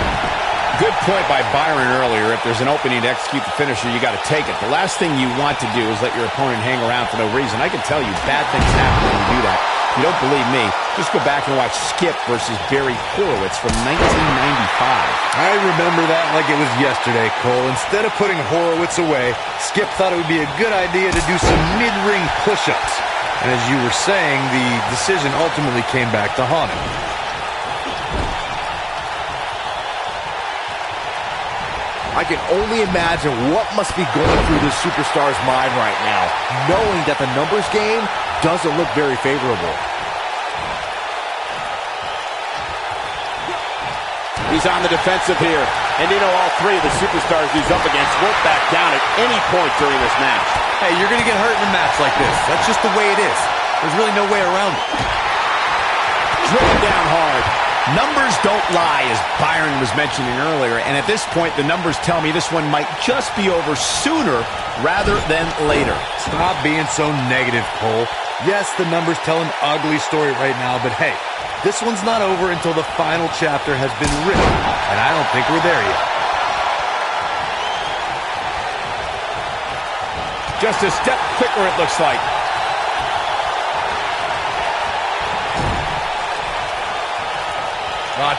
U: Good point by Byron earlier. If there's an opening to execute the finisher, you got to take it. The last thing you want to do is let your opponent hang around for no reason. I can tell you bad things happen when you do that. If you don't believe me, just go back and watch Skip versus Barry Horowitz from 1995.
F: I remember that like it was yesterday, Cole. Instead of putting Horowitz away, Skip thought it would be a good idea to do some mid-ring push-ups. And as you were saying, the decision ultimately came back to haunt him.
H: I can only imagine what must be going through this superstar's mind right now, knowing that the numbers game doesn't look very favorable.
U: He's on the defensive here. And you know all three of the superstars he's up against won't back down at any point during this match.
I: Hey, you're going to get hurt in a match like this. That's just the way it is. There's really no way around it.
U: Driven down hard. Numbers don't lie, as Byron was mentioning earlier, and at this point, the numbers tell me this one might just be over sooner rather than later.
F: Stop being so negative, Cole. Yes, the numbers tell an ugly story right now, but hey, this one's not over until the final chapter has been written, and I don't think we're there yet.
U: Just a step quicker, it looks like.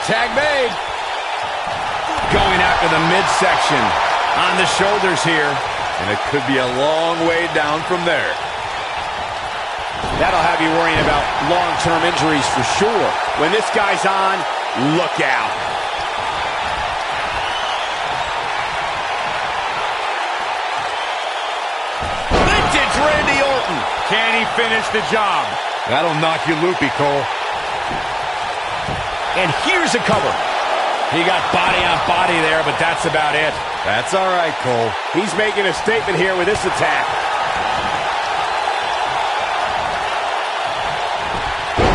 U: Tag made. Going after the midsection. On the shoulders here.
F: And it could be a long way down from there.
U: That'll have you worrying about long-term injuries for sure. When this guy's on, look out. Vintage Randy Orton.
K: Can he finish the job?
F: That'll knock you loopy, Cole.
U: And here's a cover. He got body on body there, but that's about it.
F: That's all right, Cole.
U: He's making a statement here with this attack.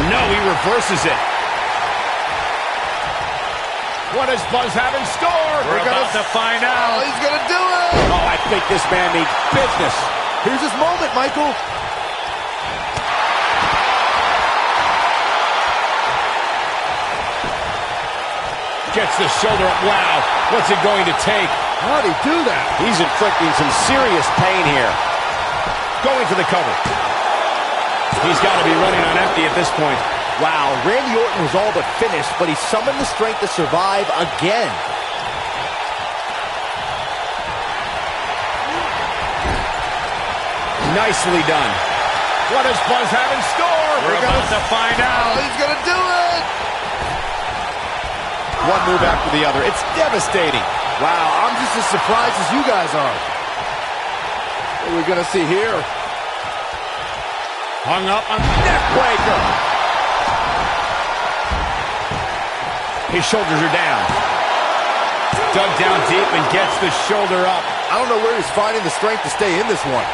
U: No, he reverses it. What does Buzz have in store?
K: We're about to find out.
H: Oh, he's going to do it.
U: Oh, I think this man needs business.
H: Here's his moment, Michael.
U: Gets the shoulder up. Wow, what's it going to take?
H: How'd he do that?
U: He's inflicting some serious pain here. Going for the cover. He's got to be running on empty at this point.
H: Wow, Randy Orton was all but finished, but he summoned the strength to survive again.
U: Nicely done. What does Buzz have in store?
K: We're about to find out.
H: Oh, he's going to do it.
U: One move after the other. It's devastating.
H: Wow, I'm just as surprised as you guys are. What are we going to see here?
U: Hung up on the neck breaker. His shoulders are down. Dug down deep and gets the shoulder up.
H: I don't know where he's finding the strength to stay in this one.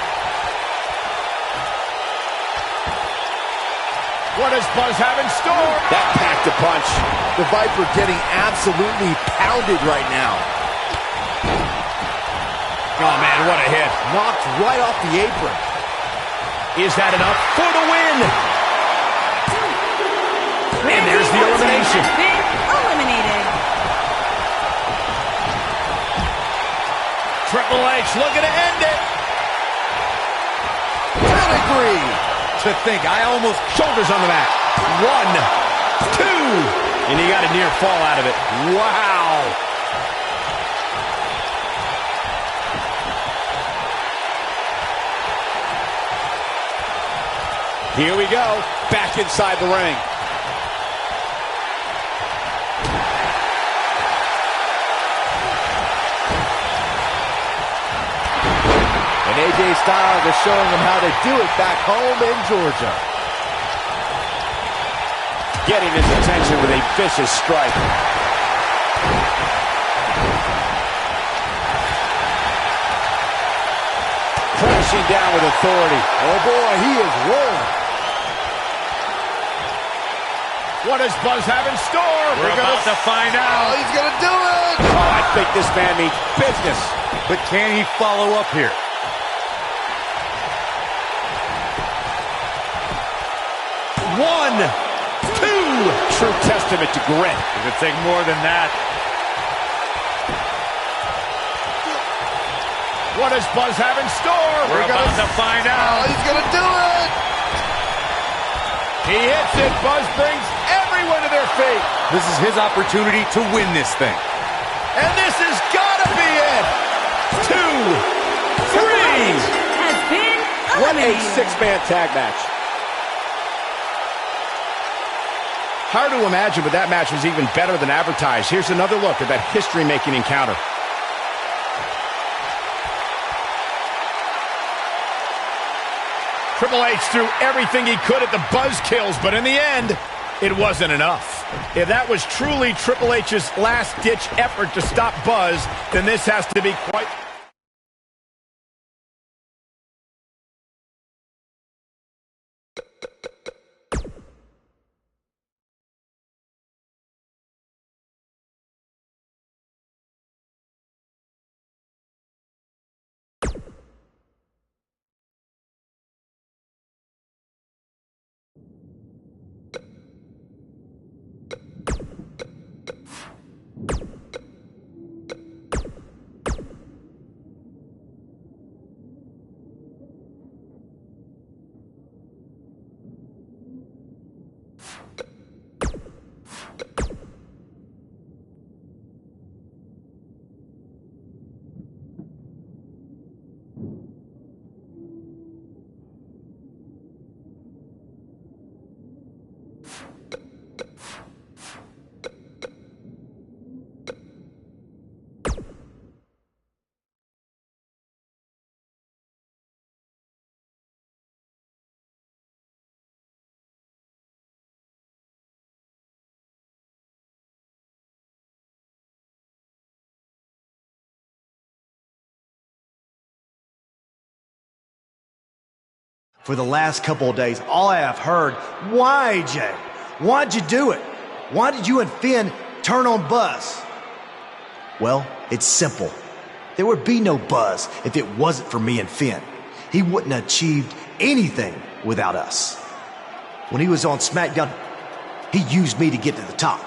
U: What does Buzz have in store? That packed a punch.
H: The Viper getting absolutely pounded right now.
U: Oh, man, what a hit.
H: Knocked right off the apron.
E: Is that enough for the win? And there's the elimination.
G: Been eliminated.
E: Triple H looking to end it. Pedigree. To think, I almost shoulders on the mat. 1, 2. And he got a near fall out of it. Wow. Here we go, back inside the ring.
H: And AJ Styles is showing him how to do it back home in Georgia.
E: Getting his attention with a vicious strike. Crashing down with authority.
H: Oh boy, he is rolling.
E: What does Buzz have in store?
K: We're about to find out.
H: Oh, he's going to do it.
E: Oh, I think this man means business.
K: But can he follow up here?
E: One, two. True testament to grit.
K: It could take more than that.
E: What does Buzz have in store?
K: We're about to find out.
H: Oh, he's going to do it.
E: He hits it. Buzz brings everyone to their feet.
F: This is his opportunity to win this thing.
E: And this has got to be it. 2, 3.
G: Has been
E: What a
G: eliminated.
E: six-man tag match. Hard to imagine, but that match was even better than advertised. Here's another look at that history-making encounter. Triple H threw everything he could at the buzzkills, but in the end, it wasn't enough. If that was truly Triple H's last-ditch effort to stop Buzz, then this has to be quite...
A: For the last couple of days, all I have heard, why, Jay? Why'd you do it? Why did you and Finn turn on Buzz? Well, it's simple. There would be no Buzz if it wasn't for me and Finn. He wouldn't have achieved anything without us. When he was on SmackDown, he used me to get to the top.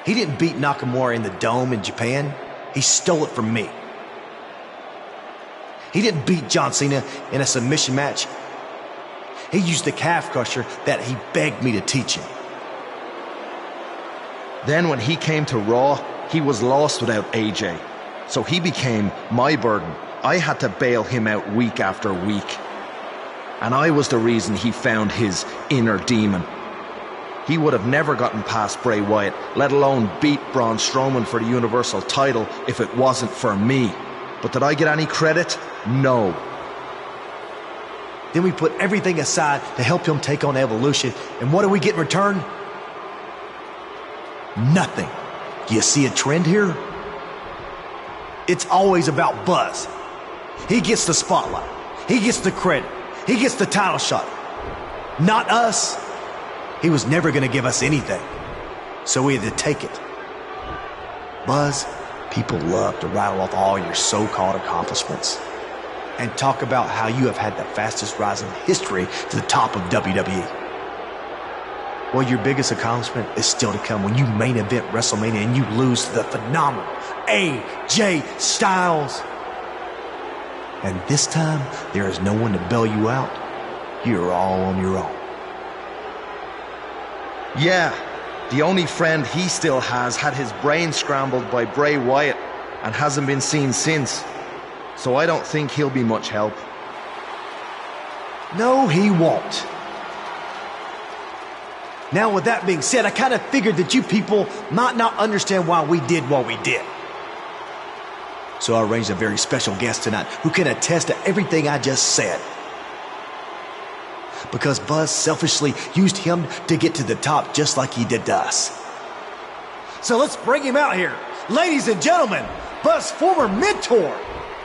A: He didn't beat Nakamura in the Dome in Japan. He stole it from me. He didn't beat John Cena in a submission match. He used the calf crusher that he begged me to teach him.
R: Then when he came to Raw, he was lost without AJ. So he became my burden. I had to bail him out week after week. And I was the reason he found his inner demon. He would have never gotten past Bray Wyatt, let alone beat Braun Strowman for the Universal title if it wasn't for me. But did I get any credit? No.
A: Then we put everything aside to help him take on Evolution. And what do we get in return? Nothing. Do you see a trend here? It's always about Buzz. He gets the spotlight. He gets the credit. He gets the title shot. Not us. He was never going to give us anything. So we had to take it. Buzz, people love to rattle off all your so-called accomplishments. and talk about how you have had the fastest rise in history to the top of WWE. Well, your biggest accomplishment is still to come when you main event WrestleMania and you lose to the phenomenal AJ Styles. And this time, there is no one to bail you out. You're all on your own.
R: Yeah, the only friend he still has had his brain scrambled by Bray Wyatt and hasn't been seen since. So I don't think he'll be much help.
A: No, he won't. Now, with that being said, I kind of figured that you people might not understand why we did what we did. So I arranged a very special guest tonight who can attest to everything I just said. Because Buzz selfishly used him to get to the top just like he did to us. So let's bring him out here. Ladies and gentlemen, Buzz's former mentor,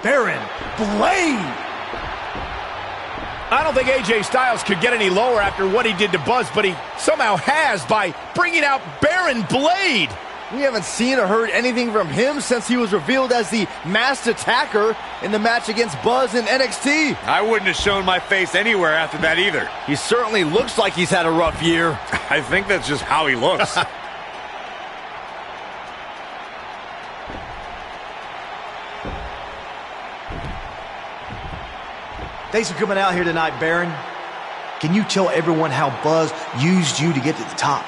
A: Baron Blade.
E: I don't think AJ Styles could get any lower after what he did to Buzz, but he somehow has by bringing out Baron Blade.
H: We haven't seen or heard anything from him since he was revealed as the masked attacker in the match against Buzz in NXT.
K: I wouldn't have shown my face anywhere after that either.
H: He certainly looks like he's had a rough year.
K: I think that's just how he looks.
A: Thanks for coming out here tonight, Baron. Can you tell everyone how Buzz used you to get to the top?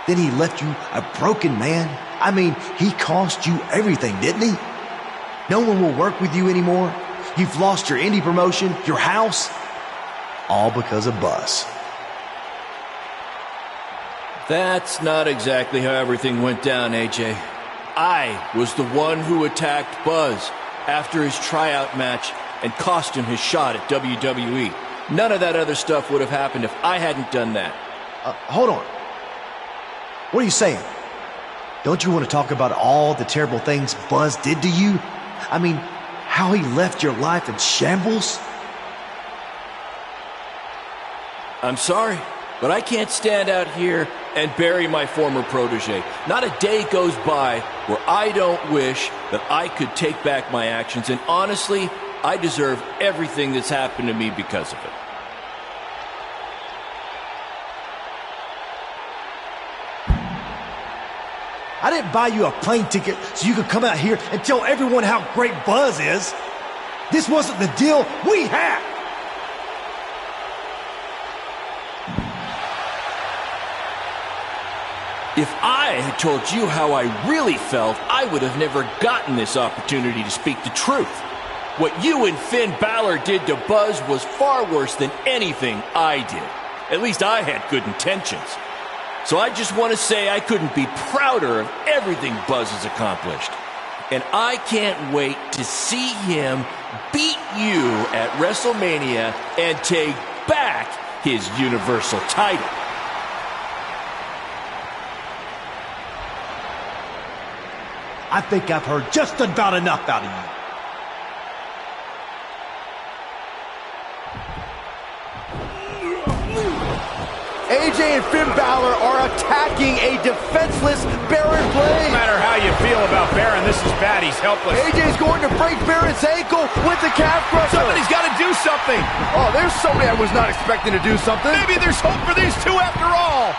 A: Then he left you a broken man. I mean, he cost you everything, didn't he? No one will work with you anymore. You've lost your indie promotion, your house, all because of Buzz.
T: That's not exactly how everything went down, AJ. I was the one who attacked Buzz after his tryout match and cost him his shot at WWE. None of that other stuff would have happened if I hadn't done that.
A: Hold on. What are you saying? Don't you want to talk about all the terrible things Buzz did to you? I mean, how he left your life in shambles?
T: I'm sorry, but I can't stand out here and bury my former protege. Not a day goes by where I don't wish that I could take back my actions, and honestly, I deserve everything that's happened to me because of it.
A: I didn't buy you a plane ticket so you could come out here and tell everyone how great Buzz is. This wasn't the deal we had.
T: If I had told you how I really felt, I would have never gotten this opportunity to speak the truth. What you and Finn Balor did to Buzz was far worse than anything I did. At least I had good intentions. So I just want to say I couldn't be prouder of everything Buzz has accomplished. And I can't wait to see him beat you at WrestleMania and take back his Universal title.
A: I think I've heard just about enough out of you.
H: AJ and Finn Balor are attacking a defenseless Baron Blade.
E: No matter how you feel about Baron, this is bad. He's helpless.
H: AJ's going to break Baron's ankle with the calf crusher.
E: Somebody's got to do something.
H: Oh, there's somebody I was not expecting to do something.
E: Maybe there's hope for these two after all.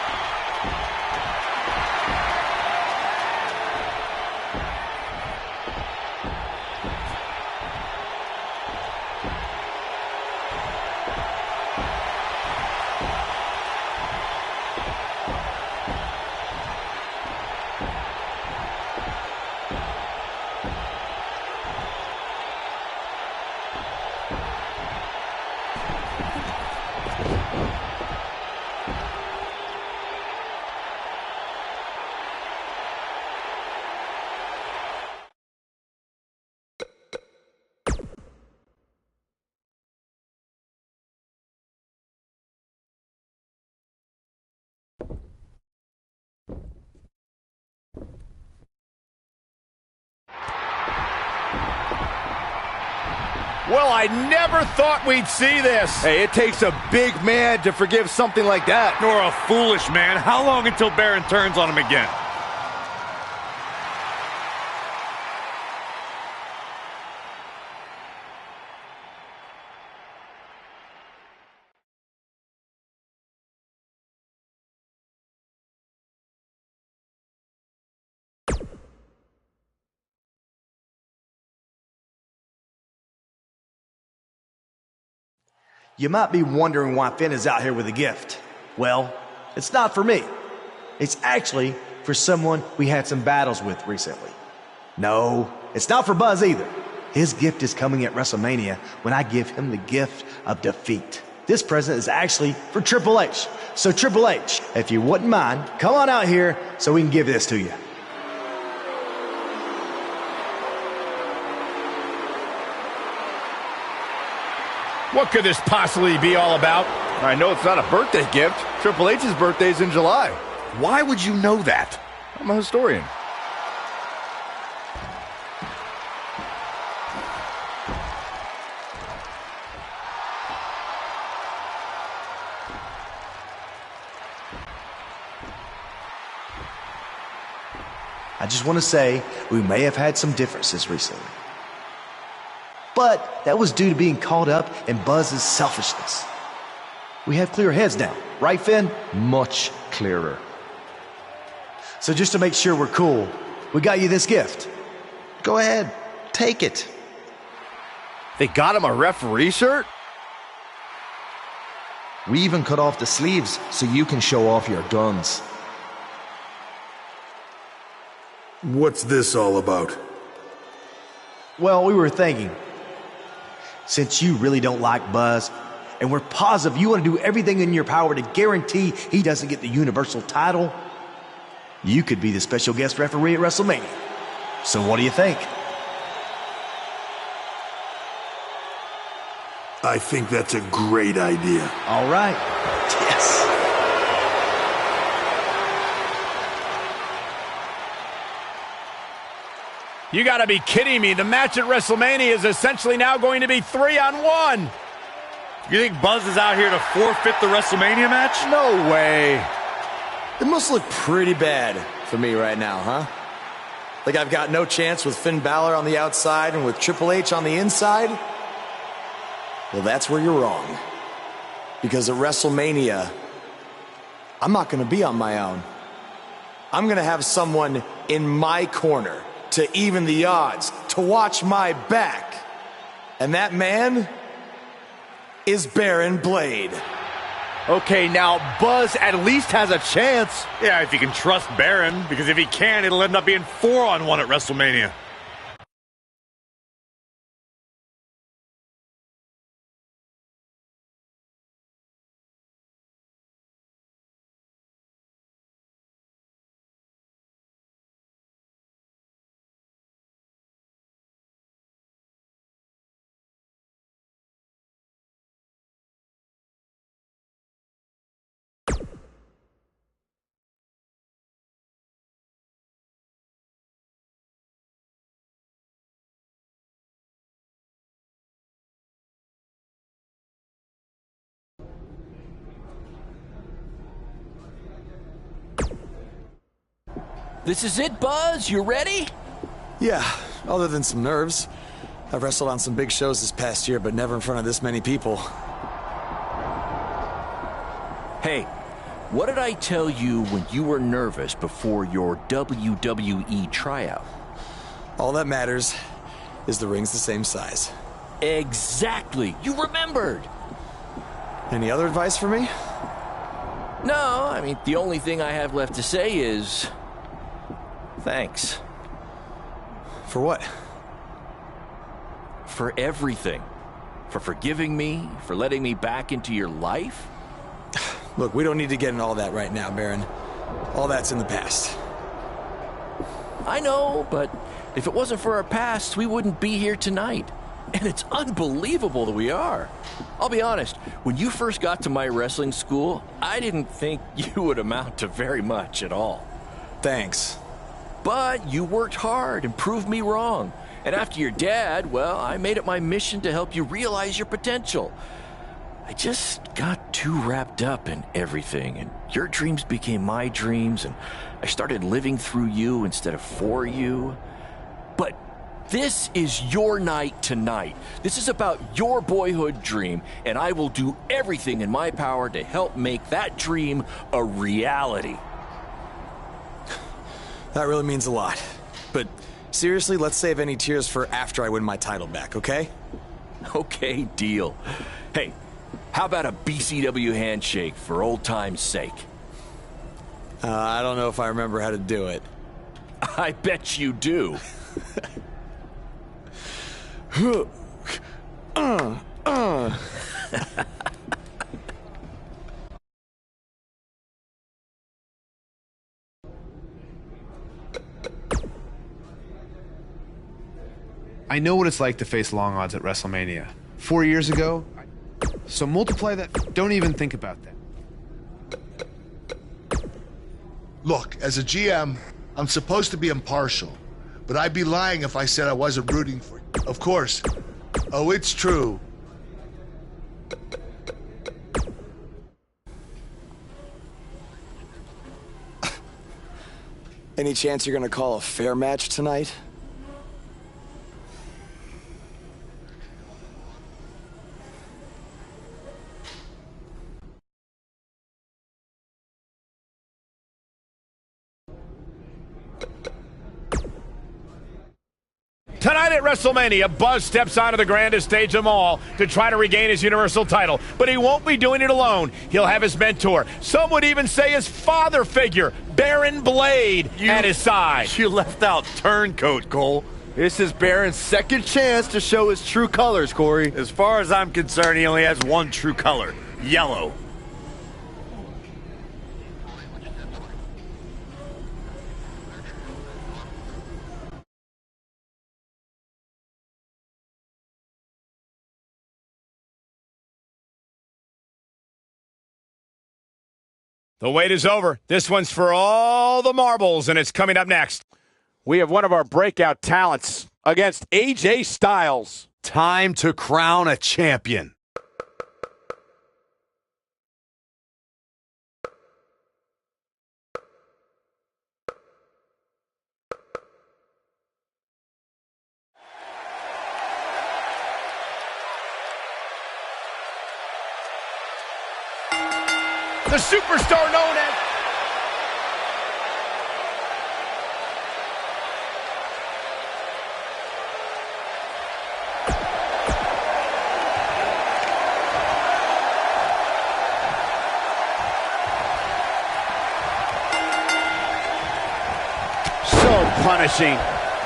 E: Well, I never thought we'd see this.
H: Hey, it takes a big man to forgive something like that.
K: Nor a foolish man. How long until Baron turns on him again?
A: You might be wondering why Finn is out here with a gift. Well, it's not for me. It's actually for someone we had some battles with recently. No, it's not for Buzz either. His gift is coming at WrestleMania when I give him the gift of defeat. This present is actually for Triple H. So Triple H, if you wouldn't mind, come on out here so we can give this to you.
U: What could this possibly be all about?
H: I know it's not a birthday gift. Triple H's birthday is in July.
U: Why would you know that?
H: I'm a historian.
A: I just want to say we may have had some differences recently. But that was due to being caught up in Buzz's selfishness. We have clear heads now, right, Finn?
R: Much clearer.
A: So just to make sure we're cool, we got you this gift.
R: Go ahead, take it.
H: They got him a referee shirt?
R: We even cut off the sleeves so you can show off your guns.
J: What's this all about?
A: Well, we were thinking, since you really don't like Buzz, and we're positive you want to do everything in your power to guarantee he doesn't get the Universal title, you could be the special guest referee at WrestleMania. So what do you think?
J: I think that's a great idea.
A: All right. Yes.
U: You gotta be kidding me. The match at WrestleMania is essentially now going to be 3-on-1.
K: You think Buzz is out here to forfeit the WrestleMania match?
H: No way.
P: It must look pretty bad for me right now, huh? Like I've got no chance with Finn Balor on the outside and with Triple H on the inside? Well, that's where you're wrong. Because at WrestleMania, I'm not going to be on my own. I'm going to have someone in my corner to even the odds, to watch my back. And that man is Baron Blade.
H: Okay, now Buzz at least has a chance.
K: Yeah, if you can trust Baron, because if he can, it'll end up being 4-on-1 at WrestleMania.
T: This is it, Buzz. You ready?
P: Yeah, other than some nerves. I've wrestled on some big shows this past year, but never in front of this many people.
T: Hey, what did I tell you when you were nervous before your WWE tryout?
P: All that matters is the ring's the same size.
T: Exactly. You remembered.
P: Any other advice for me?
T: No, I mean, the only thing I have left to say is thanks.
P: For what?
T: For everything. For forgiving me, for letting me back into your life.
P: Look, we don't need to get into all that right now, Baron. All that's in the past.
T: I know, but if it wasn't for our past, we wouldn't be here tonight. And it's unbelievable that we are. I'll be honest, when you first got to my wrestling school, I didn't think you would amount to very much at all.
P: Thanks.
T: But you worked hard and proved me wrong. And after your dad, well, I made it my mission to help you realize your potential. I just got too wrapped up in everything, and your dreams became my dreams, and I started living through you instead of for you. But this is your night tonight. This is about your boyhood dream, and I will do everything in my power to help make that dream a reality.
P: That really means a lot. But seriously, let's save any tears for after I win my title back, okay?
T: Okay, deal. Hey, How about a BCW handshake for old time's sake?
P: I don't know if I remember how to do it.
T: I bet you do.
N: I know what it's like to face long odds at WrestleMania. 4 years ago, so multiply that. Don't even think about that.
J: Look, as a GM, I'm supposed to be impartial, but I'd be lying if I said I wasn't rooting for you. Of course. Oh, it's true.
P: Any chance you're gonna call a fair match tonight?
E: Tonight at WrestleMania, Buzz steps onto the grandest stage of them all to try to regain his Universal title. But he won't be doing it alone. He'll have his mentor, some would even say his father figure, Baron Blade, at his side.
F: You left out Turncoat, Cole.
H: This is Baron's second chance to show his true colors, Corey.
F: As far as I'm concerned, he only has one true color, yellow.
E: The wait is over. This one's for all the marbles, and it's coming up next. We have one of our breakout talents against AJ Styles.
F: Time to crown a champion.
E: The superstar known as... So punishing.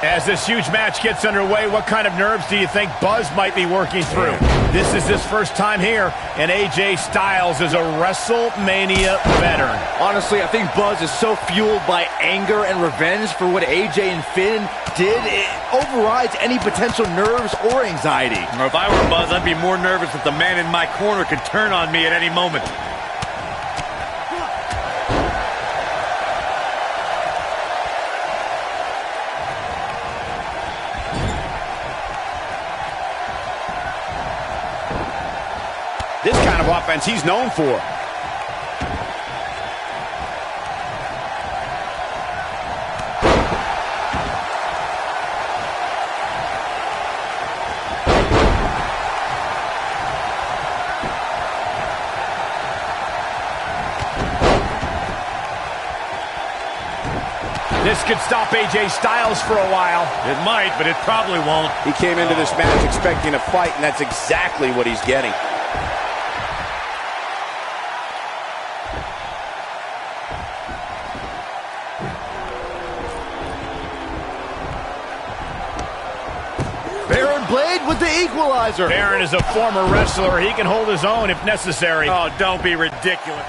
E: As this huge match gets underway, what kind of nerves do you think Buzz might be working through? This is his first time here, and AJ Styles is a WrestleMania veteran.
H: Honestly, I think Buzz is so fueled by anger and revenge for what AJ and Finn did, it overrides any potential nerves or anxiety.
K: Or if I were Buzz, I'd be more nervous that the man in my corner could turn on me at any moment.
E: This kind of offense he's known for. This could stop AJ Styles for a while.
K: It might, but it probably won't.
E: He came into this match expecting a fight, and that's exactly what he's getting.
H: Baron Blade with the equalizer.
E: Baron is a former wrestler. He can hold his own if necessary.
K: Oh, don't be ridiculous.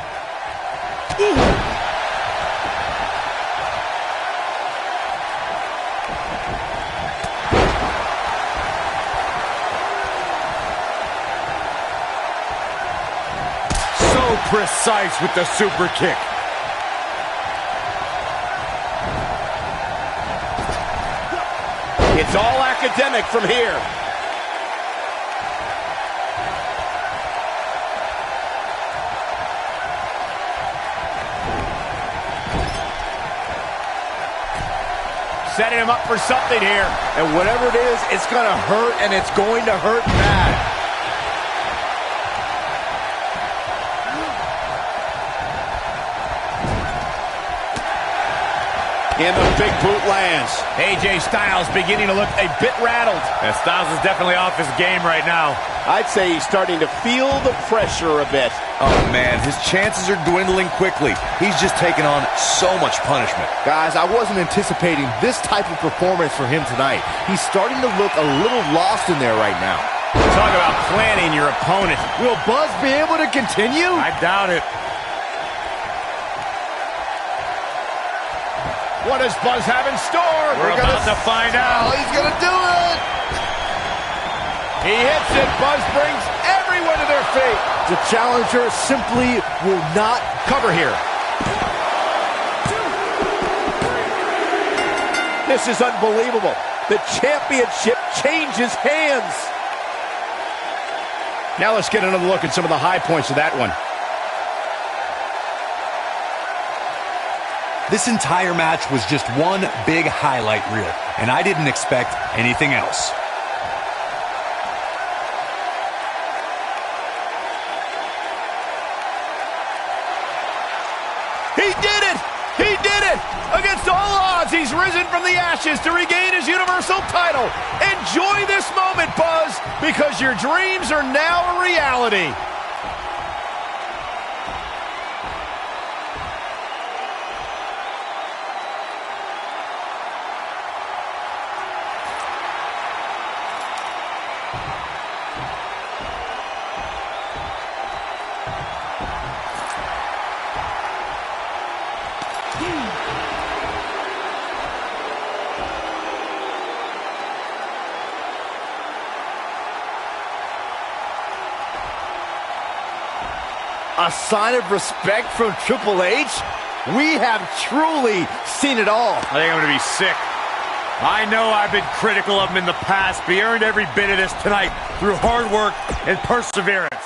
F: So precise with the super kick.
E: It's all academic from here. Setting him up for something here.
H: And whatever it is, it's going to hurt, and it's going to hurt bad.
E: And the big boot lands. AJ Styles beginning to look a bit rattled.
K: Yeah, Styles is definitely off his game right now.
E: I'd say he's starting to feel the pressure a bit.
I: Oh, man, his chances are dwindling quickly. He's just taken on so much punishment.
H: Guys, I wasn't anticipating this type of performance for him tonight. He's starting to look a little lost in there right now.
E: Talk about planning your opponent.
H: Will Buzz be able to continue?
K: I doubt it.
E: What does Buzz have in store?
K: We're about to find out.
H: Oh, he's going to do it.
E: He hits it. Buzz brings everyone to their feet.
H: The challenger simply will not cover here.
E: This is unbelievable. The championship changes hands. Now let's get another look at some of the high points of that one.
I: This entire match was just one big highlight reel, and I didn't expect anything else.
E: He did it! He did it! Against all odds, he's risen from the ashes to regain his Universal title. Enjoy this moment, Buzz, because your dreams are now a reality.
H: A sign of respect from Triple H? We have truly seen it all.
K: I think I'm going to be sick. I know I've been critical of him in the past, but he earned every bit of this tonight through hard work and perseverance.